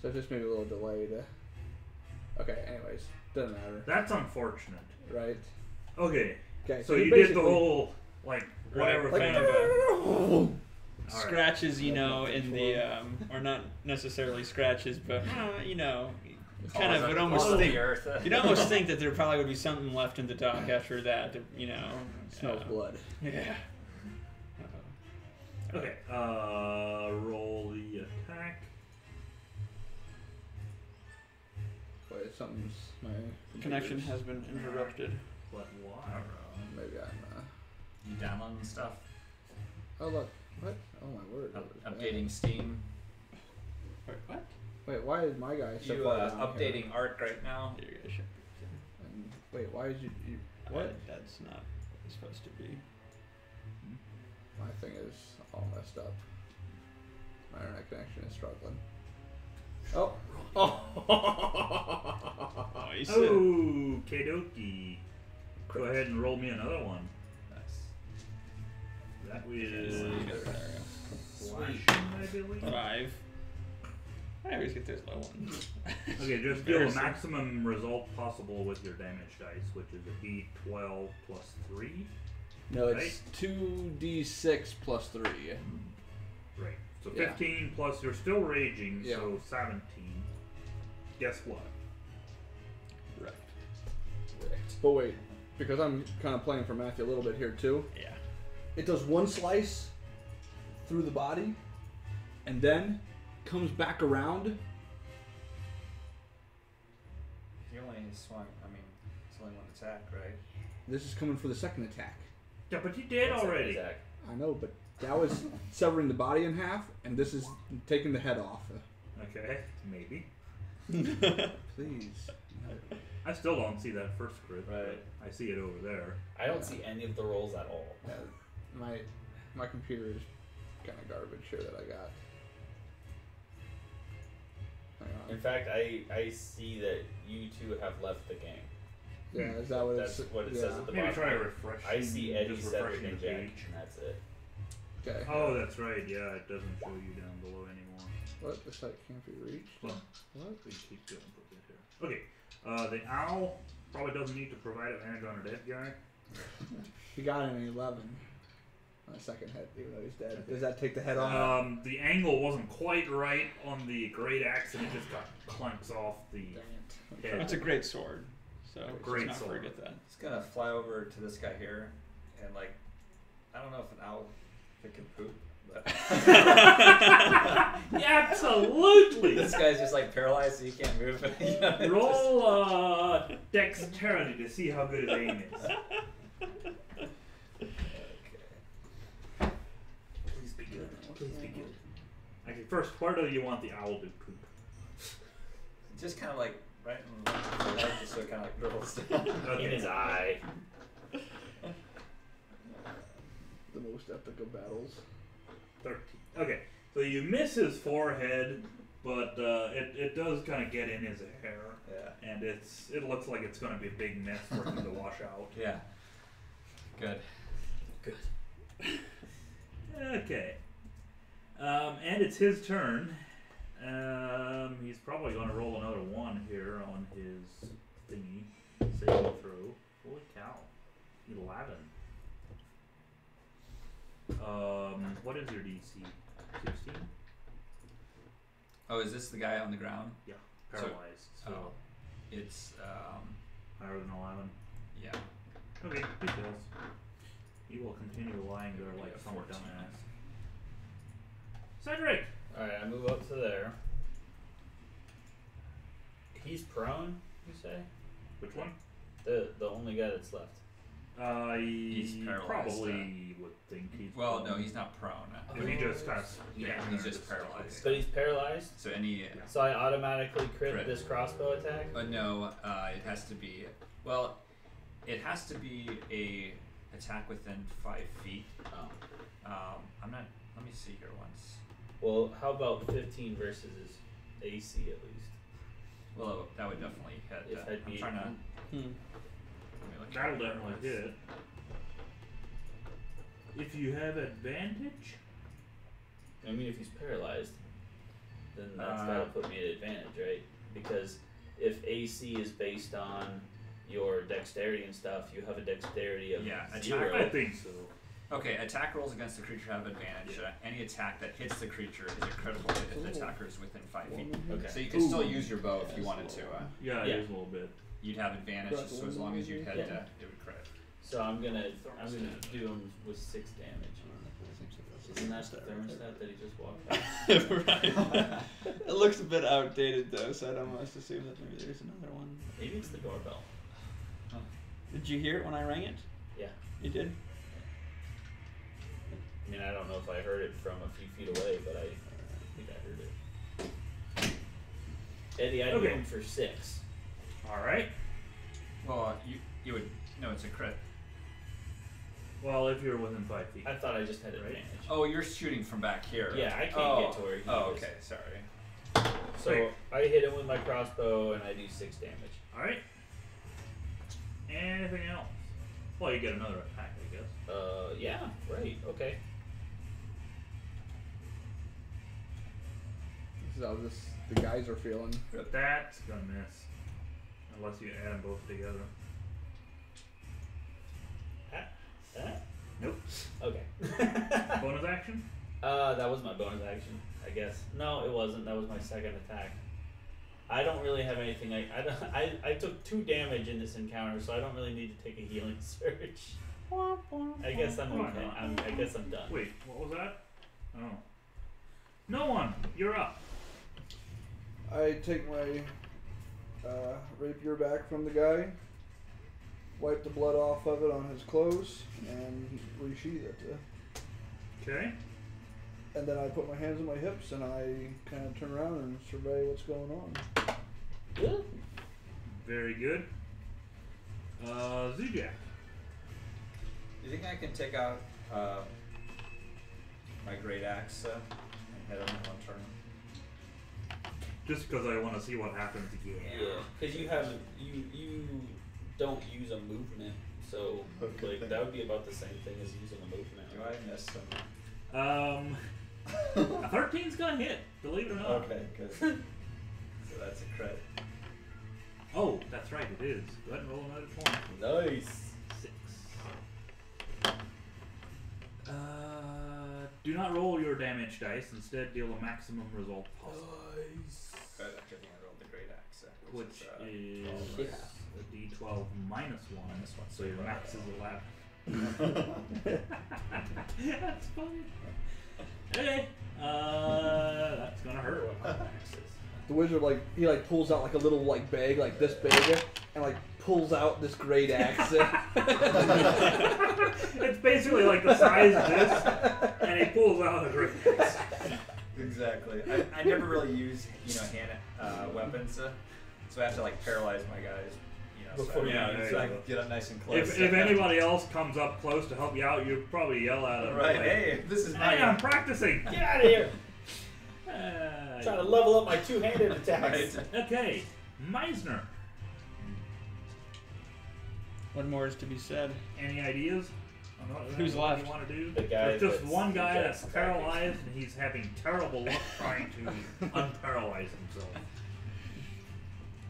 So just maybe a little delay to. Okay. Anyways, doesn't matter, That's unfortunate. right? Okay, Okay. so he you did the basically- whole Like whatever Right, kind like- of Oh, All right. scratches, you That's know, nothing in for the him. or not necessarily scratches, but you know, Falls kind of up- would falls almost to think the earth. you'd almost think that there probably would be something left in the dock after that, you know. smells blood. Yeah. Okay. Roll the attack. Wait, something's my Connection computer's- has been interrupted. But why? Maybe I'm. You downloading stuff? Oh look, what? Oh my word. that was bad. Updating Steam. Wait, what? Wait, why is my guy so You far down updating here? Arc right now? Here you go, shit. And, wait, why is you what? That's not what it's supposed to be. My thing is all messed up. My internet connection is struggling. Oh. Oh, you said. Oh, Kadoki. Go ahead and roll me another one. Nice. That There was we go. slashing, I believe. 5. I always get those low ones. Okay, just deal the maximum result possible with your damage dice, which is a D12 plus 3. No, it's 2d6 plus 3. Right. So Yeah. 15 plus you're still raging, Yeah. so 17. Guess what? Right. But wait, because I'm kind of playing for Matthew a little bit here too. Yeah. It does one slice through the body, and then comes back around. You only swung. I mean, it's only one attack, right? This is coming for the second attack. Yeah, but you did What's that already. attack? I know, but that was severing the body in half, and this is taking the head off. Okay, maybe. Please. I still don't see that first crit. but Right. I see it over there. I don't see any of the rolls at all. My computer is kind of garbage here that I got. Hang In on. fact, I see that you two have left the game. Yeah, is that what That's it's? what it yeah. says at the Maybe bottom. try to refresh. I see Eddie, just Cedric, refreshing and the Jack, page. and that's it. Okay. Oh, that's right. Yeah, it doesn't show you down below anymore. What? The site can't be reached? Well, What? we keep going for a bit here. Okay. The owl probably doesn't need to provide advantage on a dead guy. He got an 11 on a second hit, even though he's dead. Does that take the head off? The angle wasn't quite right on the great axe, and it just got clunks off the head. It's a great sword. So Great let's not sword. forget that. It's gonna fly over to this guy here, and like, I don't know if an owl if it can poop, but Absolutely. this guy's just like paralyzed, so he can't move. You know, just- Roll dexterity to see how good his aim is. Okay. Please be good. Please be good. Okay, first, where do you want the owl to poop? Just kind of like right in the leg, just so it kind of like dribbles down. Okay. In his eye. The most epic of battles. 13. Okay, so you miss his forehead, but it does kind of get in his hair, Yeah. and it looks like it's going to be a big mess for him to wash out. Yeah. Good. Okay. And it's his turn. He's probably going to roll another 1 here on his thingy. Saving throw. Holy cow. 11. What is your DC? 16? Oh, is this the guy on the ground? Yeah. Paralyzed. So Oh, it's higher than 11. yeah. Okay, he fails. He will continue lying there like Yeah, some 14. dumbass. Cedric! Alright, I move up to there. He's prone, you say? Which one? The only guy that's left. He's paralyzed, Probably would think he's. Well, prone. no, he's not prone. If he just kind of. Yeah, he's just paralyzed. But he's paralyzed, So any so I automatically crit Crit. this crossbow attack? no, it has to be it has to be a attack within 5 feet. Oh. I'm not. Let me see here once. Well, how about 15 versus his AC at least? Well, that would definitely hit. If I'd I'm be- trying to. Hmm. Let me look That'll at definitely this. hit. If you have advantage. I mean, if he's paralyzed, then that's gotta put me at advantage, right? Because if AC is based on your dexterity and stuff, you have a dexterity of Yeah, attack- 0. I think so. Okay, attack rolls against the creature have advantage. Any attack that hits the creature is a critical hit if the attacker is within 5 feet. Okay. So you can still use your bow if you wanted to. Yeah, Yeah. it is a little bit. You'd have advantage, so as long as you had Yeah. it would crit. So I'm gonna do him with 6 damage. Isn't that the thermostat that he just walked by? Right. It looks a bit outdated though, so I'd almost assume that maybe there's another one. Maybe it's the doorbell. Did you hear it when I rang it? Yeah. You did? I mean, I don't know if I heard it from a few feet away, but I think I heard it. Eddie, I'd do Okay. him for 6. Alright. Well, you would no, it's a crit. Well, if you're within 5 feet. I thought I just had advantage. Oh, you're shooting from back here. Yeah, I can't oh. get to where he Oh, is. okay, sorry. So Wait. I hit him with my crossbow and I do 6 damage. Alright. Anything else? Well, you get another attack, I guess. Yeah, right, okay. This is how the guys are feeling. But that's gonna miss. Unless you add them both together. Nope. Okay. Bonus action? That was my bonus action, I guess. No, it wasn't. That was my second attack. I don't really have anything. I took 2 damage in this encounter, so I don't really need to take a healing surge. I guess I'm okay. I guess I'm done. Wait, what was that? Oh. No one! You're up. I take my rapier back from the guy, wipe the blood off of it on his clothes, and resheath it. Okay. And then I put my hands on my hips and I kind of turn around and survey what's going on. Yeah. Very good. Zujak. You think I can take out my great axe and hit him in one turn? Just because I want to see what happens again. Yeah, because you don't use a movement, so like that would be about the same thing as using a movement. Do I miss him? A 13's gonna hit, believe it or not. Okay, good. So that's a crit. Oh, that's right, it is. Go ahead and roll another 20. Nice. 6. Do not roll your damage dice. Instead, deal a maximum result possible. Good, good thing I rolled the great axe. Which is Yeah. a d12 minus 1. Minus 1, So your max is 11. That's funny. Okay. That's gonna hurt. The wizard he pulls out like a little bag like this big and pulls out this great axe. It's basically like the size of this, and he pulls out a great axe. Exactly. I never really use hand weapons, so I have to paralyze my guys. Before so I can get up nice and close. If anybody else comes up close to help you out, you'd probably yell at them. Right, like, hey, this is my. Hey, I'm practicing. Get out of here! Trying to level up my 2-handed attacks. Right. Okay, Meisner. What more is to be said? Any ideas? on Who's what left? you want to do? The guy There's just that's one guy Zujak that's attacking. paralyzed, and he's having terrible luck trying to unparalyze himself.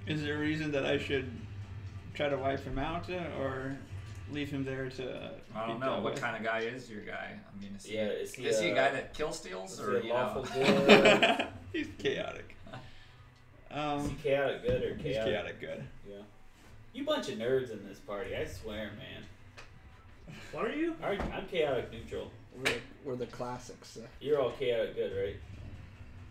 Is there a reason that I should try to wipe him out or leave him there to? I don't be know. dealt What with? kind of guy is your guy? I mean, is he, Yeah, is he a guy that kill steals, Is or he a lawful you know? good? He's chaotic. Is he chaotic good or chaotic? He's chaotic good. Yeah. You bunch of nerds in this party, I swear, man. What are you? I'm chaotic neutral. We're the classics. You're all chaotic good, right?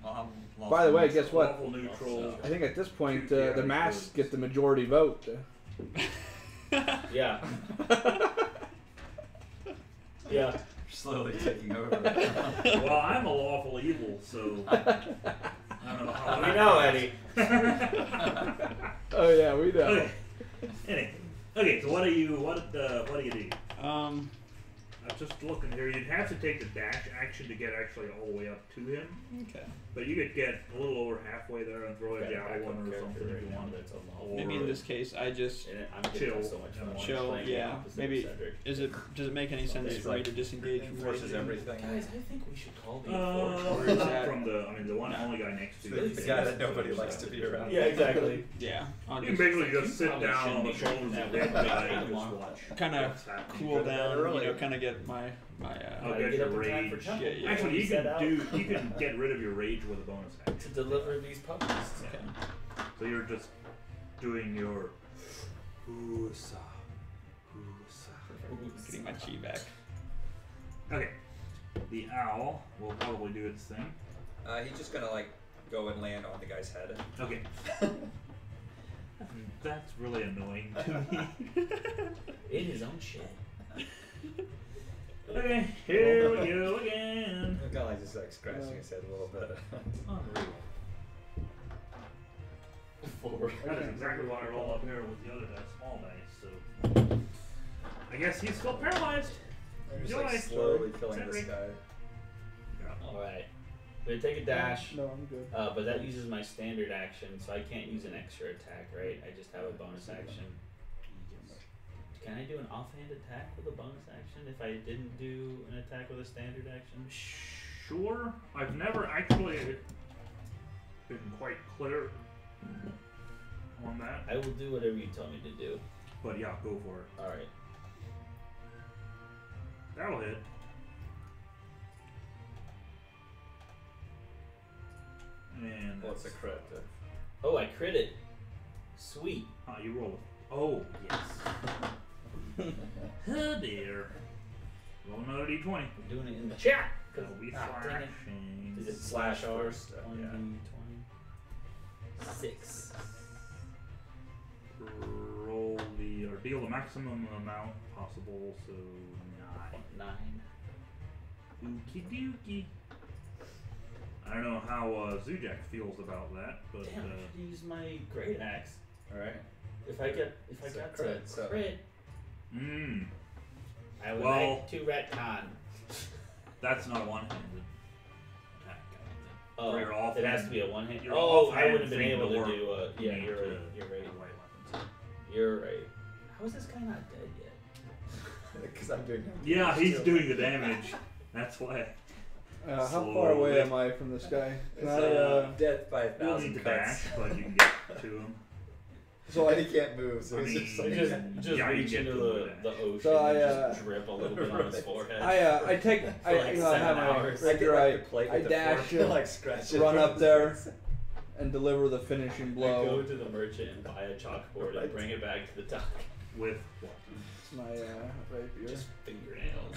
Well, I'm By the way, lawful guess what? Lawful neutral. I think at this point Yeah, the masks good. get the majority vote. Yeah. Yeah. You're slowly taking over. Well, I'm a lawful evil, so I don't know how. We know, Eddie. Oh yeah, we know. Okay. Anyway. Okay, so what do you do? I'm just looking here. You'd have to take the dash action to get actually all the way up to him, Okay. but you could get a little over halfway there and throw a Got a javelin backup or character something if right you now want. that's a lawful. Or- Maybe in this case, I just And I'm getting Chill so much fun and chill. playing the Yeah. opposite Maybe of Cedric. does it make any sense It's for me like to disengage from Forces raging? everything. Guys, I think we should call the Forge. is Not that? from the one only guy next to The, you. the guy that nobody likes to be around. Yeah, exactly. Yeah. I'll You can just basically just sit probably down on the shouldn't be shoulders drinking of that that way. guy and just watch. kind of what's happening. cool Could've done down, earlier. kind of get my my I'll Gotta get get your up in time for rage. temple. Yeah, yeah. Actually, you Set can out you can get rid of your rage with a bonus to action. deliver these puppies. Yeah. So you're just doing your Husa. getting my chi back. Okay. The owl will probably do its thing. He's just gonna like go and land on the guy's head. Okay. That's really annoying to me. In his own shed. Okay, here we go again. I'm kind of like just like scratching his head a little bit. Unreal. 4. That is exactly what I roll up here with the other dice, small dice, so. I guess he's still paralyzed. I'm just Enjoy. like slowly killing Cedric. this guy. Alright. I'm gonna take a dash. No, I'm good. But that uses my standard action, so I can't use an extra attack, right? I just have a bonus action. Can I do an offhand attack with a bonus action if I didn't do an attack with a standard action? Sure. I've never actually been quite clear on that. I will do whatever you tell me to do. But yeah, go for it. Alright. That'll hit. And What's a that's crit? Oh, I critted. Sweet. You roll it. Oh, yes. Oh dear. Roll another d20. I'm doing it in the chat. That'll be Dang it. slashing. Is it slash R? first, yeah. 6. Roll the, or deal the maximum amount possible, so 9. 9. Okie dokie. I don't know how Zujak feels about that, but Damn, I should use my great axe. Alright. If I got It's a to crit, so- crit, I would Well- like to retcon. that's not a one-handed attack. Oh, For your it has to offhand- be a one hand. your Oh, I offhand wouldn't have been thing able to to work. do a. You Yeah, need you're to right. You're right. light weapons. You're right. How is this guy not dead yet? Because I'm doing Yeah, he's doing the damage. That's why. How Slowly. far away am I from this guy? Can It's I, death by a You don't 1,000 need to cuts. dash, but you can get to him. so And I, he can't move, so I he's mean, just You like... just Yeah, you reach get into to the that. ocean So and I, just drip a little bit on his Right. forehead. I take, For I, like you know, I have 7 my hours. I get regular, like the plate I with the dash fork it, and like scratch it. run from up his there, face. and deliver the finishing I blow. go to the merchant and buy a chalkboard Right. and bring it back to the dock. With what? It's my rapier. Just fingernails.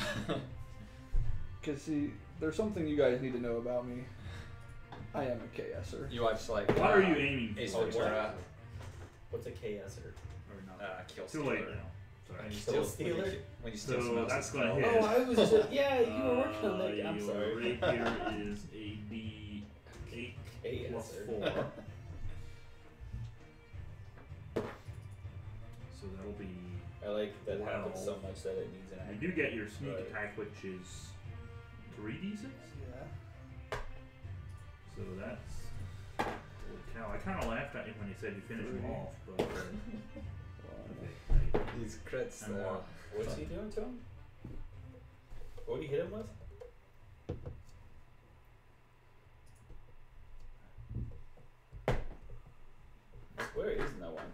Cause see, there's something you guys need to know about me. I am a KSer. You watch like... What are you aiming Ace for? Ventura. What? What's a KSer? Or not? Kill Too late stealer. now. Sorry. When you Kill steal, stealer? when you steal someone So that's else's gonna clothes. hit. Oh, I was just, yeah, you were working on that. I'm Your sorry. rapier is a D8 plus KSer. 4. So that'll be. I like that happens so 12. much that it needs an You action. do get your sneak Right. attack, which is 3d6. Yeah. So that's. Holy cow! I kind of laughed at you when you said you finished him 3. off, but. One. Okay. These crits, And though. more. What's he doing to him? What did he hit him with? Where is no one?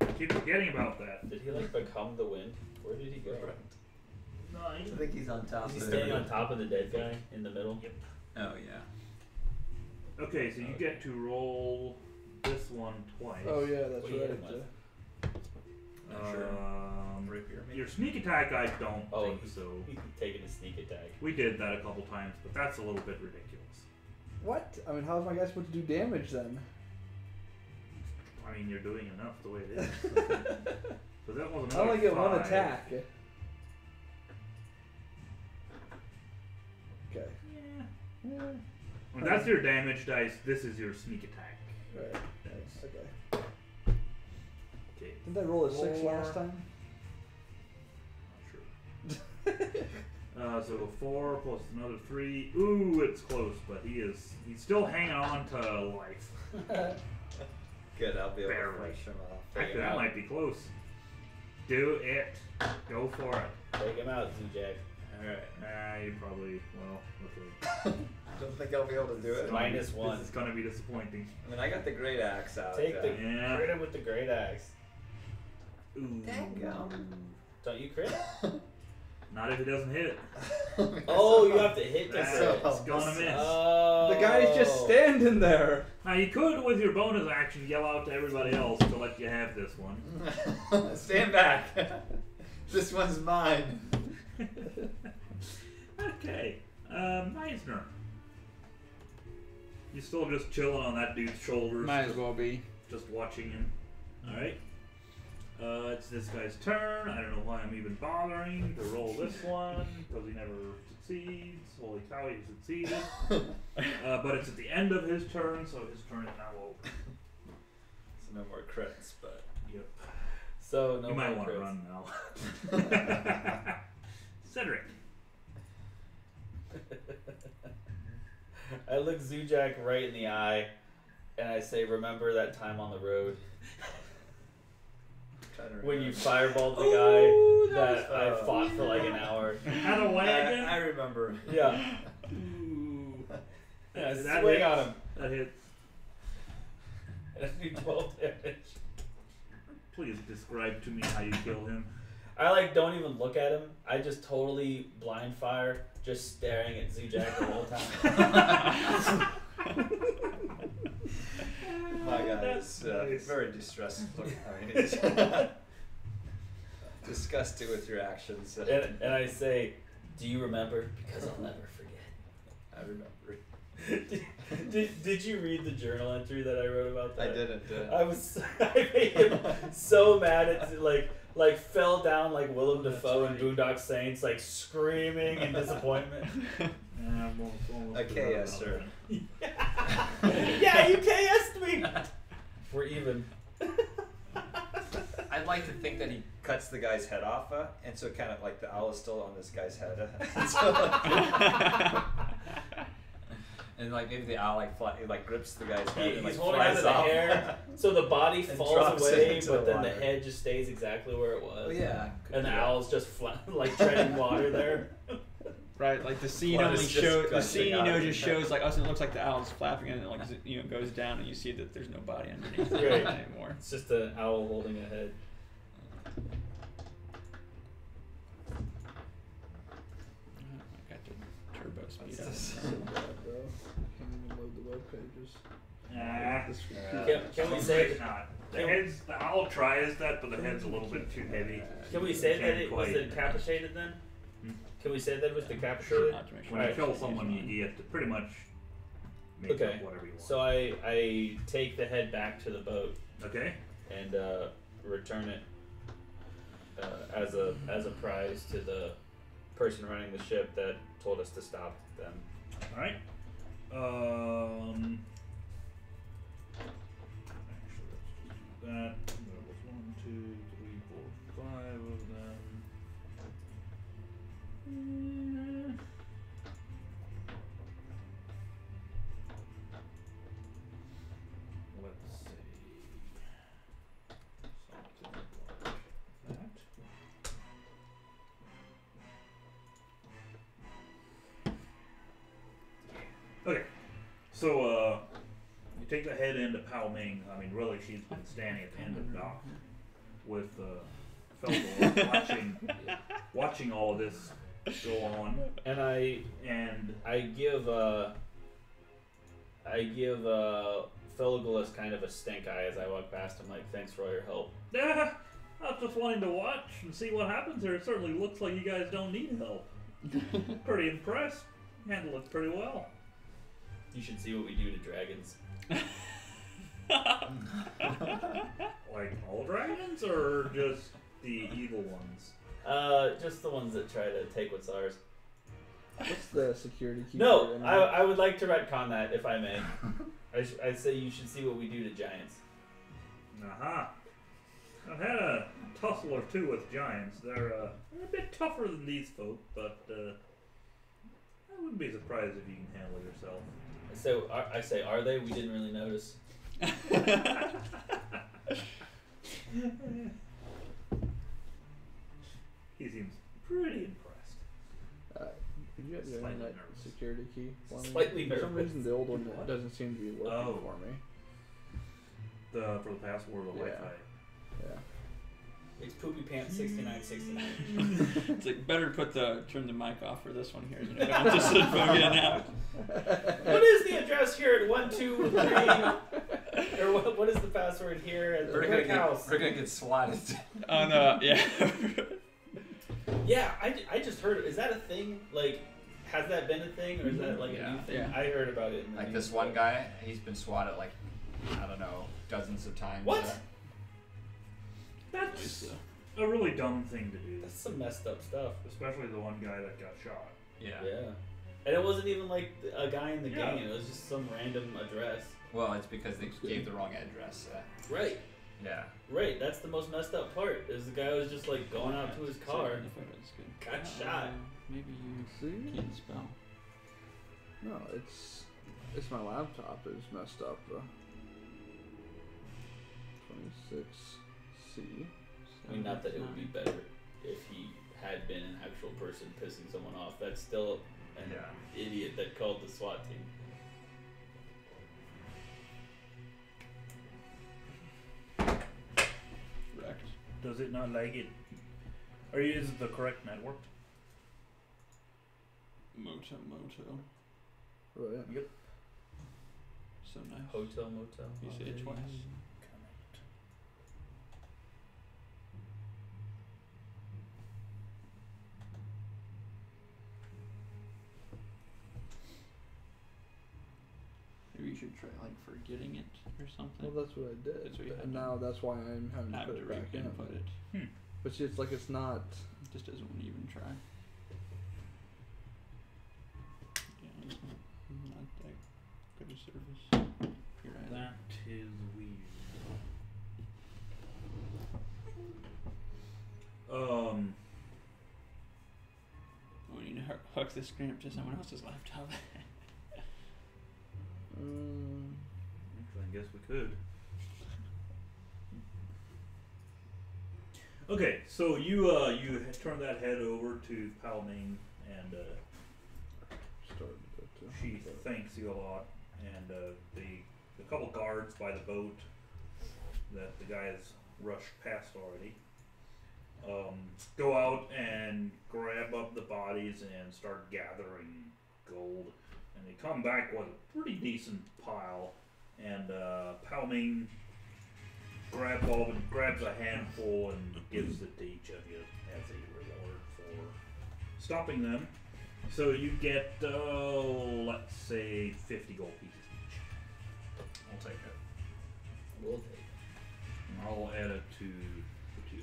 I keep forgetting about that. Did he like become the wind? Where did he go? I think he's on top Is he of standing on top of the dead guy in the middle? Yep. Oh, yeah. Okay, so you get to roll this one twice. Oh yeah, that's What do you hit him right. with? Not sure. Rapier, maybe? Your sneak attack, I don't Oh, think so. He's taking a sneak attack. We did that a couple times, but that's a little bit ridiculous. What? I mean, how's my guy supposed to do damage then? I mean, you're doing enough the way it is. So that was I another only get one 5. attack. Okay. Yeah. Yeah. When that's your damage dice, this is your sneak attack. Right. Nice. Okay. Okay. Didn't I roll a 6 4. last time? Not sure. So 4 plus another 3. Ooh, it's close, but he's still hanging on to life. Good, I'll be able Barely. to finish him off. Actually, that might be close. Do it. Go for it. Take him out, Z-Jack. Alright. You probably, well, okay. I don't think I'll be able to do it. Minus 1. This is gonna be disappointing. I mean, I got the great axe out. Take the Yeah. crit him with the great axe. Ooh. Dang. Don't you crit? Not if it doesn't hit. Oh, you have to hit to That's hit. it's gonna miss. Oh. The guy's just standing there. Now you could, with your bonus action, yell out to everybody else to let you have this one. Stand back. This one's mine. Okay, Meisner. You still just chilling on that dude's shoulders, Might as well be. just watching him. All right. It's this guy's turn. I don't know why I'm even bothering to roll this one because he never succeeds. Holy cow, he succeeded. But it's at the end of his turn, so his turn is now over. So no more crits, but Yep. So no you might more want to crits. run now. Cedric. I look Zujak right in the eye, and I say, "Remember that time on the road when you fireballed the guy that I fought for like an hour?" Had a wagon. I remember. Yeah. Ooh. Yeah, That swing hits. on him. That hits. And I do 12 damage. Please describe to me how you kill him. I like don't even look at him. I just totally blind fire, just staring at Zujak the whole time. My God, That's it's nice. very distressing. I mean, it's disgusted with your actions. And I say, "Do you remember? Because I'll never forget." I remember. Did you read the journal entry that I wrote about I that? didn't. I made him so mad. It's like fell down like Willem Dafoe in Boondock Saints, like screaming in disappointment. I'm almost A forgot KS, about sir. that. Yeah, you KS'd me. We're even. I'd like to think that he cuts the guy's head off, and so kind of like the owl is still on this guy's head. And like maybe the owl like grips the guy's head and He's like holding onto flies the off. hair, so the body And falls drops it away, into but the then the water. head just stays exactly where it was. Oh yeah. And the owl's just like treading water there. Right, like the scene Blood only is just shows the gushing scene out of just his head. shows like us. It looks like the owl's flapping and it like goes down and you see that there's no body underneath Right. it anymore. It's just an owl holding a head. I got the turbo speed What's up. this? So bad, bro. Can't even load the web pages. Nah. This Can we I'm say afraid not. The owl tries that, but the head's a little bit too heavy. Can we say that Can't it was quite. decapitated then? Hmm? Can we say that it was decapitated? Not to make sure When you Right. kill someone, you get to pretty much make Okay. up whatever you want. So I take the head back to the boat Okay. and return it as a prize to the person running the ship that told us to stop them. All right. Actually, let's just do that. There was 1, 2, 3, 4, 5 of them. Let's see. Something like that. Okay, so you take the head into Pao Ming. I mean, really, she's been standing at the end of the dock with Felgor watching all of this go on, And I give Felagulus kind of a stink eye as I walk past him, like, "Thanks for all your help." Yeah, I was just wanting to watch and see what happens here. It certainly looks like you guys don't need help. Pretty impressed. Handle it pretty well. You should see what we do to dragons. Like all dragons, or just the evil ones? Just the ones that try to take what's ours. What's the security key? No, for it? I would like to retcon that, if I may. I say you should see what we do to giants. Aha. I've had a tussle or two with giants. They're a bit tougher than these folk, but I wouldn't be surprised if you can handle yourself. So I say, are they? We didn't really notice. He seems pretty impressed. Could you have the Slightly internet nervous. security key? for me? Slightly For some nervous. reason, the old one doesn't seem to be working Oh. for me. For the password of Yeah. Wi-Fi. Yeah. It's Poopy Pants 6969. It's like better turn the mic off for this one here. You know, don't just sit fucking out. What is the address here at 123? Or what is the password here at the brick house? We're gonna get swatted. Oh no, yeah. Yeah, I just heard. Is that a thing? Like, has that been a thing, or is that like a new thing? Yeah. I heard about it. In the Like news, this one but- guy, he's been swatted like, I don't know, dozens of times. What? That's a really dumb thing to do, That's some messed up stuff. especially the one guy that got shot. Yeah. Yeah. And it wasn't even like a guy in the Yeah. gang. It was just some random address. Well, it's because they gave the wrong address. Right. Yeah. Right. That's the most messed up part. Is the guy was just like going out to his car. Got shot. Maybe you See? can't spell. No, it's my laptop is messed up. 26C. I mean, not that it would be better if he had been an actual person pissing someone off. That's still an idiot that called the SWAT team. Correct. Does it not like it? Or is it the correct network? Moto. Right. Yep. So nice. Hotel, motel. You say it twice. Maybe you should try like forgetting it or something. Well, that's what I did. That's what you had and to now that's why I'm having to Have put to it back in. input it. But see, it's like it's not. It just doesn't want to even try. Yeah, it's not that good a service. Here either. That is weird. We need to hook this screen up to someone else's laptop. Actually, I guess we could. Okay, so you turn that head over to Palmain, and Started it. she thanks you a lot. And the couple guards by the boat that the guys rushed past already go out and grab up the bodies and start gathering gold. And they come back with a pretty decent pile. And Palmain grabs a handful and gives it to each of you as a reward for stopping them. So you get, let's say, 50 gold pieces each. I'll take it. We'll take it. And I'll add it to the two.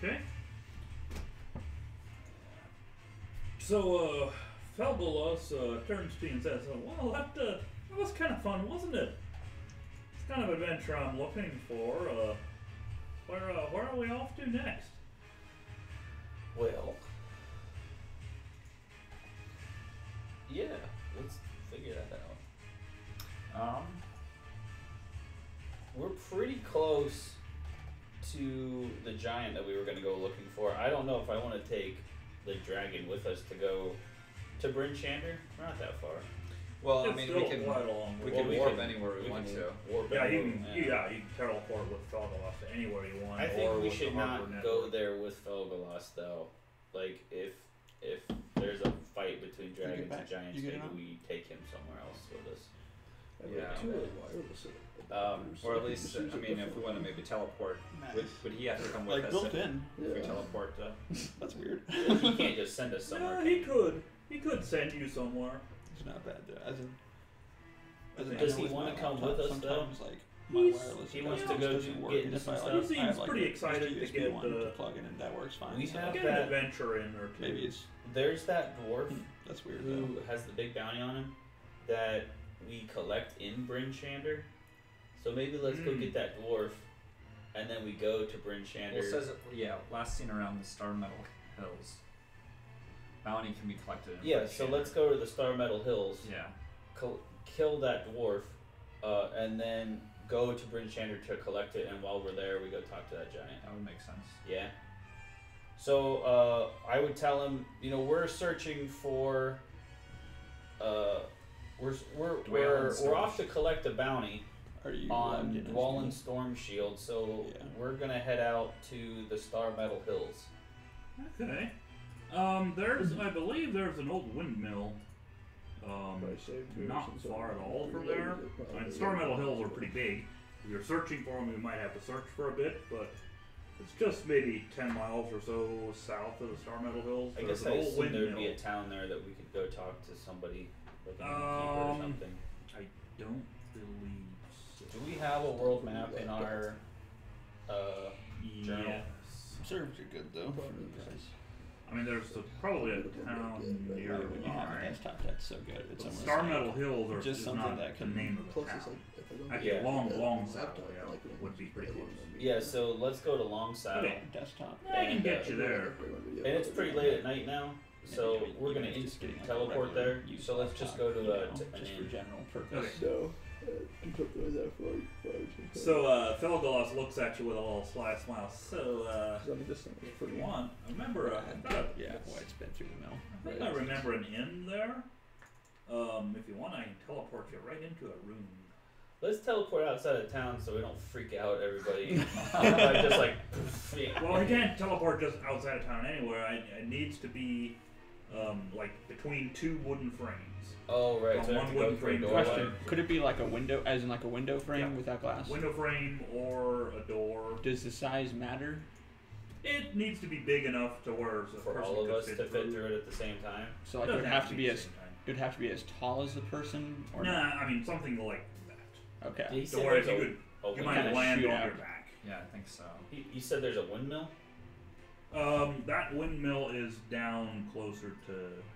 Okay. So, Felgolos turns to you and says, well, that was kind of fun, wasn't it? It's the kind of adventure I'm looking for. Where are we off to next? Well. Yeah, let's figure that out. We're pretty close to the giant that we were going to go looking for. I don't know if I want to take the dragon with us to go to Bryn Shander. We're not that far. Well, I It's mean, still we can quite a long we way. can we warp can- anywhere we want to. warp Yeah, you anywhere, can. Yeah, you can teleport with Felgolos to anywhere you want. I think or we with should the Harbor not Network. go there with Felgolos though. Like if there's a fight between get dragons back? and giants, You get maybe it on? we take him somewhere else with us. Yeah. Two-way wireless. Or at least, I mean, if we want to maybe teleport, would he have to come with Like us? built if, in. if we Yeah. teleport? That's weird. He can't just send us somewhere. Yeah, he could. He could send you somewhere. It's not bad though. As in Does I he know with wanna my come laptop, with us, though? sometimes, like my He's- wireless he wants to just go doesn't do- work. get And if some I stuff. like, He seems I have, like, pretty a excited to USB get one to the- plug in, and that works fine. We so have Get that- an adventure in or two. maybe it's There's that dwarf that's weird who though. has the big bounty on him that we collect in Bryn Shander. So maybe let's go Mm. get that dwarf, and then we go to Bryn Shander. Well, it says, last seen around the Star Metal Hills. Bounty can be collected in yeah, Bryn so Shander. let's go to the Star Metal Hills, Yeah. kill that dwarf, and then go to British Standard to collect it, and while we're there, we go talk to that giant. That would make sense. Yeah. So I would tell him, we're searching for. We're off to collect a bounty Are you on logged in as Dwalin me? Storm Shield, so Yeah. we're gonna head out to the Star Metal Hills. Okay. I believe there's an old windmill. Not far at all from there. I mean, Star Metal Hills are pretty big. If you're searching for them, you might have to search for a bit, but it's just maybe 10 miles or so south of the Star Metal Hills. I There's guess an I old assumed there'd windmill. be a town there that we could go talk to somebody, like an innkeeper or something. I don't believe so. Do we have a world map in our journal? Yes. Servers are good though. For the price. I mean, there's probably a town When you have a nearby. desktop, that's so good. It's But almost Star like- Metal Hills are just is something not that the can- name of the Closest, town. like, if I don't Actually, Yeah. long laptop, Saddle, I yeah, like it. would be pretty close. Yeah, so let's go to Long Saddle. Okay. desktop. I can get you there. And it's pretty late at night now, so Yeah, we're gonna even just getting, instant like, a teleport regular there. use So let's just laptop, go to an just for inn. general purpose. Okay. No, do something like that for like So, Felgolas looks at you with a little sly smile. So, I mean, this thing is if you pretty want, remember, Yeah, boy, it's been through the mill. I think I remember an inn there. If you want, I can teleport you right into a room. Let's teleport outside of town so we don't freak out everybody. Like, just like. Well, he can't teleport just outside of town anywhere. It needs to be, like, between two wooden frames. Oh right, On so I have one to go wooden through a frame. doorway. Question: could it be like a window, as in like a window frame Yeah. without glass? Window frame or a door. Does the size matter? It needs to be big enough to where a For person all of could us to fit through. through it at the same time. So like, it Doesn't would have to be at as the same time. it would have to be as tall as the person, or Nah, I mean something like that. okay. He So said whereas there's you a, could, a you windmill. might kinda land shoot on out. your back. Yeah, I think so. He said there's a windmill. That windmill is down closer to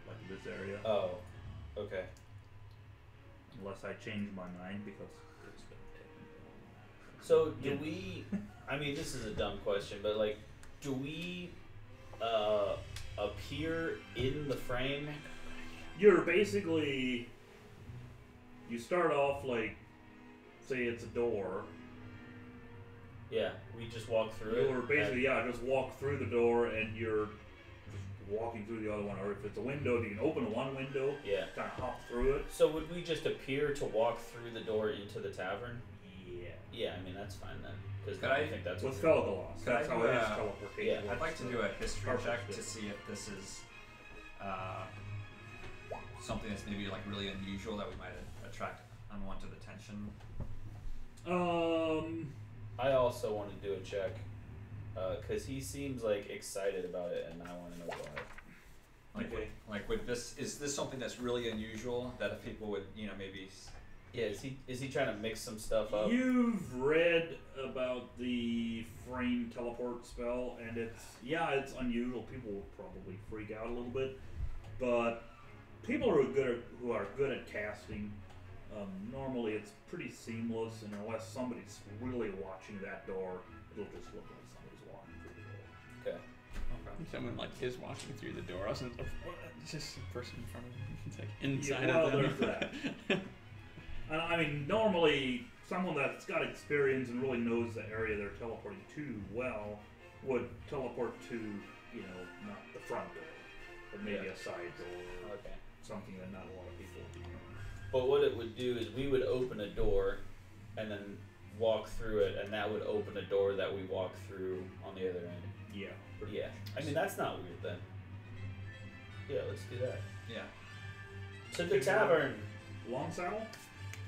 like this area, Oh, okay. unless I change my mind because it's been taken. So do we? I mean, this is a dumb question, but like, do we appear in the frame? You're basically, you start off like, say it's a door. Yeah, we just walk through it. You're basically, just walk through the door and you're just walking through the other one. Or if it's a window, you can open one window, Yeah. kind of hop through it. So would we just appear to walk through the door into the tavern? Yeah. Yeah, I mean that's fine then, because Could I I- think that's With what Felgalos, Could I that's do how his a- teleportation yeah, works. I'd like to do a history Perfect check fit. to see if this is something that's maybe like really unusual that we might attract unwanted attention. I also want to do a check, because he seems like excited about it, and I want to know why. Like, Okay. would this is this something that's really unusual that if people would maybe Yeah, is he trying to mix some stuff up? You've read about the frame teleport spell, and it's unusual. People will probably freak out a little bit, but people who are good at casting, normally it's pretty seamless, and unless somebody's really watching that door, it'll just look like somebody's walking through the door. Okay. Someone like is walking through the door. I wasn't. It's just a person in front of me. It's like inside well, of them. there's that. And I mean, normally someone that's got experience and really knows the area they're teleporting to well would teleport to, not the front door, but maybe a side door, or Okay. something that not a lot of people do. But what it would do is we would open a door, and then walk through it, and that would open a door that we walk through on the other end. Yeah. Yeah. I mean that's not weird then. Yeah, let's do that. yeah To the tavern. Long saddle?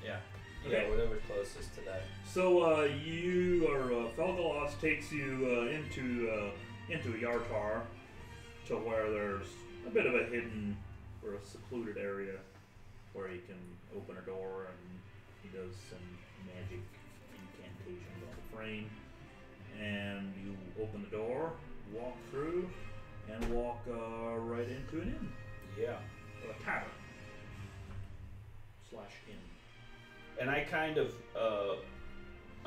yeah Yeah, Okay. whatever's closest to that. So Felgalos takes you into Yartar, to where there's a bit of a hidden or a secluded area where he can open a door, and he does some magic incantations on the frame, and you open the door, walk through, and walk right into an inn, Yeah. or a tavern / inn. And I kind of,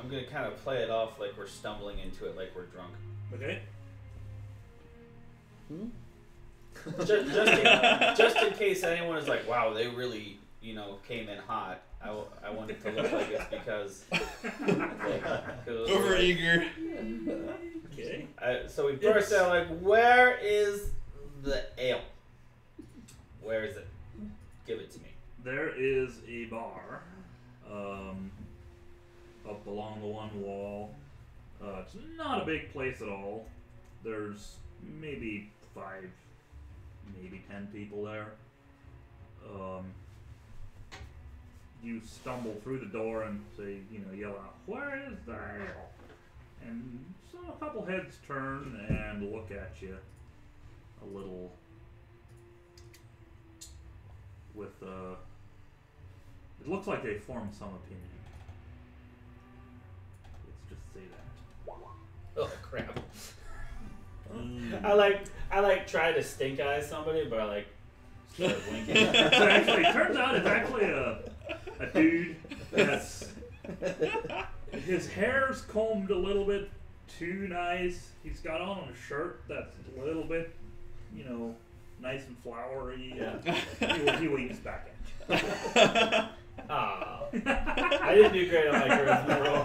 I'm gonna kind of play it off like we're stumbling into it, like we're drunk. Okay. Just in case anyone is like, wow, they really came in hot. I want it to look like it's because Over eager. Okay. So we burst out like, where is the ale? Where is it? Give it to me. There is a bar up along the one wall. It's not a big place at all. There's maybe 5, maybe 10 people there. You stumble through the door and say, yell out, "Where is the ale?" And so a couple heads turn and look at you a little with it looks like they formed some opinion. Let's just say that. Oh crap! I like try to stink eye somebody, but I like start winking. So actually, it turns out it's actually a dude that's his hair's combed a little bit too nice. He's got on a shirt that's a little bit, nice and flowery. He winks back at you. Ah, I didn't do great on my charisma roll.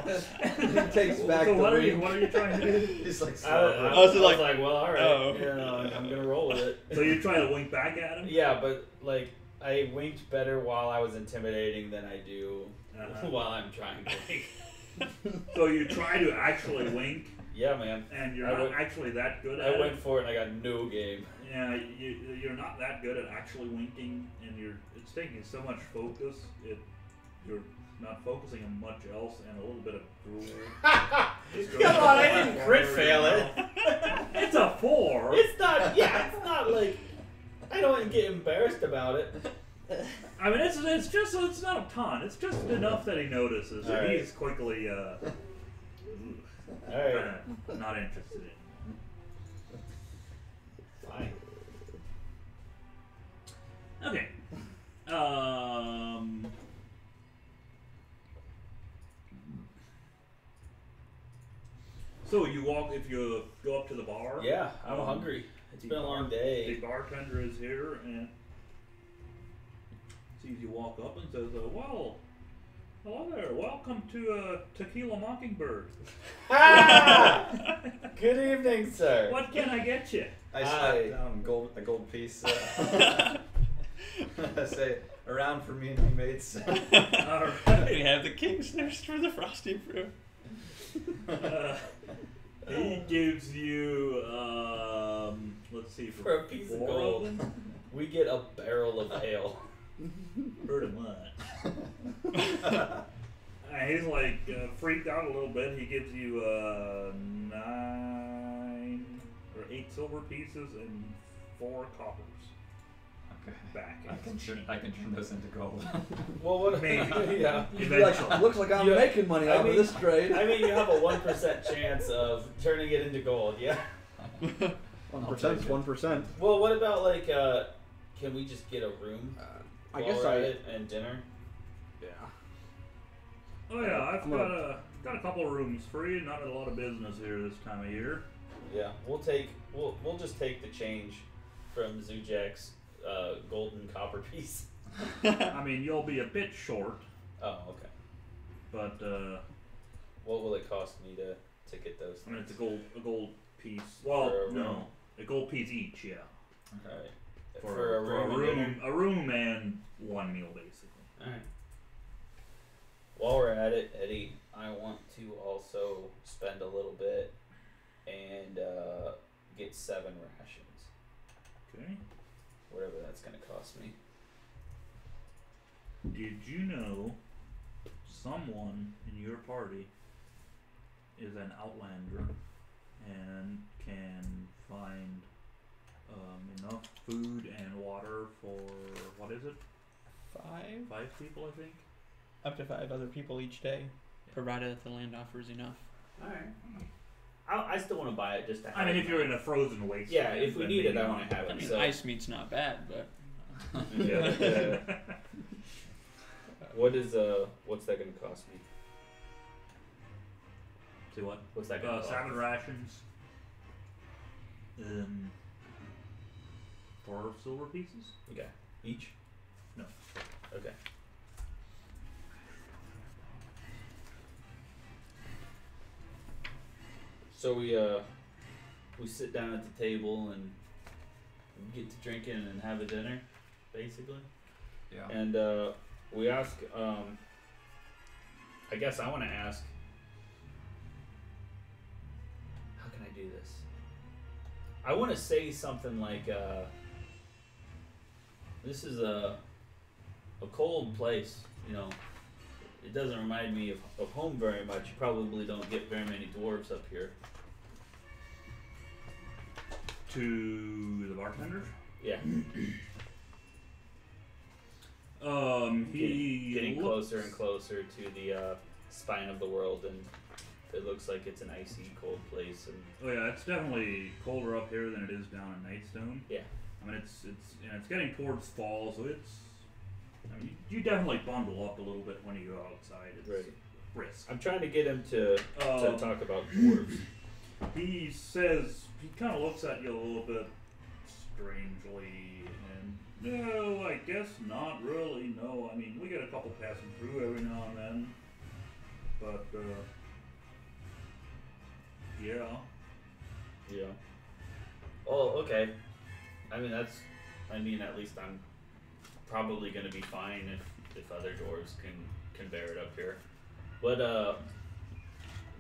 He takes back So the what are wink. you trying to do? He's like, I was was like- like, well, all right, oh. I'm gonna roll with it. So you try to wink back at him? Yeah, but like I winked better while I was intimidating than I do Uh-huh. while I'm trying to wink. So you try to actually wink, Yeah, man. and you're I not went- actually that good at I it. went for it and I got no game. Yeah, you're not that good at actually winking, and it's taking so much focus. You're not focusing on much else, and a little bit of drool. Come on, I didn't crit fail it. It's a 4. It's not. Yeah, it's not like I don't get embarrassed about it. I mean, it's just it's not a ton. It's just enough that he notices, and Alright. he's quickly All right. kinda not interested in. Fine. Okay. So if you go up to the bar. Yeah, I'm hungry. It's been a long The day. bartender is here and sees you walk up and says, "Well, hello there. Welcome to Tequila Mockingbird. Ah! Good evening, sir. What can I get you?" I Hi. slap down a gold piece. I say, around for me and my mates. All right. We have the king's nurse for the frosty brew. He gives you, let's see, For a piece of 4 gold. them? We get a barrel of ale. Pretty much. He's like freaked out a little bit. He gives you 9 or 8 silver pieces and 4 coppers Okay. back. I can turn those into gold. Well, what? Maybe. Yeah. Eventually. Looks like I'm Yeah, making money I out mean- of this trade. I mean, you have a 1% chance of turning it into gold. Yeah. 1% is 1%. Well, what about like? Can we just get a room? I while guess we're at it and dinner. Yeah. Oh yeah, I've I'm got a couple of rooms free. Not a lot of business here this time of year. Yeah, we'll just take the change from Zujak's golden copper piece. I mean, you'll be a bit short, Oh, okay. but What will it cost me to get those? I mean, Things? it's a gold piece. Well, For a room. no, a gold piece each. Yeah. All right. For a room. and dinner? a room and 1 meal basically. All right. While we're at it, Eddie, I want to also spend a little bit and get 7 rations, Okay. whatever that's gonna cost me. Did you know someone in your party is an outlander and can find enough food and water for, what is it, 5 people, I think? Up to 5 other people each day, provided that the land offers enough. All right. I still want to buy it just to have I mean, it. if you're in a frozen wasteland. Yeah, if we then need it, maybe I not. want to have I it. mean, So. ice meat's not bad, but Yeah. What's that gonna cost me? See what? What's that gonna cost? Salmon rations. 4 silver pieces. Okay. Each? No. Okay. So we sit down at the table and get to drinking and have a dinner, basically. Yeah. And we ask. I guess I want to ask. How can I do this? I want to say something like, "This is a cold place. You know, it doesn't remind me of home very much. You probably don't get very many dwarves up here." To the bartender. Yeah, He getting looks- closer and closer to the spine of the world, and it looks like it's an icy, cold place. And Oh yeah, it's definitely colder up here than it is down in Nightstone. Yeah. I mean, it's getting towards fall, so it's. I mean, you definitely bundle up a little bit when you go outside. It's Right. brisk. I'm trying to get him to Um, talk about dwarves. He says he kind of looks at you a little bit strangely, and no, I guess not really. No, I mean we get a couple passing through every now and then, but yeah. Yeah. Oh, okay. I mean at least I'm probably gonna be fine if other dwarves can bear it up here. But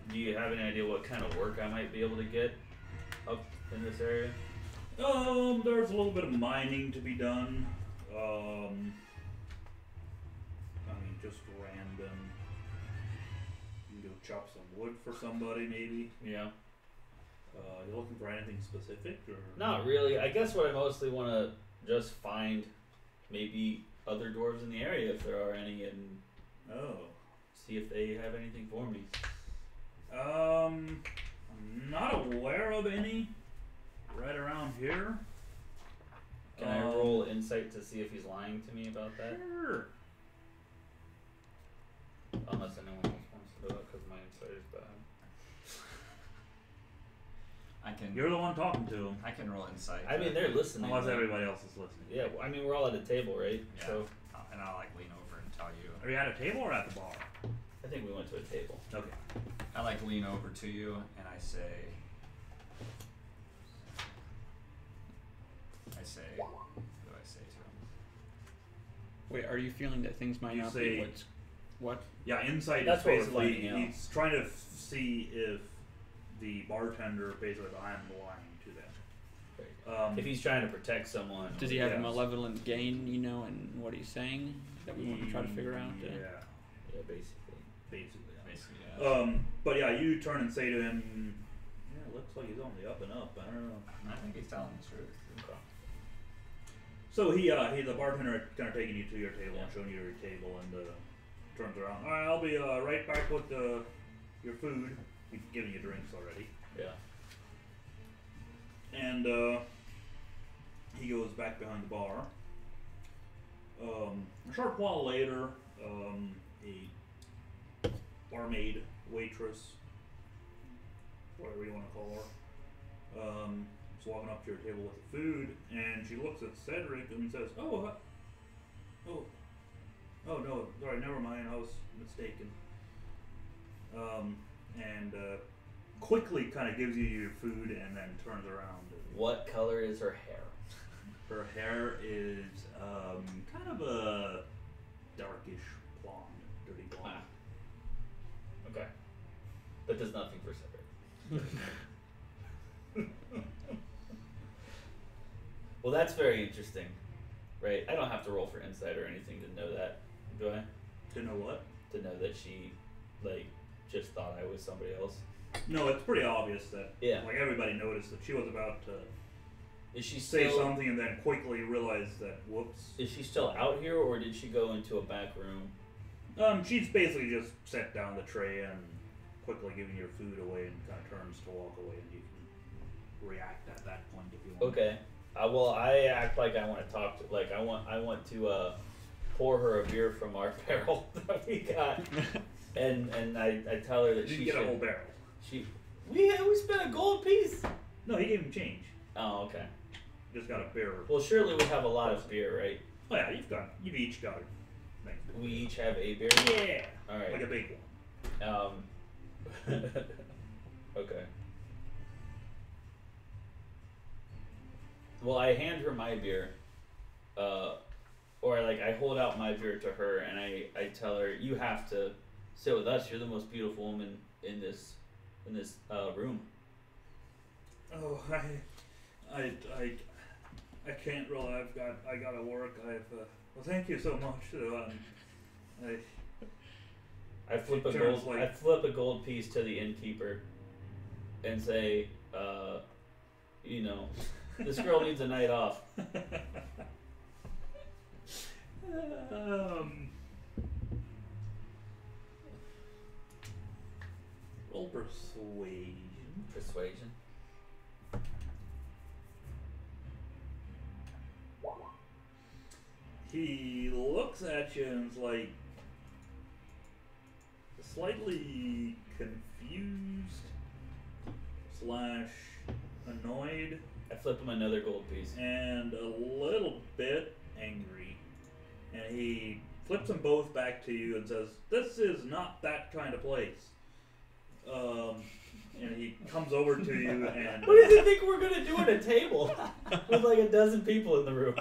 do you have any idea what kind of work I might be able to get up in this area? There's a little bit of mining to be done. I mean, just random. You can go chop some wood for somebody, maybe. Yeah. You looking for anything specific, or Not really. I guess what I mostly want to just find maybe other dwarves in the area if there are any, and Oh, see if they have anything for me. I'm not aware of any right around here. Can I roll insight to see if he's lying to me about that? Sure. Unless anyone else wants to do it, because my insight is bad. You're the one talking to him. I can roll insight. I mean, they're listening. Unless like- everybody else is listening. Yeah, I mean, we're all at a table, right? Yeah. So And I'll like lean over and tell you. Are you at a table or at the bar? I think we went to a table. Okay. I like lean over to you and I say. What do I say to him? Wait, are you feeling that things might You not say- be what's what? Yeah, insight That's is what we're basically finding out. he's trying to see if the bartender basically I'm lying to them. If he's trying to protect someone. Does he have a Yes. malevolent gain, you know, in what he's saying that we want to try to figure out? Yeah, Yeah, basically. basically. Basically, yeah. But yeah, you turn and say to him, "Yeah, it looks like he's on the up and up. I don't know." I think he's telling the truth. Okay. So the bartender kind of taking you to your table and showing you your table, and turns around. All right, I'll be right back with your food. We've given you drinks already. Yeah. And he goes back behind the bar. A short while later, a barmaid, waitress, whatever you want to call her, is walking up to your table with the food, and she looks at Cedric and says, "Oh no, sorry, never mind, I was mistaken." And quickly kind of gives you your food and then turns around. What color is her hair? Her hair is kind of a darkish blonde, dirty blonde. Okay. But does nothing for Cedric. Well, that's very interesting, right? I don't have to roll for insight or anything to know that, do I? To know what? To know that she, like, just thought I was somebody else. No, it's pretty obvious that Yeah. like everybody noticed that she was about to Is she say still something and then quickly realized that whoops. Is she still out here, or did she go into a back room? She's basically just set down the tray and quickly giving your food away and kind of turns to walk away, and you can react at that point if you want. Okay. Well, I act like I want to talk to, like I want to pour her a beer from our barrel that we got, and I tell her that You she get should. a whole barrel. We spent a gold piece. No, he gave him change. Oh, okay. Just got a beer. Well, surely we have a lot of beer, right? Oh yeah, you've each got We each have a beer. Yeah. All right. Like a big one. Okay. Well, I hand her my beer, or like I hold out my beer to her, and I tell her, "You have to sit with us. You're the most beautiful woman in this room." Oh, I can't really. I gotta work. Well, thank you so much. I flip a Turns gold. like- I flip a gold piece to the innkeeper, and say, "You know, this girl needs a night off." Roll persuasion. Persuasion. He looks at you and is like slightly confused / annoyed I flip him another gold piece. and a little bit angry. And he flips them both back to you and says, "This is not that kind of place." And he comes over to you and What does he think we're gonna do at a table with like a dozen people in the room?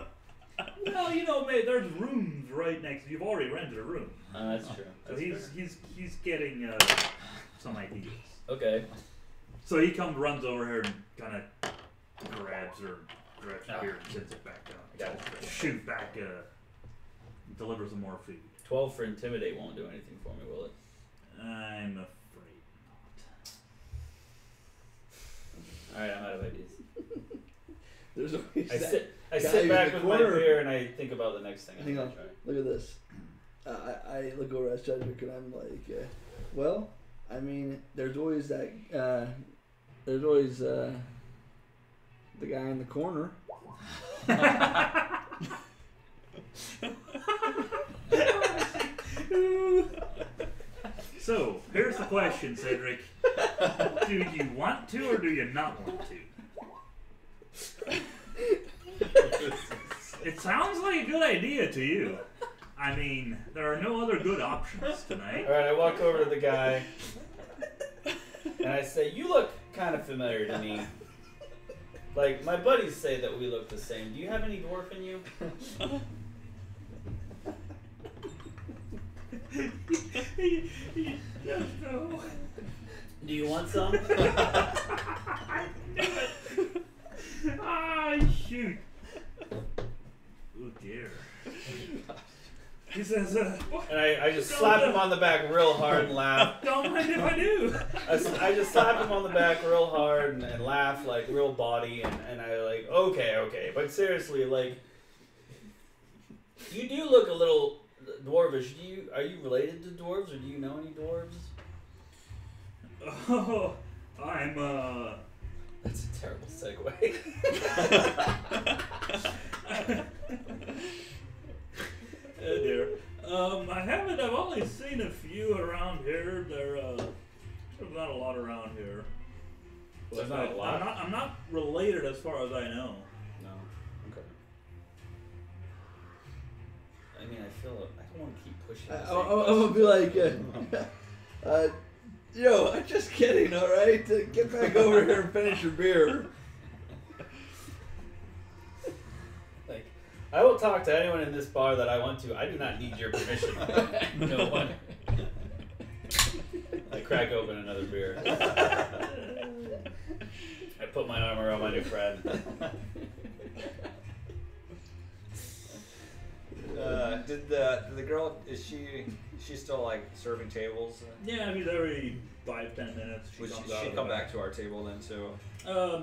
well, you know, mate, there's rooms right next. You've already rented a room, That's true. so That's he's getting some ideas. fair. Okay. So he runs over here and kind of grabs her beer and sits it back down. Got it. Shoot back, deliver some more food. 12 for intimidate won't do anything for me, will it? I'm afraid All right, I'm out of ideas. There's always I that sit guy sit in back the with my corner. beer and I think about the next thing I'm Hang gonna on. try. Look at this. I look over at Cedric and I'm like, well, I mean, there's always that. There's always the guy in the corner. So, here's the question, Cedric. Do you want to or do you not want to? It sounds like a good idea to you. I mean, there are no other good options tonight. Alright, I walk over to the guy and I say, "You look kind of familiar to me. Like, my buddies say that we look the same. Do you have any dwarf in you?" No. Do you want some? Ah, shoot. Oh dear. He says, And I just slap him on the back real hard and laugh. don't mind if I do. I just slap him on the back real hard and laugh, like, real body, and I like, okay. But seriously, like, you do look a little dwarvish. Are you related to dwarves, or do you know any dwarves? Oh, I'm, That's a terrible segue. Oh dear. I've only seen a few around here. There's not a lot around here. There's not a lot? I'm not related as far as I know. No. Okay. I mean, I don't want to keep pushing. the same I'm gonna be like, yo, I'm just kidding, all right? Get back over here and finish your beer. Like, I will talk to anyone in this bar that I want to. I do not need your permission. No one. I crack open another beer. I put my arm around my new friend. Did the girl, is she still like serving tables? Yeah, I mean every 5-10 minutes she Would comes she out. of come the back to our table then too?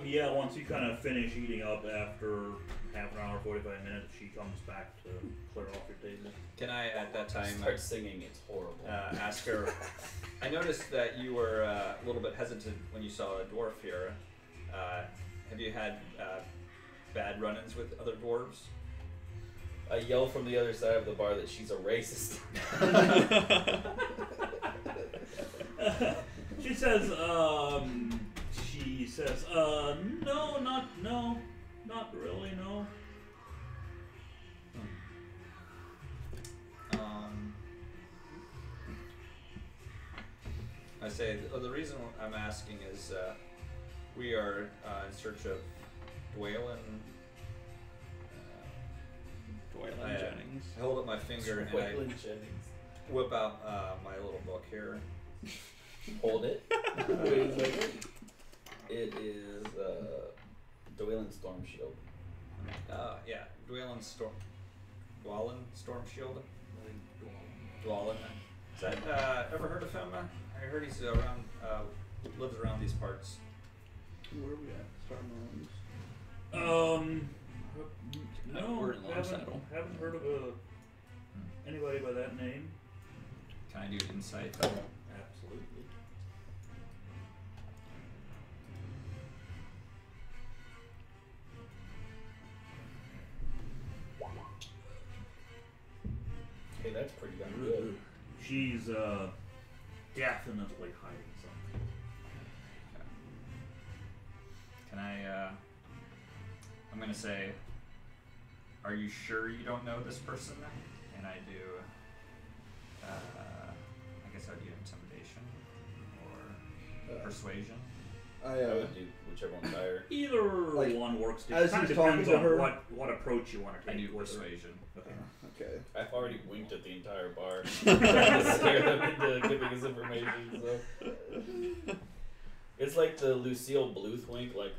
Yeah, once you kind of finish eating up after half an hour, 45 minutes, she comes back to clear off your table. Can I at that time Start singing. It's horrible. ask her? I noticed that you were a little bit hesitant when you saw a dwarf here. Have you had bad run-ins with other dwarves? I yell from the other side of the bar that she's a racist. She says, no, not really, no. I say the reason I'm asking is we are in search of Dwaylen. Dwaylen Jennings. I hold up my finger and I Waylon Jennings. whip out my little book here. Hold it. Wait a second. It is Dwaylen Storm Shield. Yeah, Dwaylen Storm Shield. Dwaylen. Is that ever heard of him? I heard he's around, lives around these parts. Where are we at? Star Mounds. No, We're in Longsaddle. haven't heard of anybody by that name. Can I do insight? Absolutely. Hey, that's pretty damn good. She's definitely hiding something. Can I? I'm gonna say, are you sure you don't know this person? And I do. I guess I would do intimidation or persuasion. I would do whichever one's higher. Either Like, one works. It as kind of he's talking depends to on her- what approach you want to I take. do with her. persuasion. Okay. Okay. I've already winked at the entire bar, trying to scare them into giving us information. So it's like the Lucille Bluth wink. Like,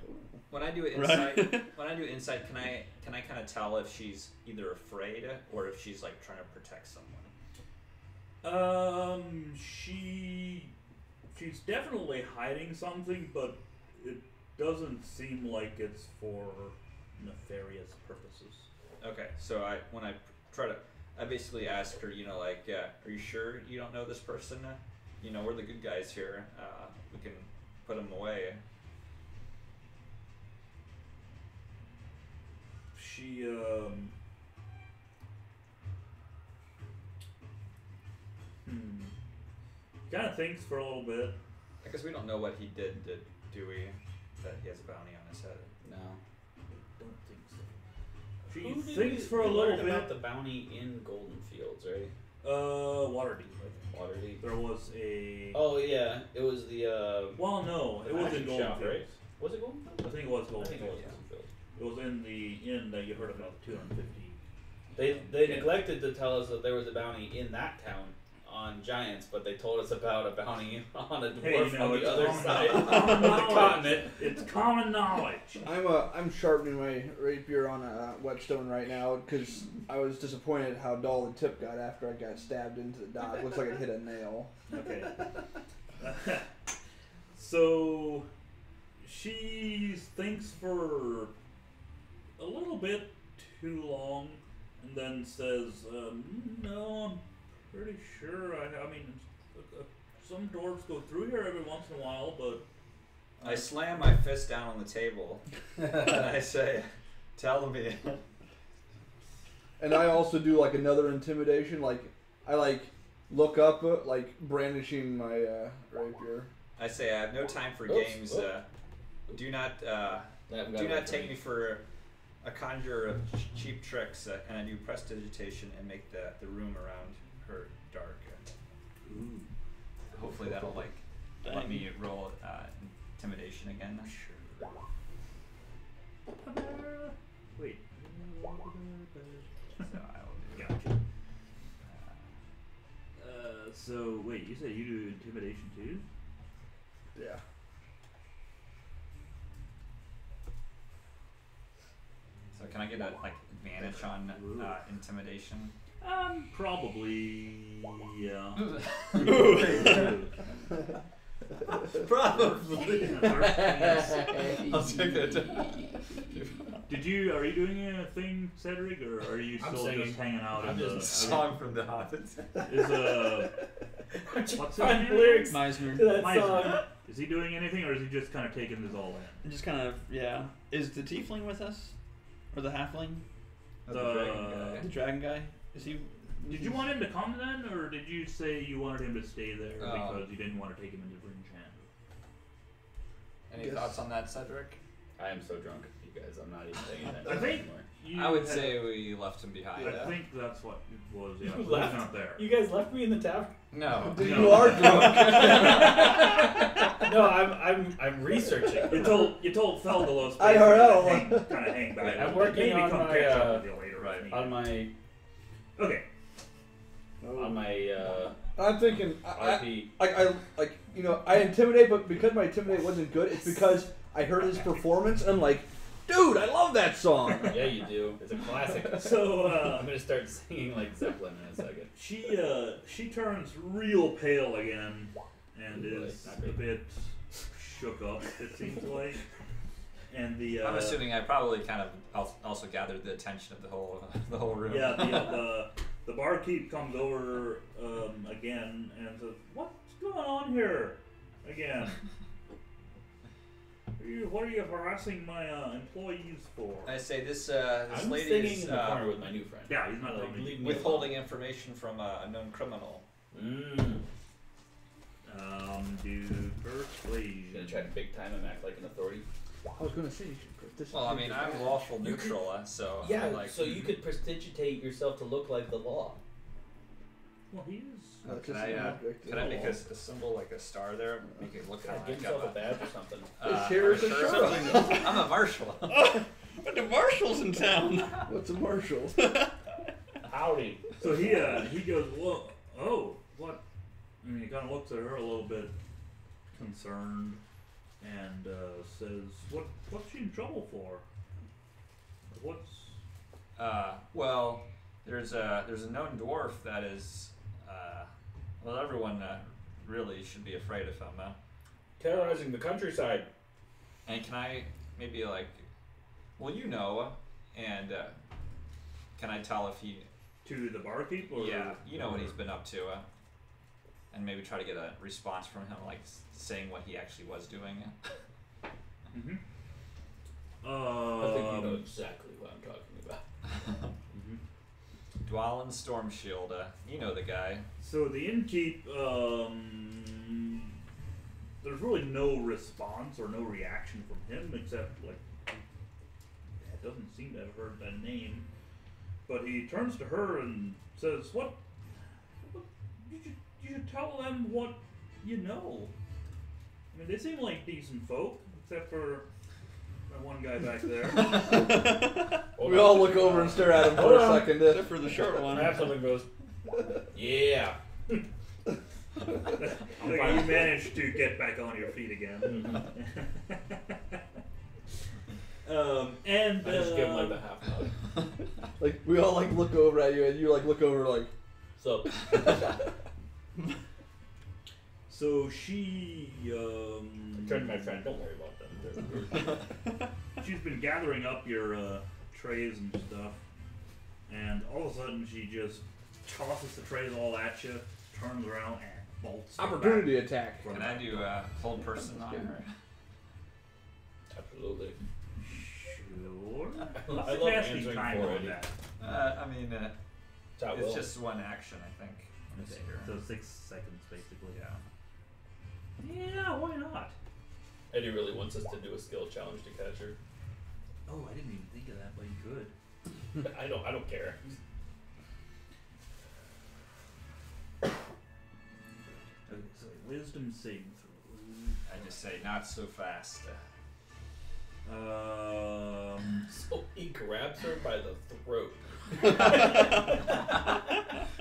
When I do insight, can I kind of tell if she's either afraid or if she's like trying to protect someone? She's definitely hiding something, but it doesn't seem like it's for nefarious purposes. Okay, so I basically ask her, you know, like, are you sure you don't know this person? You know, we're the good guys here. We can put them away. She kind of thinks for a little bit. I guess we don't know what he did, do we? That he has a bounty on his head. no. Don't think so. She Who did thinks we- for a we little learned bit. about the bounty in Golden Fields, right? Waterdeep. I think. Waterdeep. There was a. Oh yeah, it was the Well, no, it was in magic Golden shop, Fields. right? Was it Golden Fields? I think it was I Golden think it was Fields. Golden Fields. It was in the inn that you heard about, 250. They neglected to tell us that there was a bounty in that town on giants, but they told us about a bounty on a dwarf Hey, you know, on it's the other common side knowledge. of the continent. It's common knowledge. I'm sharpening my rapier on a whetstone right now because I was disappointed how dull the tip got after I got stabbed into the dock. Looks like it hit a nail. Okay. So she thinks for a little bit too long, and then says, "No, I'm pretty sure. I mean, some dwarves go through here every once in a while, but." I slam my fist down on the table and I say, "Tell me." And I also do like another intimidation. Like I like look up, like brandishing my rapier. I say, "I have no time for Oops, games. oops. Do not take me for a conjurer of cheap tricks." And I do prestidigitation and make the room around her dark. Ooh. Hopefully that'll like let me roll intimidation again. Sure. Wait. So I will do. Gotcha. So wait, you said you do intimidation too? Yeah. So can I get a like advantage on intimidation? Probably, yeah. Probably. I'll take it. Are you doing a thing, Cedric, or are you I'm still singing. just hanging out I'm in the just Song from the Hobbits. What's his Find name? lyrics Meisner. to that Meisner. song. Is he doing anything, or is he just kind of taking this all in? Just kind of, yeah. Is the tiefling with us? Or the halfling? The dragon guy? Is he? Did you want him to come then, or did you say you wanted him to stay there Oh. because you didn't want to take him into Rinjan? Any Yes. thoughts on that, Cedric? I am so drunk. you guys. I'm not even paying attention I think anymore. you I would had- say we left him behind. I think that's what it was. Yeah, You but he's left? not there. You guys left me in the tavern. No. Dude, No. you are drunk. No, I'm researching. You told Feldelos IRL. kind of hang back. I'm working Maybe on come my, catch up with you later. right, if needed. On my Okay. on my I'm thinking, RP. I intimidate, but because my intimidate wasn't good, it's because I heard his performance and I'm like, dude, I love that song. Yeah, you do. It's a classic. So I'm gonna start singing like Zeppelin in a second. she turns real pale again and Ooh, is not a great. bit shook up. It seems like. And the I'm assuming I probably kind of also gathered the attention of the whole room. yeah the barkeep comes over again and says, "What's going on here again? What are you harassing my employees for?" I say this I'm lady sitting is in the corner with my new friend. Yeah, he's not Like, telling me. leave me withholding information from a known criminal. alone. Do persuasion. Gonna try to big time him, act like an authority. I was gonna say, you should put this. Well, I mean, I'm lawful neutral, so Yeah, I'm like, so you could prestigitate yourself to look like the law. Well, he is. Can I make a symbol like a star there? Make it look Yeah, kind of give like himself a badge or something. His hair is a marshal or sheriff. something? I'm a marshal. But the marshal's in town. What's a marshal? Howdy. So he goes, well, oh, what? I mean, he kind of looks at her a little bit concerned and says, what's she in trouble for? What's Well, there's a known dwarf that is, well, everyone really should be afraid of him. Terrorizing the countryside. And can I maybe like, well, you know, and can I tell if he, to the barkeep? Or yeah, you know what he's been up to, and maybe try to get a response from him, like saying what he actually was doing. Mm-hmm. I think you know exactly what I'm talking about. Dwalin Stormshield, you know the guy. So the innkeep, there's really no response or no reaction from him except like it doesn't seem to have heard that name. But he turns to her and says, "What? You should tell them what you know. I mean, they seem like decent folk, except for that one guy back there." We all look over and stare at him for Hold a on. second. Except for the short one. Perhaps something goes, yeah. Like, you managed to get back on your feet again. And I just give him like the half nod. Like we all like look over at you, and you like look over like. So, so she turn to my friend, don't worry about them. she's been gathering up your trays and stuff, and all of a sudden she just tosses the trays all at you, turns around and bolts. Opportunity back attack. from Can I that. do hold person on her? Absolutely. Sure. I What's the love casting answering time for on it. that? I mean, That it's will. just one action, I think. Let me see here. So 6 seconds basically. Yeah. Yeah, why not? Eddie really wants us to do a skill challenge to catch her. Oh, I didn't even think of that, but you could. I don't care. Okay, so wisdom saving throw. I just say not so fast. So he grabs her by the throat.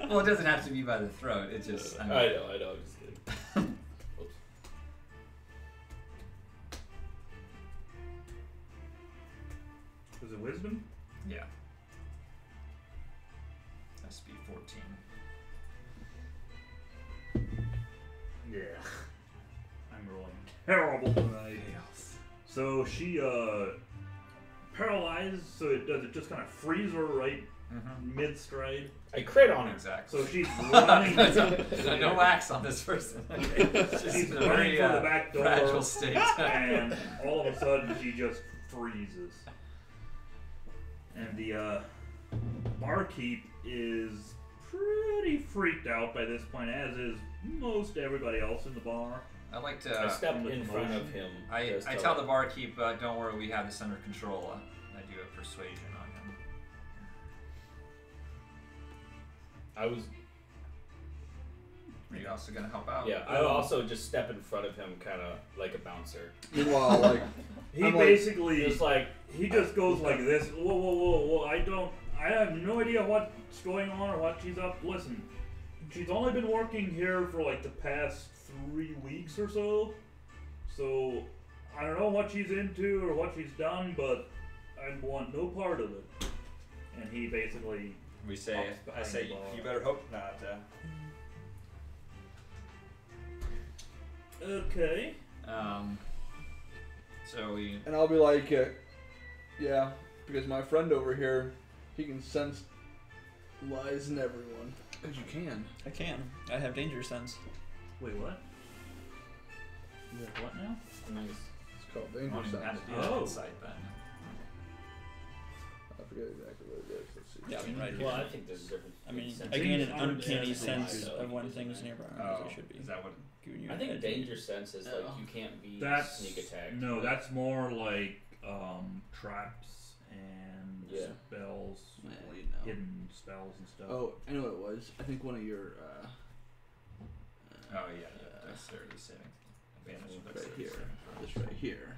Well, it doesn't have to be by the throat. It just. I know, I'm just kidding. Whoops. Was it wisdom? Yeah. SP 14. Yeah. I'm rolling terrible tonight. So she paralyzed, so it just kind of freeze her right Mm-hmm. mid stride. I crit on her. Exactly. So she's running. There's no wax on this person. She's She's in a running very for the back door, fragile state. and all of a sudden she just freezes. And the barkeep is pretty freaked out by this point, as is most everybody else in the bar. I'd like I to. step in front of him. I just to, tell the like- barkeep, don't worry, we have this under control. I do a persuasion on him. I was. Are you also gonna help out? Yeah, I also just step in front of him, kind of like a bouncer. Meanwhile, like He I'm like- basically Just like he just goes like this. Whoa, whoa, whoa, whoa! I have no idea what's going on or what she's up. Listen, she's only been working here for like the past 3 weeks or so. So I don't know what she's into or what she's done, but I want no part of it. And he basically We say. Walks I behind say the bar. you better hope not. okay. So we. and I'll be like, yeah, because my friend over here, he can sense lies in everyone. Because you can. I can. I have danger sense. Wait, what? You have what now? nice. It's called danger Wanting sense. that to be Oh. an insight then. I forget exactly what it is. Let's see. Yeah, I mean, right Well, here. I think there's a difference. I mean, between I gain an sense- uncanny sense sense and of when sense. things nearby are Oh, as they should be. is that what? Giving you I an think edge. danger sense is like Oh. you can't be That's sneak attacked. No, that's more like traps and Yeah. spells, Well, like you know. hidden spells and stuff. Oh, I know what it was. I think one of your. Oh yeah, dexterity saving. Advantage of Right dexterity here. saving. This right here.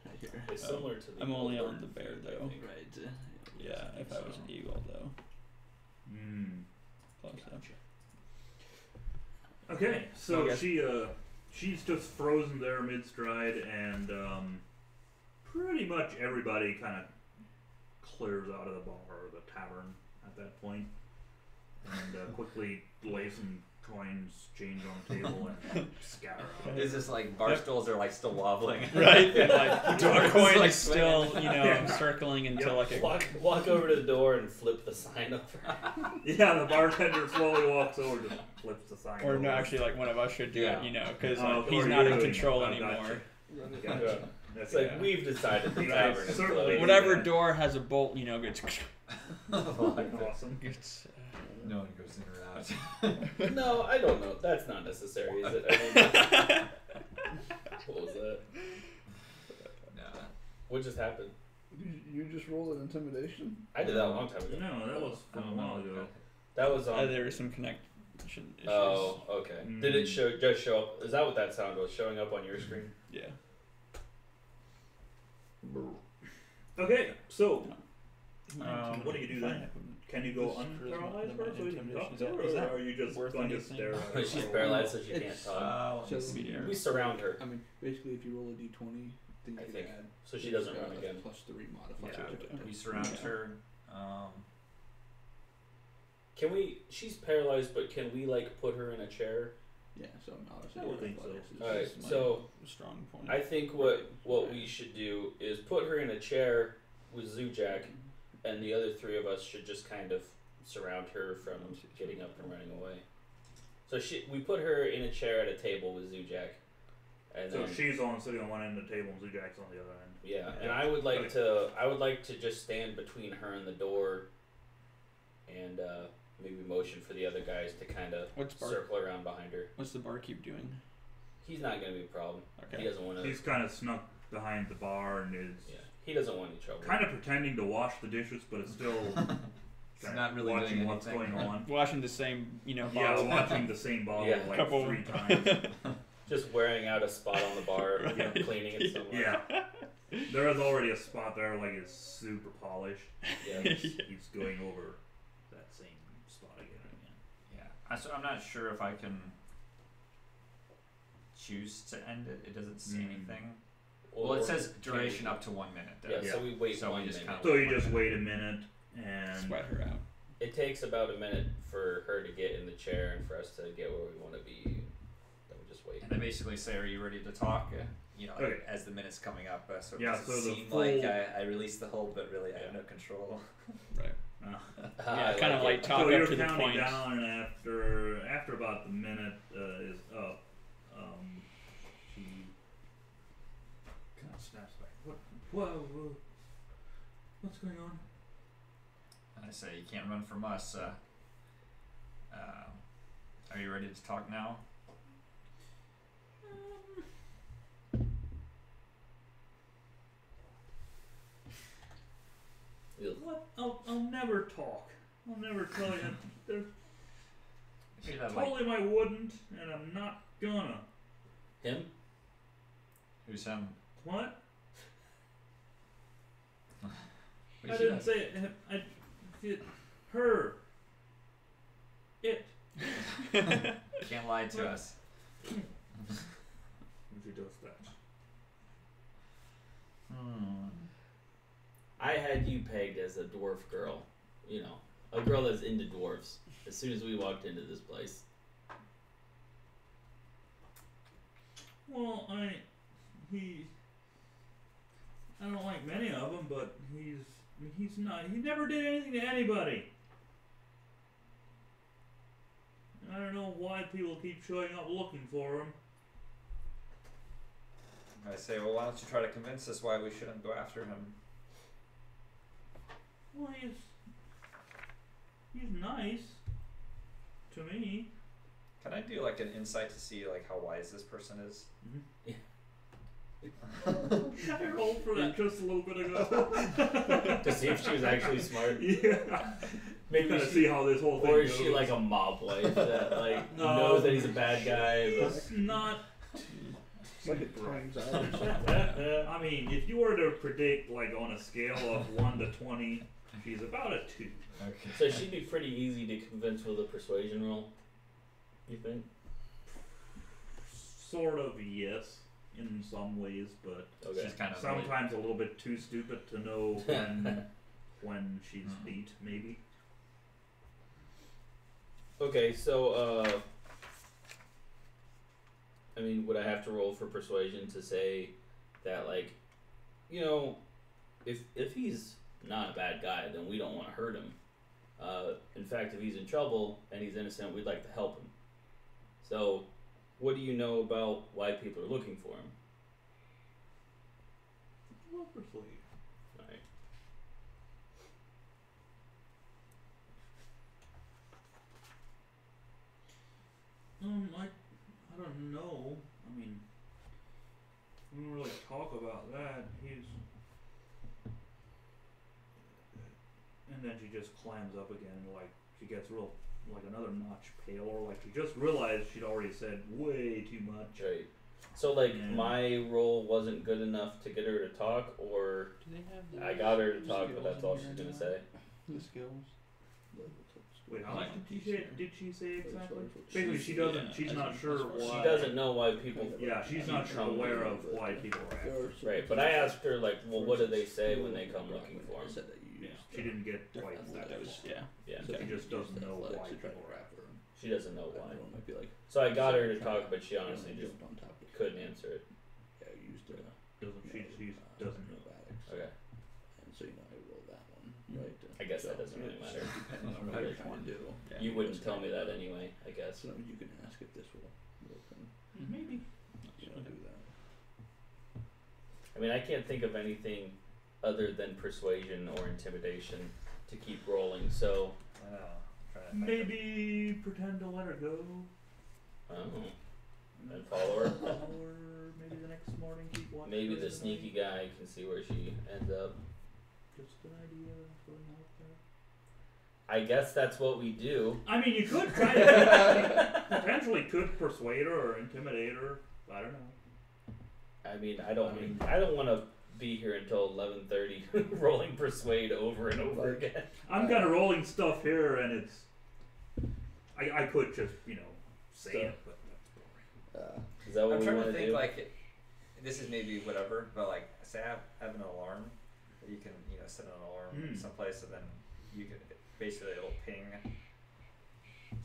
Right here. It's similar to the. I'm only old on the bear, bird, I though. think. Right. Yeah, if I was an eagle, though. Hmm. Close enough. Okay, so Well, I guess- she's just frozen there mid stride, and pretty much everybody kind of clears out of the bar or the tavern at that point, and quickly lay some coins, change on the table, and scatter out. Is this like bar stools are like still wobbling? Right? And, like, Door the is, coin like, is still, swinging. you know, circling until like a. Walk over to the door and flip the sign over. Yeah, the bartender slowly walks over, just flips the sign. Or no, over. actually, like one of us should do Yeah. it, you know, because Oh, he's or not you're in doing control it. Oh, anymore. gotcha. Yeah. Gotcha. It's like Yeah. we've decided the Right, tavern is certainly. closed. Whatever Yeah. door has a bolt, you know, gets. Awesome. gets No one goes in or out. No, I don't know. That's not necessary, is it? I mean, what was that? No. What just happened? You just rolled an intimidation? I did that a long time ago. No, that was from a while ago. That was on. there were some connection issues. Oh, okay. Did it just show up? Is that what that sound was? Showing up on your screen? Yeah. Okay, so Um, what do you do then? Can you go unparalyzed first, so you can talk to her, Is that or are you just worth going to anything? stare at her? She's paralyzed, so she can't It's- talk. So We surround her, I mean, basically, if you roll a d20, then you I can think. add. so she doesn't run again. Plus 3 modifier. Yeah, we surround Yeah. her. Can we? She's paralyzed, but can we like put her in a chair? Yeah, so obviously. I would think so. athletics is- Alright, That's my so strong point. I think what we should do is put her in a chair with Zujak, and the other three of us should just kind of surround her from getting up and running away. So we put her in a chair at a table with Zujak, and So then she's on sitting on one end of the table, and Zujak's on the other end. yeah, and I would like to just stand between her and the door, and maybe motion for the other guys to kind of What's circle around behind her. What's the barkeep doing? He's not gonna be a problem. He Okay. doesn't want to. He's kind of snuck behind the bar and is Yeah, he doesn't want any trouble. kind of pretending to wash the dishes, but it's still It's not really watching doing what's anything. going on. Watching the same, you know, Yeah, bottle. watching the same bottle Yeah. like Couple- 3 times. Just wearing out a spot on the bar, Yeah. cleaning it somewhere. Yeah. There is already a spot there, like it's super polished. Yeah. He's going over that same spot again and again. Yeah. So I'm not sure if I can choose to end it. It doesn't say anything. Well, it says duration up to 1 minute. Yeah, Yeah. so we wait So we 1 just minute. kinda So you just wait a minute and Sweat her out. It takes about a minute for her to get in the chair and for us to get where we want to be. Then we just wait. And I basically say, "Are you ready to talk?" You know, Okay. as the minute's coming up, so it Yeah, doesn't so the seem full- like I released the hold, but really I have no control. Right. I kind of like it. talk so up you're to the counting point. down, and after about the minute is up, she kind of snaps back. What's going on? And I say, "You can't run from us. Are you ready to talk now? What? I'll never talk. I'll never tell you. There's You should have, like, totally I wouldn't, and I'm not gonna. Him? who's him? What? We I should didn't have- say it. I did her. It. Can't lie to us. If he does that. I had you pegged as a dwarf girl. You know, a girl that's into dwarves. As soon as we walked into this place. Well, I don't like many of them, but he's not. He never did anything to anybody. I don't know why people keep showing up looking for him. I say, well, why don't you try to convince us why we shouldn't go after him? Well, he's nice to me. Can I do like an insight to see like how wise this person is? I rolled for that just a little bit ago. To see if she was actually smart. Yeah. Maybe Kind of she, see how this whole thing or is goes. she like a mob wife that like No. knows that he's a bad guy? But It's not. It's like it times out or something. I mean, if you were to predict, like on a scale of 1 to 20, she's about a 2. Okay. so she'd be pretty easy to convince with a persuasion roll. You think? Sort of, yes, in some ways, but Okay. She's kind of sometimes a little bit too stupid to know when she's beat, maybe. Okay, so I mean, would I have to roll for persuasion to say that, like, you know, if he's not a bad guy, then we don't want to hurt him. In fact, if he's in trouble and he's innocent, we'd like to help him. So, what do you know about why people are looking for him? Well, persuade. Right. I don't know. I mean, we don't really talk about that. And then she just clams up again, like she gets real, like another notch paler, like she just realized she'd already said way too much. Right. So, like, Yeah. my roll wasn't good enough to get her to talk, or Do they have I got her to talk, but that's all she's gonna say. The skills. Wait, how much did she say exactly? She's- Basically, she doesn't. yeah, she's I not think sure that's why. She doesn't know why people. Yeah, she's not sure aware of why people are after. Right, but I asked her, like, well, what do they say when they come looking for him? Yeah, she didn't get quite That that. was, yeah. Yeah, She just doesn't know why people are after him. she doesn't know why. Might be like So I got her to talk, but she honestly just jumped on top of couldn't answer it. Yeah, used it. Doesn't she doesn't know. Okay, And so I rolled that one, right? I guess that doesn't really matter. Depending on what you're trying to do. Yeah. You wouldn't tell me that anyway, I guess. So you can ask if this will work and Maybe. do that. I mean, I can't think of anything other than persuasion or intimidation to keep rolling, so I know. Trying to think Maybe pretend to let her go. I don't know. And follow her. Or maybe the next morning keep watching. Maybe her the tonight. sneaky guy can see where she ends up. Just an idea. Throwing out there. I guess that's what we do. I mean, you could try to potentially could persuade her or intimidate her. I don't know. I mean, I don't want to be here until 11:30 rolling persuade over and over again. I'm kind of rolling stuff here, and it's. I could just say it, but that's boring. Is that what I'm we trying want to to think do? like this is maybe whatever, but like say have an alarm that you can set an alarm someplace and then you can basically it'll ping. Do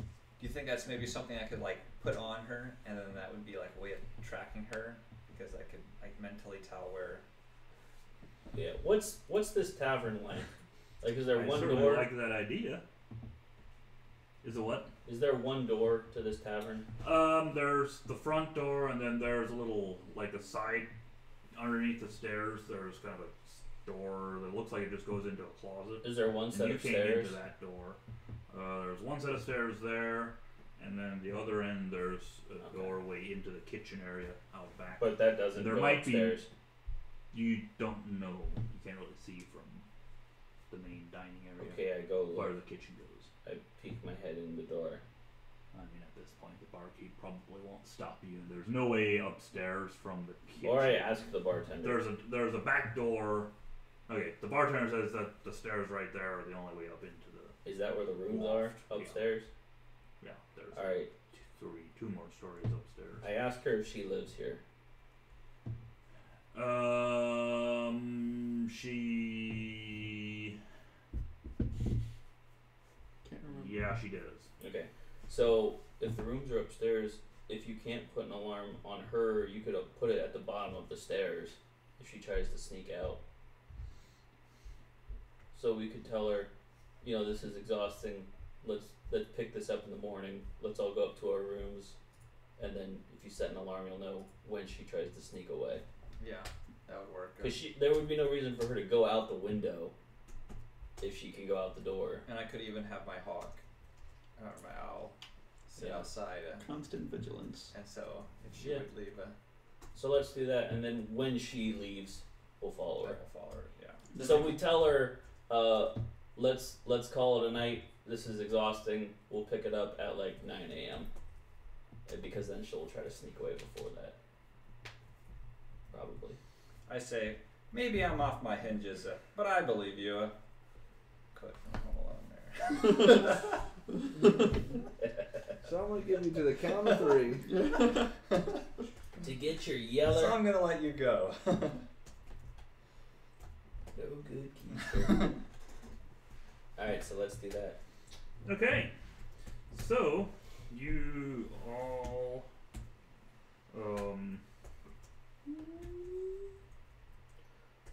you think that's maybe something I could like put on her and then that would be like a way of tracking her because I could like mentally tell where. Yeah. What's this tavern like? Like, is there I one certainly door? like that idea. Is it what? Is there one door to this tavern? There's the front door, and then there's a little, like a side, underneath the stairs, there's kind of a door that looks like it just goes into a closet. Is there one And set you of can't stairs? get to that door. There's one set of stairs there, and then the other end there's a Okay. doorway into the kitchen area out back. But that doesn't There go might be- upstairs. You don't know. You can't really see from the main dining area Okay, I go where look. the kitchen goes. I peek my head in the door. I mean, at this point, the barkeep probably won't stop you. There's no way upstairs from the kitchen. Or I ask the bartender. There's a back door. Okay, the bartender says that the stairs right there are the only way up into the. Is that where the rooms Loft, are? yeah. Upstairs? Yeah, there's Alright. two more stories upstairs. I ask her if she lives here. She. Can't remember. Yeah, she does. Okay. So, if the rooms are upstairs, if you can't put an alarm on her, you could put it at the bottom of the stairs if she tries to sneak out. So we could tell her, you know, this is exhausting. Let's pick this up in the morning. Let's all go up to our rooms, and then if you set an alarm, you'll know when she tries to sneak away. Yeah, that would work. Because there would be no reason for her to go out the window if she can go out the door. And I could even have my hawk or my owl sit Yeah. outside, Constant vigilance. and so if she Yeah. would leave, So let's do that, and then when she leaves, we'll follow I her. will follow her. Yeah. So we tell her, let's call it a night. This is exhausting. We'll pick it up at like 9 a.m. Because then she'll try to sneak away before that. Probably. I say, maybe I'm off my hinges, but I believe you. Click from Home Alone there. Someone give me to the count of 3. To get your So yeller. I'm gonna let you go. No good, Keith. Alright, so let's do that. Okay, so you all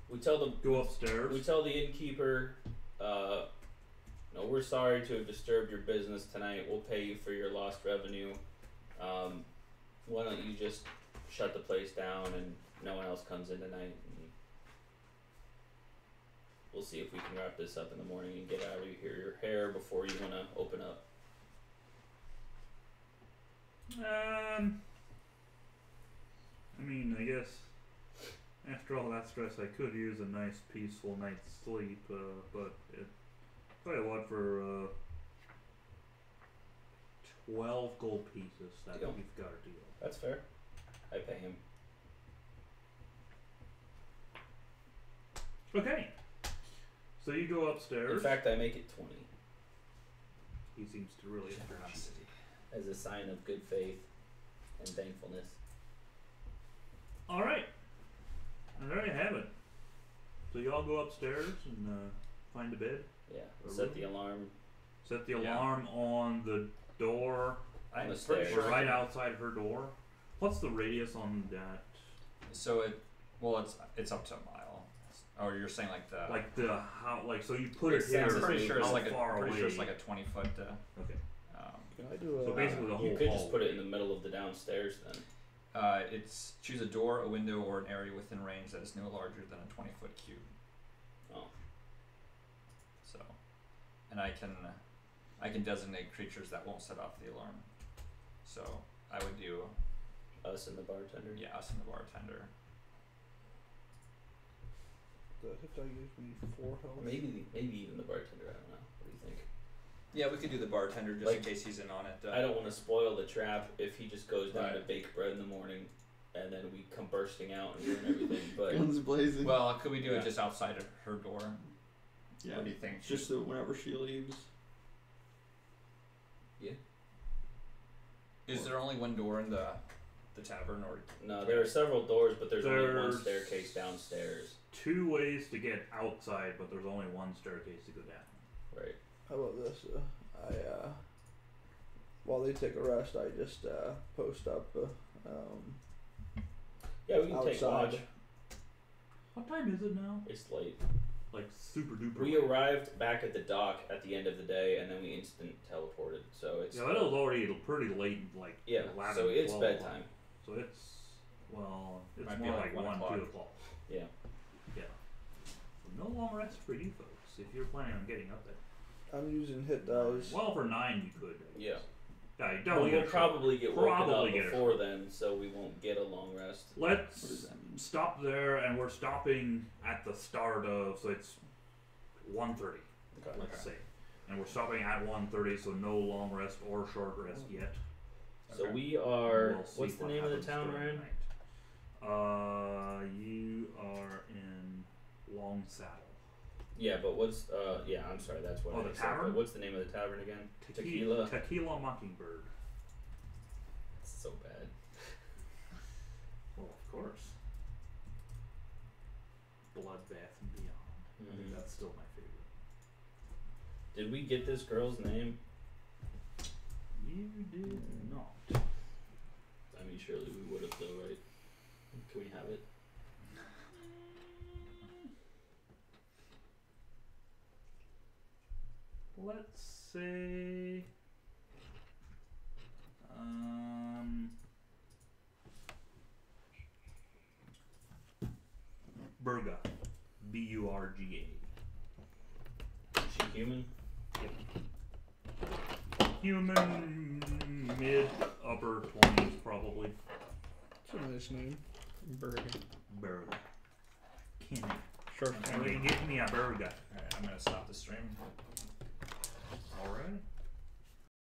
We tell the go upstairs. We tell the innkeeper, no, we're sorry to have disturbed your business tonight. We'll pay you for your lost revenue. Why don't you just shut the place down and no one else comes in tonight? And we'll see if we can wrap this up in the morning and get out of your hair before you want to open up. I mean, I guess after all that stress, I could use a nice, peaceful night's sleep. But tell you what, for 12 gold pieces, that Deal. you've got a deal. That's fair. I pay him. Okay, so you go upstairs. In fact, I make it 20 He seems to really appreciate Generosity. as a sign of good faith and thankfulness. All right, and there you have it. So you all go upstairs and find a bed. Yeah. A Set room? the alarm. Set the Yeah. alarm on the door, On I'm the pretty stairs. sure. right outside her door. What's the radius on that? So it's up to a mile. Or you're saying like the. Like the how? Like so you put It it here. sounds I'm pretty sure it's how like far pretty away? sure it's like a 20-foot. Okay. Can I do a? So basically the whole You could hall. just put it in the middle of the downstairs then. It's choose a door, a window, or an area within range that is no larger than a 20-foot cube. Oh. So, and I can designate creatures that won't set off the alarm. So I would do Us and the bartender. us and the bartender. The hit die gives me 4 health. Maybe even the bartender. I don't know. What do you think? Yeah, we could do the bartender just Like, in case he's in on it. I don't want to spoil the trap if he just goes down to Right. bake bread in the morning, and then we come bursting out and ruin everything. But Guns blazing. Well, could we do Yeah. it just outside of her door? yeah. What do you think? Just so whenever she leaves. Is there only one door in the tavern, or no, there are several doors, but there's only one There's- staircase downstairs. 2 ways to get outside, but there's only 1 staircase to go down. Right. How about this? While they take a rest, I just post up Yeah, we can take outside. watch. What time is it now? It's late. Like super duper. We late. arrived back at the dock at the end of the day, and then we instant teleported. So it's Yeah, that was already pretty late. Like yeah. 11, So it's 12 bedtime. So it's it's Might be more like like 1 1, 2 o'clock. o'clock. Yeah. Yeah. So no long rest for you folks if you're planning on getting up there. I'm using hit dice. Well, for 9 you could. Yeah. Yeah, you But definitely we'll get a probably get woken Probably up get a before then, so we won't get a long rest. What does Let's that mean? stop there, and we're stopping at the start of, so it's 1:30, let's say. And we're stopping at 1:30, so no long rest or short rest yet. So we are. We'll see What's the what name of the happens town we're during in? the night. You are in Long Saddle. Yeah, but what's yeah, I'm sorry, that's what Oh, I the said, but tavern? what's the name of the tavern again? Tequila. Tequila Mockingbird. It's so bad. Well, of course. Bloodbath and Beyond. I think Mhm. that's still my favorite. Did we get this girl's name? You did not. I mean, surely we would have, though, right? Can we have it? Let's say. Burga. Burga. Is she human? Human, mid, upper 20s, probably. It's a nice name. Burger. Burga. Kenny. Sharp Somebody get me a burger. Alright, I'm gonna stop the stream. Alright.